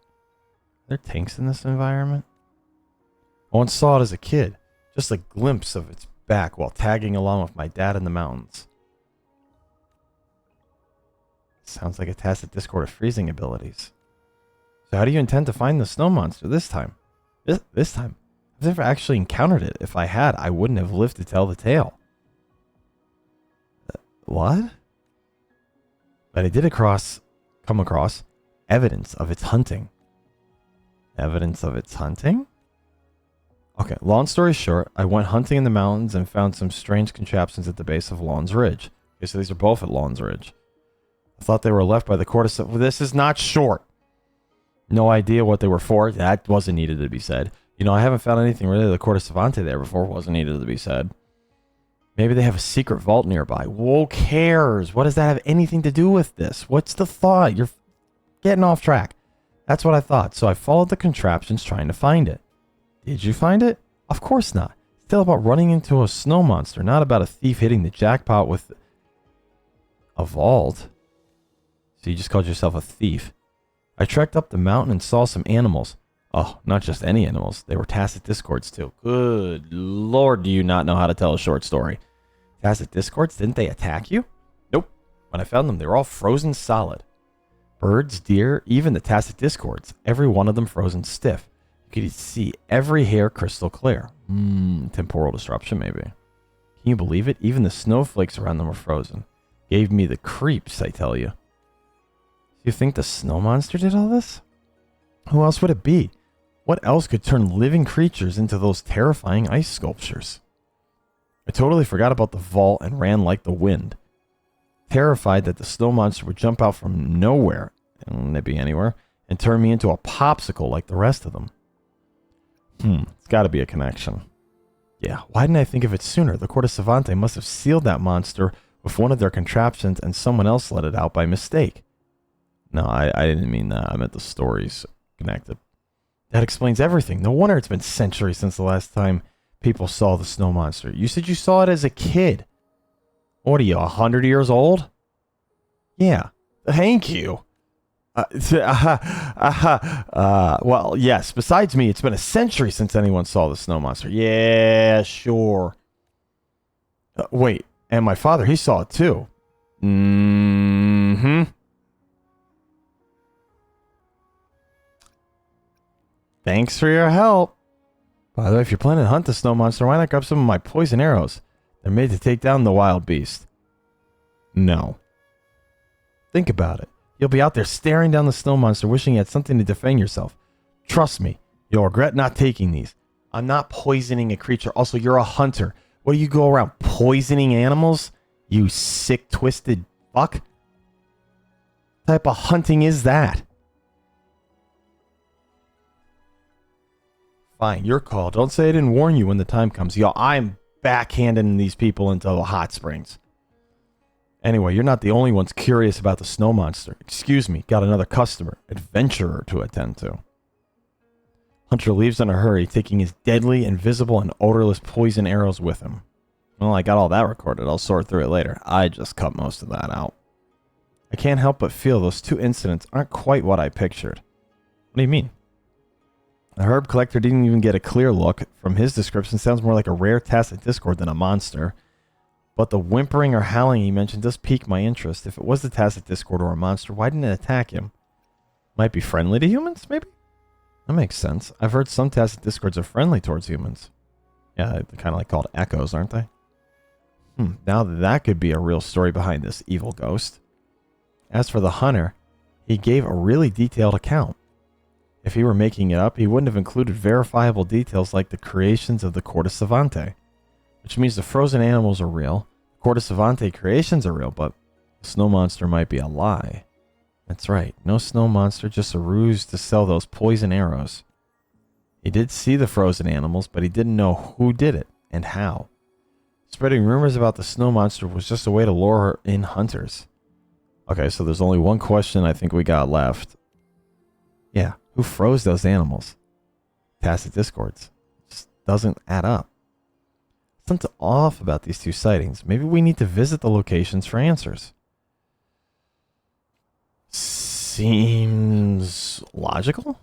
Are there tanks in this environment? I once saw it as a kid. Just a glimpse of its back while tagging along with my dad in the mountains. Sounds like a tacit discord of freezing abilities. So how do you intend to find the snow monster this time? This time? I've never actually encountered it. If I had, I wouldn't have lived to tell the tale. What? But I did come across evidence of its hunting. Evidence of its hunting? Okay, long story short, I went hunting in the mountains and found some strange contraptions at the base of Lawn's Ridge. Okay, so these are both at Lawn's Ridge. I thought they were left by the courtesy. Well, this is not short. No idea what they were for. That wasn't needed to be said. You know, I haven't found anything related to the Corte Savante there before. Wasn't needed to be said. Maybe they have a secret vault nearby. Who cares? What does that have anything to do with this? What's the thought? You're getting off track. That's what I thought. So I followed the contraptions trying to find it. Did you find it? Of course not. It's still about running into a snow monster, not about a thief hitting the jackpot with a vault. So you just called yourself a thief. I trekked up the mountain and saw some animals. Oh, not just any animals. They were tacit discords too. Good lord, do you not know how to tell a short story? Tacit discords? Didn't they attack you? Nope. When I found them, they were all frozen solid. Birds, deer, even the tacit discords. Every one of them frozen stiff. You could see every hair crystal clear. Temporal disruption, maybe. Can you believe it? Even the snowflakes around them were frozen. Gave me the creeps, I tell you. You think the snow monster did all this? Who else would it be? What else could turn living creatures into those terrifying ice sculptures? I totally forgot about the vault and ran like the wind. Terrified that the snow monster would jump out from nowhere, and maybe anywhere, and turn me into a popsicle like the rest of them. It's got to be a connection. Yeah, why didn't I think of it sooner? The Corte Savante must have sealed that monster with one of their contraptions and someone else let it out by mistake. No, I didn't mean that. I meant the stories connected. That explains everything. No wonder it's been centuries since the last time people saw the snow monster. You said you saw it as a kid. What are you, 100 years old? Yeah. Thank you. Well, yes. Besides me, it's been a century since anyone saw the snow monster. Yeah, sure. Wait, and my father, he saw it too. Thanks for your help. By the way, if you're planning to hunt the snow monster, why not grab some of my poison arrows? They're made to take down the wild beast. No. Think about it. You'll be out there staring down the snow monster, wishing you had something to defend yourself. Trust me, you'll regret not taking these. I'm not poisoning a creature. Also, you're a hunter. What do you go around poisoning animals? You sick, twisted fuck? type of hunting is that? Fine, your call. Don't say I didn't warn you when the time comes. Yo, I'm backhanding these people into the hot springs. Anyway, you're not the only ones curious about the snow monster. Excuse me, got another customer, adventurer to attend to. Hunter leaves in a hurry, taking his deadly, invisible, and odorless poison arrows with him. Well, I got all that recorded. I'll sort through it later. I just cut most of that out. I can't help but feel those two incidents aren't quite what I pictured. What do you mean? The herb collector didn't even get a clear look. From his description, sounds more like a rare tacit discord than a monster. But the whimpering or howling he mentioned does pique my interest. If it was the tacit discord or a monster, why didn't it attack him? Might be friendly to humans, maybe? That makes sense. I've heard some tacit discords are friendly towards humans. Yeah, they're kind of like called echoes, aren't they? Now that could be a real story behind this evil ghost. As for the hunter, he gave a really detailed account. If he were making it up, he wouldn't have included verifiable details like the creations of the Corte Savante. Which means the frozen animals are real, Corte Savante creations are real, but the snow monster might be a lie. That's right, no snow monster, just a ruse to sell those poison arrows. He did see the frozen animals, but he didn't know who did it and how. Spreading rumors about the snow monster was just a way to lure in hunters. Okay, so there's only one question I think we got left. Yeah, who froze those animals? Tacit discords. Just doesn't add up. Something off about these two sightings. Maybe we need to visit the locations for answers. Seems logical?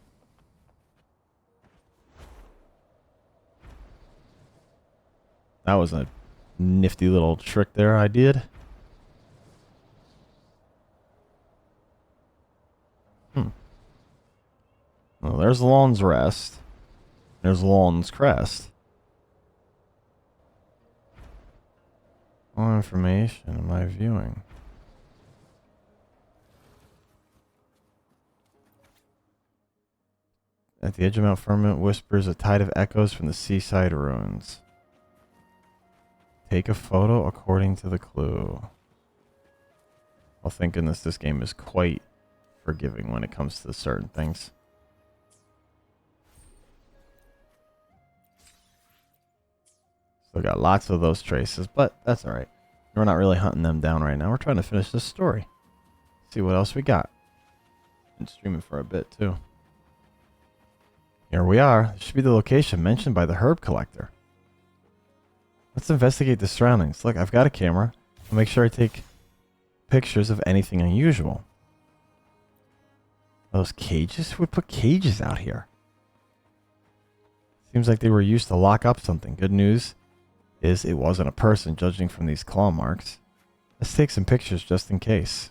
That was a nifty little trick there I did. Well, there's Lawn's Rest. There's Lawn's Crest. All information am I viewing? At the edge of Mount Firmament whispers a tide of echoes from the seaside ruins. Take a photo according to the clue. Well, thank goodness this game is quite forgiving when it comes to certain things. Still got lots of those traces, but that's alright. We're not really hunting them down right now. We're trying to finish this story. See what else we got. Been streaming for a bit, too. Here we are. This should be the location mentioned by the herb collector. Let's investigate the surroundings. Look, I've got a camera. I'll make sure I take pictures of anything unusual. Those cages? Who would put cages out here? Seems like they were used to lock up something. Good news is it wasn't a person, judging from these claw marks. Let's take some pictures just in case.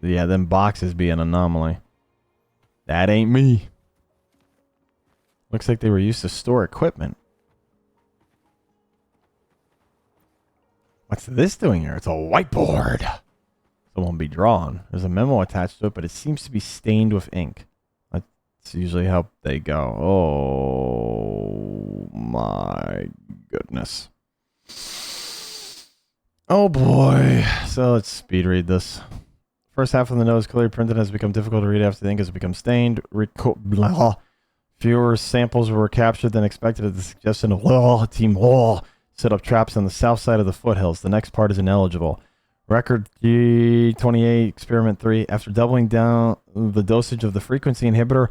Yeah, them boxes be an anomaly. That ain't me. Looks like they were used to store equipment. What's this doing here? It's a whiteboard. Someone be drawn. There's a memo attached to it, but it seems to be stained with ink. That's usually how they go. Oh my goodness. Oh boy. So let's speed read this. First half of the note is clearly printed and has become difficult to read after the ink has become stained. Fewer samples were captured than expected at the suggestion of Team set up traps on the south side of the foothills. The next part is ineligible. Record G28, Experiment 3. After doubling down the dosage of the frequency inhibitor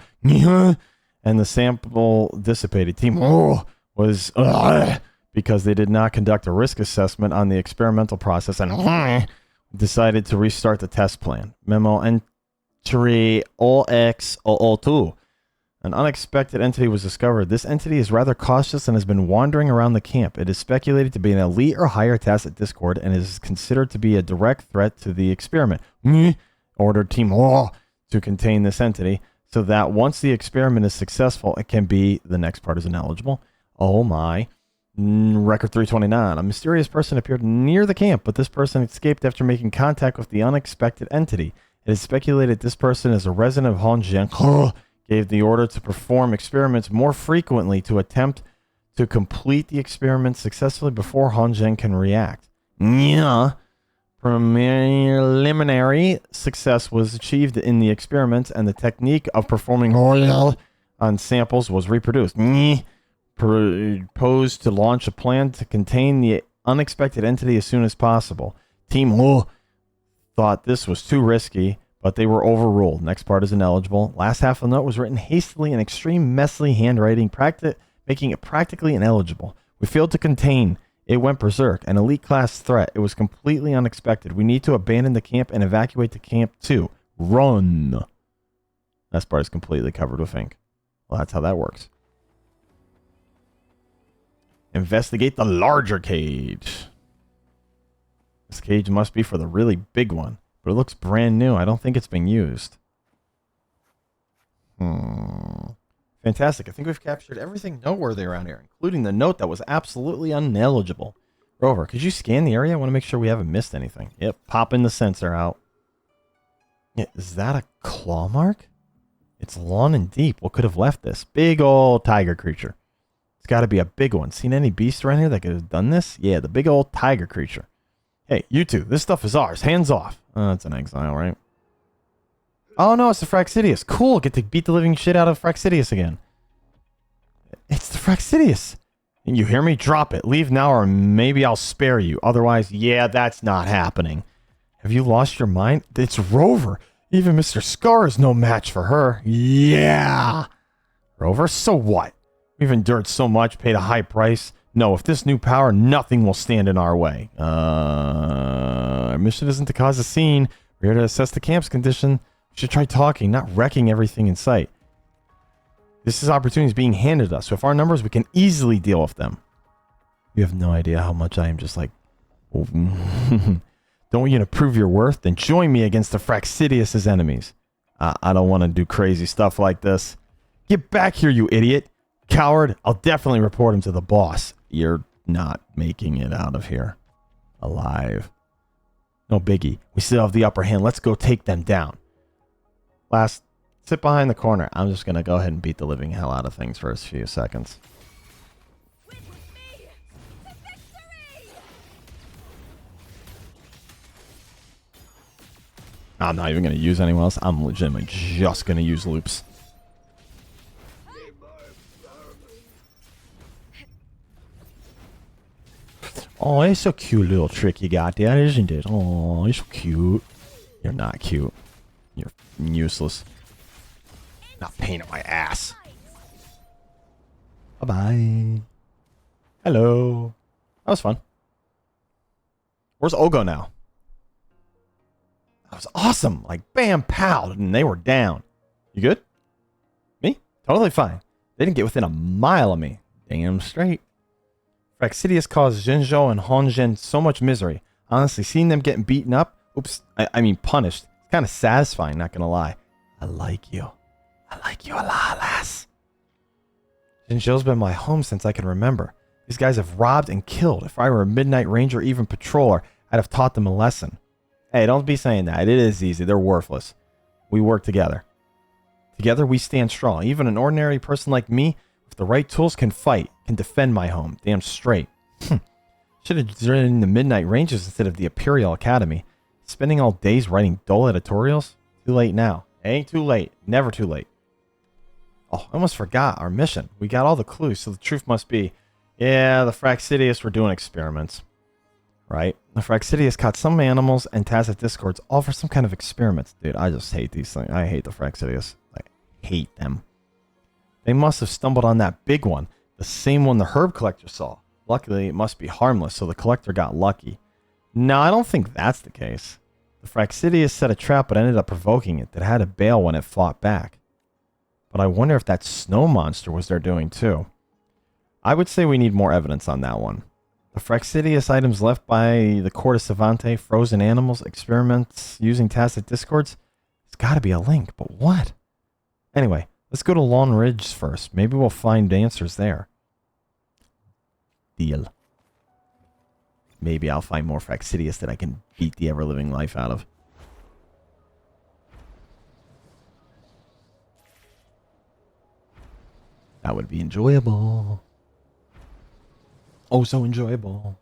and the sample dissipated. Team was because they did not conduct a risk assessment on the experimental process and decided to restart the test plan. Memo entry OX002. An unexpected entity was discovered. This entity is rather cautious and has been wandering around the camp. It is speculated to be an elite or higher tacit discord and is considered to be a direct threat to the experiment. Ordered Team to contain this entity so that once the experiment is successful, it can be, the next part is ineligible. Oh my. Record 329. A mysterious person appeared near the camp, but this person escaped after making contact with the unexpected entity. It is speculated this person is a resident of Hongjiang. Gave the order to perform experiments more frequently to attempt to complete the experiment successfully before Hongen can react. Yeah. Preliminary success was achieved in the experiment, and the technique of performing on samples was reproduced. Proposed to launch a plan to contain the unexpected entity as soon as possible. Team thought this was too risky, but they were overruled. Next part is ineligible. Last half of the note was written hastily in extreme messy handwriting, making it practically ineligible. We failed to contain. It went berserk. An elite class threat. It was completely unexpected. We need to abandon the camp and evacuate the camp too. Run. That part is completely covered with ink. Well, that's how that works. Investigate the larger cage. This cage must be for the really big one, but it looks brand new. I don't think it's been used. Fantastic. I think we've captured everything noteworthy around here, including the note that was absolutely uneligible. Rover, could you scan the area? I want to make sure we haven't missed anything. Yep, popping the sensor out. Yeah, is that a claw mark? It's long and deep. What could have left this? Big old tiger creature. It's got to be a big one. Seen any beast around here that could have done this? Yeah, the big old tiger creature. Hey, you two, this stuff is ours. Hands off. Oh, it's an exile, right? Oh, no, it's the Fraxidius. Cool, get to beat the living shit out of Fraxidius again. It's the Fraxidius. And you hear me? Drop it. Leave now or maybe I'll spare you. Otherwise, yeah, that's not happening. Have you lost your mind? It's Rover. Even Mr. Scar is no match for her. Yeah. Rover, so what? We've endured so much, paid a high price. No, if this new power, nothing will stand in our way. Our mission isn't to cause a scene. We're here to assess the camp's condition. We should try talking, not wrecking everything in sight. This is opportunities being handed us. So if our numbers, we can easily deal with them. You have no idea how much I am just like... Don't want you to prove your worth? Then join me against the Fraxidius' enemies. I don't want to do crazy stuff like this. Get back here, you idiot. Coward, I'll definitely report him to the boss. You're not making it out of here alive. No biggie. We still have the upper hand. Let's go take them down. Last, sit behind the corner. I'm just going to go ahead and beat the living hell out of things for a few seconds. I'm not even going to use anyone else. I'm legitimately just going to use loops. Oh, it's a cute little trick you got there, isn't it? Oh, you're so cute. You're not cute. You're useless. Not pain in my ass. Bye-bye. Hello. That was fun. Where's Ogo now? That was awesome. Like, bam, pow, and they were down. You good? Me? Totally fine. They didn't get within a mile of me. Damn straight. Fraxidius caused Jinzhou and Hongen so much misery. Honestly, seeing them getting beaten up, I mean punished, it's kind of satisfying, not gonna lie. I like you. I like you a lot, lass. Jinzhou's been my home since I can remember. These guys have robbed and killed. If I were a Midnight Ranger or even Patroller, I'd have taught them a lesson. Hey, don't be saying that. It is easy. They're worthless. We work together. Together we stand strong. Even an ordinary person like me, with the right tools, can fight, can defend my home. Damn straight. Should have joined the Midnight Rangers instead of the Imperial Academy. Spending all days writing dull editorials? Too late now. It ain't too late. Never too late. Oh, I almost forgot our mission. We got all the clues, so the truth must be, yeah, the Fraxidius were doing experiments. Right? The Fraxidius caught some animals and tacit discords, all for some kind of experiments. Dude, I just hate these things. I hate the Fraxidius. I hate them. They must have stumbled on that big one, the same one the herb collector saw. Luckily, it must be harmless, so the collector got lucky. No, I don't think that's the case. The Fraxidius set a trap but ended up provoking it that had to bail when it fought back. But I wonder if that snow monster was their doing too. I would say we need more evidence on that one. The Fraxidius items left by the Court of Savante, frozen animals, experiments using tacit discords. There's got to be a link, but what? Anyway, let's go to Long Ridge first. Maybe we'll find answers there. Deal. Maybe I'll find more Fraxidius that I can beat the ever-living life out of. That would be enjoyable. Oh, so enjoyable.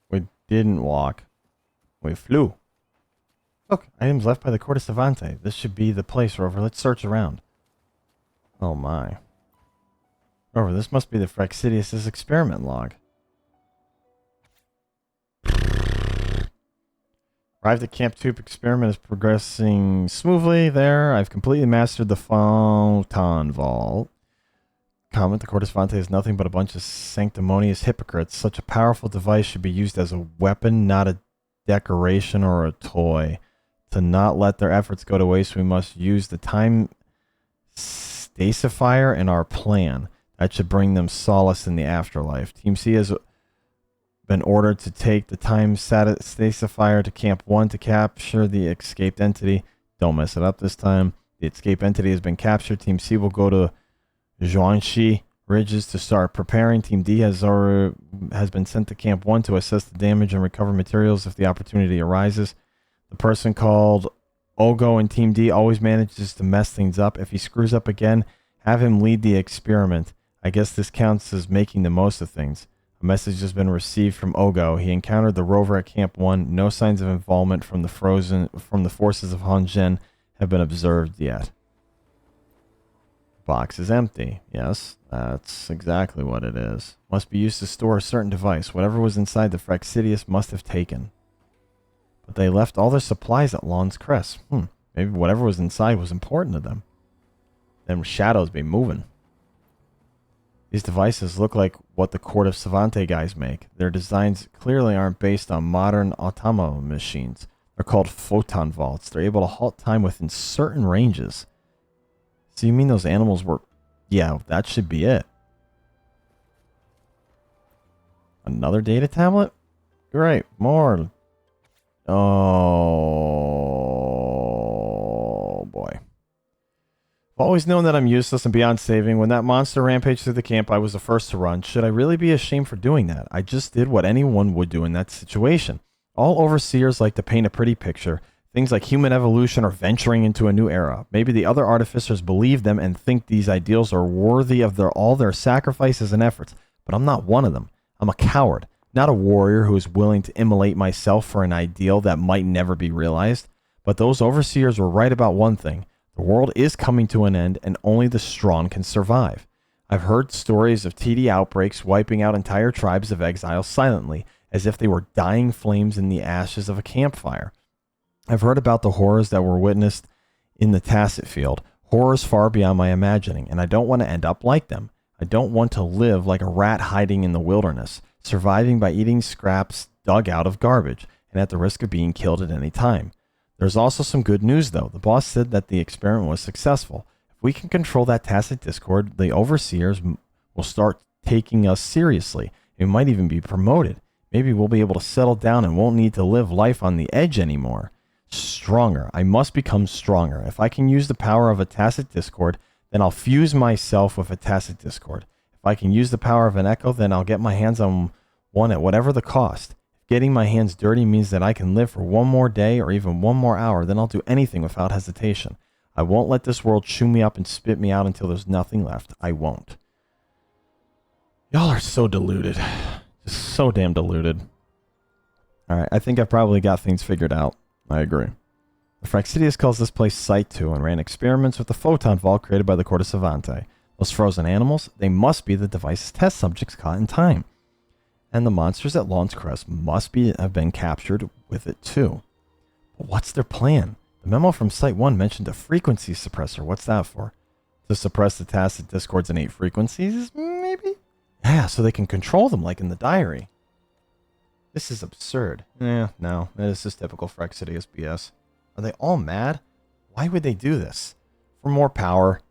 We didn't walk. We flew. Look, items left by the Court of Savante. This should be the place, Rover. Let's search around. Oh my. Rover, this must be the Fraxidius' experiment log. Arrived at Camp 2. Experiment is progressing smoothly there. I've completely mastered the Photon Vault. Comment, the Court of Savante is nothing but a bunch of sanctimonious hypocrites. Such a powerful device should be used as a weapon, not a decoration or a toy. To not let their efforts go to waste, we must use the time stasifier in our plan. That should bring them solace in the afterlife. Team C has been ordered to take the time stasifier to Camp 1 to capture the escaped entity. Don't mess it up this time. The escaped entity has been captured. Team C will go to Zhuangxi Ridges to start preparing. Team D has been sent to Camp 1 to assess the damage and recover materials if the opportunity arises. The person called Ogo in Team D always manages to mess things up. If he screws up again, have him lead the experiment. I guess this counts as making the most of things. A message has been received from Ogo. He encountered the rover at Camp 1. No signs of involvement from the forces of Hanzhen have been observed yet. Box is empty. Yes, that's exactly what it is. Must be used to store a certain device. Whatever was inside the Fraxidius must have taken. But they left all their supplies at Lawn's Crest. Maybe whatever was inside was important to them. Them shadows be moving. These devices look like what the Court of Savante guys make. Their designs clearly aren't based on modern automa machines. They're called photon vaults. They're able to halt time within certain ranges. So you mean those animals were... Yeah, that should be it. Another data tablet? Great, more. Oh, boy. I've always known that I'm useless and beyond saving. When that monster rampaged through the camp, I was the first to run. Should I really be ashamed for doing that? I just did what anyone would do in that situation. All overseers like to paint a pretty picture. Things like human evolution or venturing into a new era. Maybe the other artificers believe them and think these ideals are worthy of all their sacrifices and efforts. But I'm not one of them. I'm a coward. Not a warrior who is willing to immolate myself for an ideal that might never be realized. But those overseers were right about one thing. The world is coming to an end, and only the strong can survive. I've heard stories of TD outbreaks wiping out entire tribes of exiles silently, as if they were dying flames in the ashes of a campfire. I've heard about the horrors that were witnessed in the Tacit Field, horrors far beyond my imagining, and I don't want to end up like them. I don't want to live like a rat hiding in the wilderness, surviving by eating scraps dug out of garbage, and at the risk of being killed at any time. There's also some good news, though. The boss said that the experiment was successful. If we can control that tacit discord, the overseers will start taking us seriously. We might even be promoted. Maybe we'll be able to settle down and won't need to live life on the edge anymore. Stronger. I must become stronger. If I can use the power of a tacit discord, then I'll fuse myself with a tacit discord. If I can use the power of an echo, then I'll get my hands on one at whatever the cost. If getting my hands dirty means that I can live for one more day or even one more hour, then I'll do anything without hesitation. I won't let this world chew me up and spit me out until there's nothing left. I won't. Y'all are so deluded. Just so damn deluded. Alright, I think I've probably got things figured out. I agree. The Fraxidius calls this place Site 2 and ran experiments with the photon vault created by the Court of Savante. Those frozen animals, they must be the device's test subjects caught in time. And the monsters at Lawn's Crest must have been captured with it too. But what's their plan? The memo from Site 1 mentioned a frequency suppressor. What's that for? To suppress the tacit discord's innate frequencies, maybe? Yeah, so they can control them like in the diary. This is absurd. No, this is typical Fraxidius BS. Are they all mad? Why would they do this? For more power?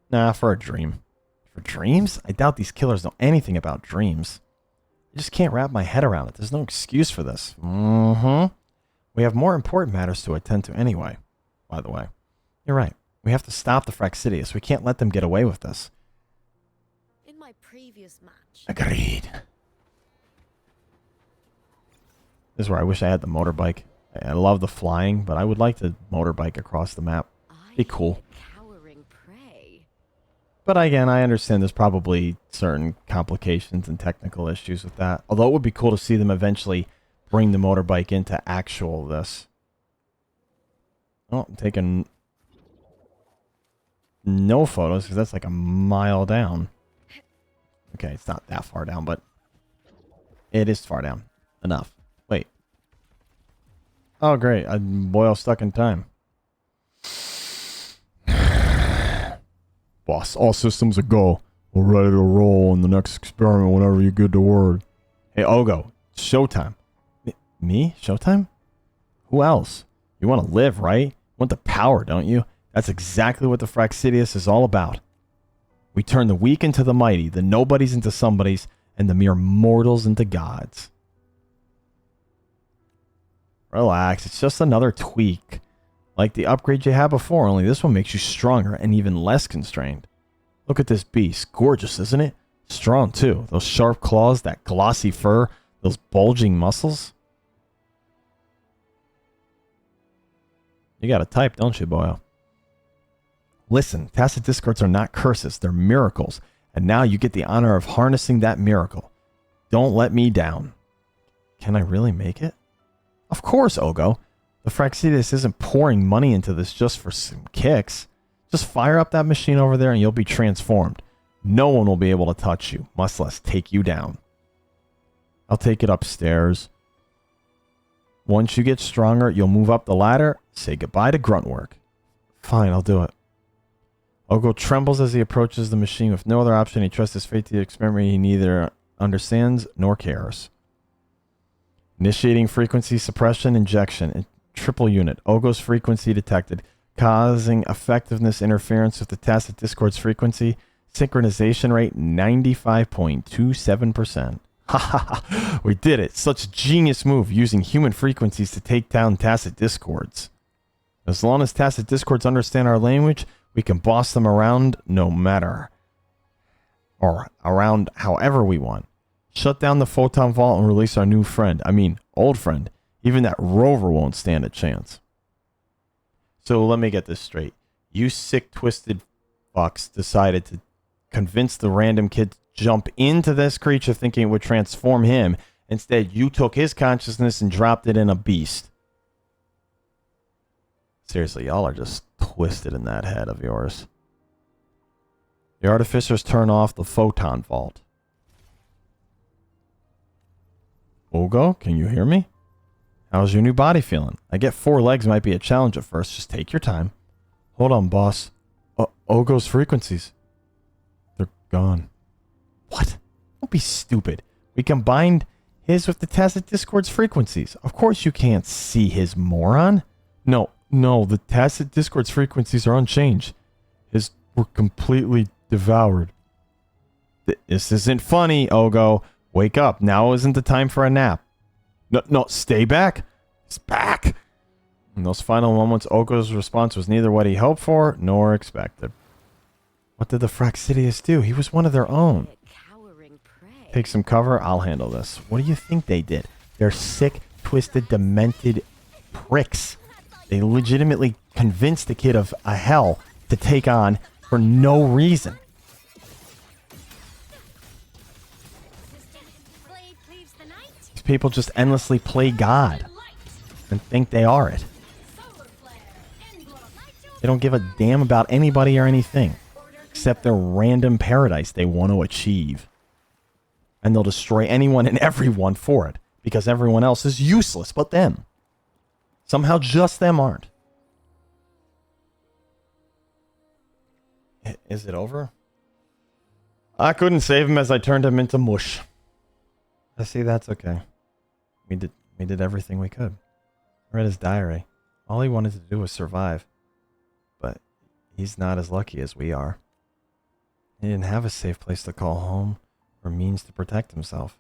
Nah, for a dream. For dreams? I doubt these killers know anything about dreams. I just can't wrap my head around it. There's no excuse for this. We have more important matters to attend to anyway, by the way. You're right. We have to stop the Fraxidius. We can't let them get away with this. In my previous match. Agreed. This is where I wish I had the motorbike. I love the flying, but I would like to motorbike across the map. Be cool. Cowering prey. But again, I understand there's probably certain complications and technical issues with that. Although it would be cool to see them eventually bring the motorbike into actual this. Oh, I'm taking no photos because that's like a mile down. Okay, it's not that far down, but it is far down. Enough. Wait. Oh, great. I'm Boyle stuck in time. Boss, all systems a go. We're ready to roll on the next experiment whenever you get the word. Hey, Ogo, it's showtime. Me? Showtime? Who else? You want to live, right? You want the power, don't you? That's exactly what the Fraxidius is all about. We turn the weak into the mighty, the nobodies into somebodies, and the mere mortals into gods. Relax, it's just another tweak. Like the upgrade you had before, only this one makes you stronger and even less constrained. Look at this beast. Gorgeous, isn't it? Strong, too. Those sharp claws, that glossy fur, those bulging muscles. You got a type, don't you, boyo? Listen, tacit discords are not curses, they're miracles. And now you get the honor of harnessing that miracle. Don't let me down. Can I really make it? Of course, Ogo. The Fraxidius isn't pouring money into this just for some kicks. Just fire up that machine over there and you'll be transformed. No one will be able to touch you, much less take you down. I'll take it upstairs. Once you get stronger, you'll move up the ladder. Say goodbye to grunt work. Fine, I'll do it. Ogo trembles as he approaches the machine. With no other option, he trusts his fate to the experiment he neither understands nor cares. Initiating frequency suppression injection. Triple unit. Ogo's frequency detected. Causing effectiveness interference with the tacit discord's frequency. Synchronization rate 95.27%. Ha ha ha. We did it. Such a genius move using human frequencies to take down tacit discords. As long as tacit discords understand our language, we can boss them around no matter. Or around however we want. Shut down the photon vault and release our new friend. I mean, old friend. Even that rover won't stand a chance. So let me get this straight. You sick, twisted fucks decided to convince the random kid to jump into this creature thinking it would transform him. Instead, you took his consciousness and dropped it in a beast. Seriously, y'all are just twisted in that head of yours. The artificers turn off the photon vault. Ogo, can you hear me? How's your new body feeling? I get 4 legs might be a challenge at first. Just take your time. Hold on, boss. Ogo's frequencies. They're gone. What? Don't be stupid. We combined his with the tacit discord's frequencies. Of course you can't see his, moron. No, the tacit discord's frequencies are unchanged. His were completely devoured. This isn't funny, Ogo. Wake up. Now isn't the time for a nap. No, stay back. It's back. In those final moments, Ogo's response was neither what he hoped for nor expected. What did the Fraxidius do? He was one of their own. Take some cover. I'll handle this. What do you think they did? They're sick, twisted, demented pricks. They legitimately convinced the kid of a hell to take on for no reason. People just endlessly play God and think they are it. They don't give a damn about anybody or anything except their random paradise they want to achieve. And they'll destroy anyone and everyone for it because everyone else is useless but them. Somehow just them aren't. Is it over? I couldn't save him as I turned him into mush. I see, that's okay. We did everything we could. I read his diary. All he wanted to do was survive. But he's not as lucky as we are. He didn't have a safe place to call home or means to protect himself.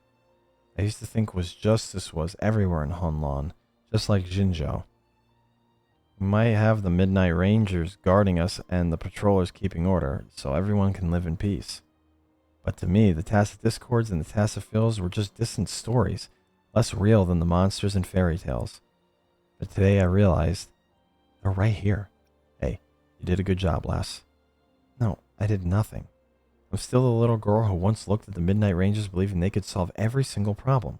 I used to think justice was everywhere in Honlon, just like Jinzhou. We might have the Midnight Rangers guarding us and the patrollers keeping order, so everyone can live in peace. But to me, the tacit discords and the tacit fills were just distant stories, less real than the monsters and fairy tales. But today I realized they're right here. Hey, you did a good job, lass. No, I did nothing. I'm still the little girl who once looked at the Midnight Rangers believing they could solve every single problem.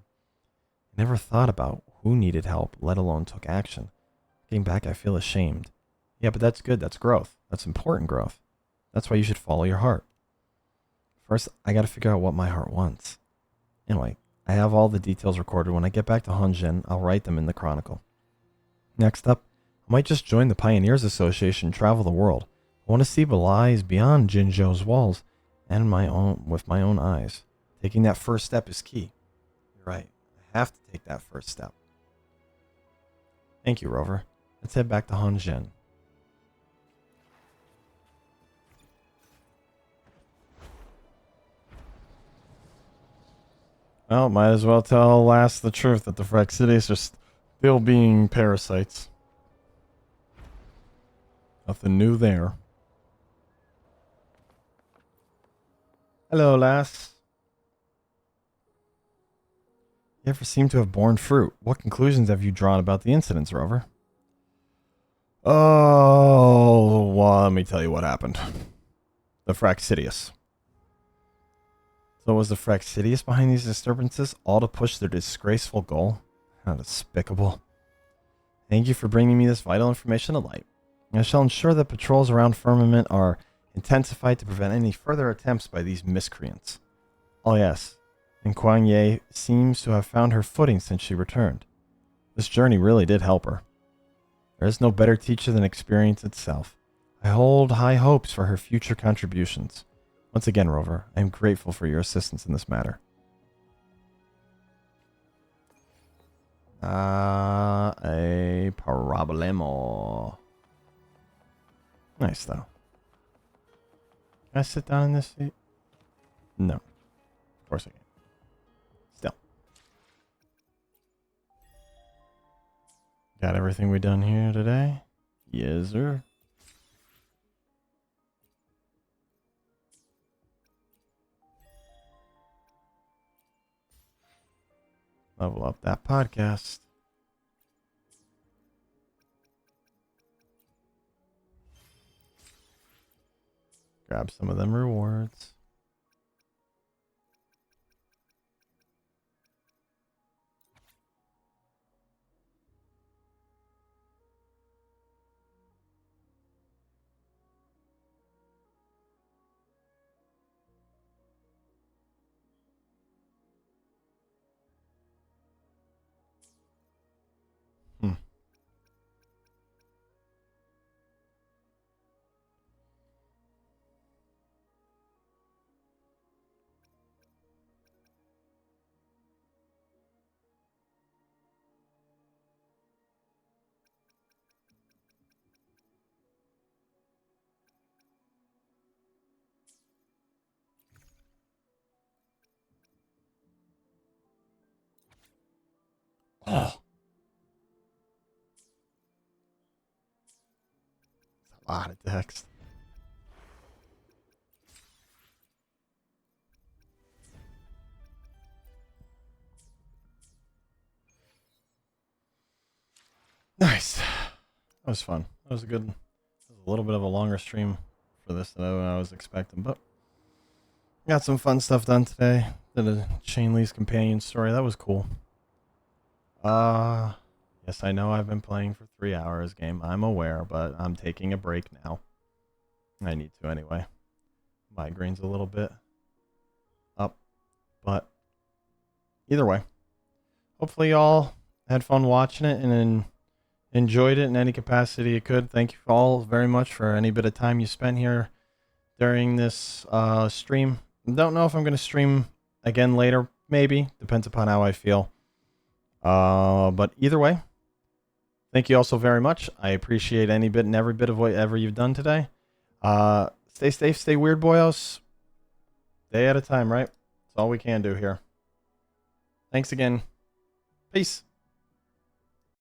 I never thought about who needed help, let alone took action. Looking back, I feel ashamed. Yeah, but that's good. That's growth. That's important growth. That's why you should follow your heart. First, I gotta figure out what my heart wants. Anyway, I have all the details recorded. When I get back to Hongjin, I'll write them in the chronicle. Next up, I might just join the Pioneers Association and travel the world. I want to see what lies beyond Jinzhou's walls and with my own eyes. Taking that first step is key. You're right. I have to take that first step. Thank you, Rover. Let's head back to Hongjin. Well, might as well tell Lass the truth that the Fraxidius are still being parasites. Nothing new there. Hello, Lass. You ever seem to have borne fruit? What conclusions have you drawn about the incidents, Rover? Oh, well, let me tell you what happened. The Fraxidius. So was the Fraxidius behind these disturbances, all to push their disgraceful goal? How despicable. Thank you for bringing me this vital information to light. I shall ensure that patrols around Firmament are intensified to prevent any further attempts by these miscreants. Oh yes, and Kuang Ye seems to have found her footing since she returned. This journey really did help her. There is no better teacher than experience itself. I hold high hopes for her future contributions. Once again, Rover, I am grateful for your assistance in this matter. A problemo. Nice, though. Can I sit down in this seat? No. Of course I can. Still. Got everything we done here today? Yes, sir. Level up that podcast. Grab some of them rewards. Oh. A lot of text. Nice. That was fun. That was a good, a little bit of a longer stream for this than I was expecting, but got some fun stuff done today. Did a Chain Lee's companion story. That was cool. Yes, I know I've been playing for 3 hours game. I'm aware, but I'm taking a break now. I need to anyway. Migraine's a little bit up, but either way, hopefully y'all had fun watching it and enjoyed it in any capacity you could. Thank you all very much for any bit of time you spent here during this stream. Don't know if I'm going to stream again later. Maybe. Depends upon how I feel. But either way, thank you all so very much. I appreciate any bit and every bit of whatever you've done today. Stay safe, stay weird, boyos. Day at a time, right? That's all we can do here. Thanks again. Peace.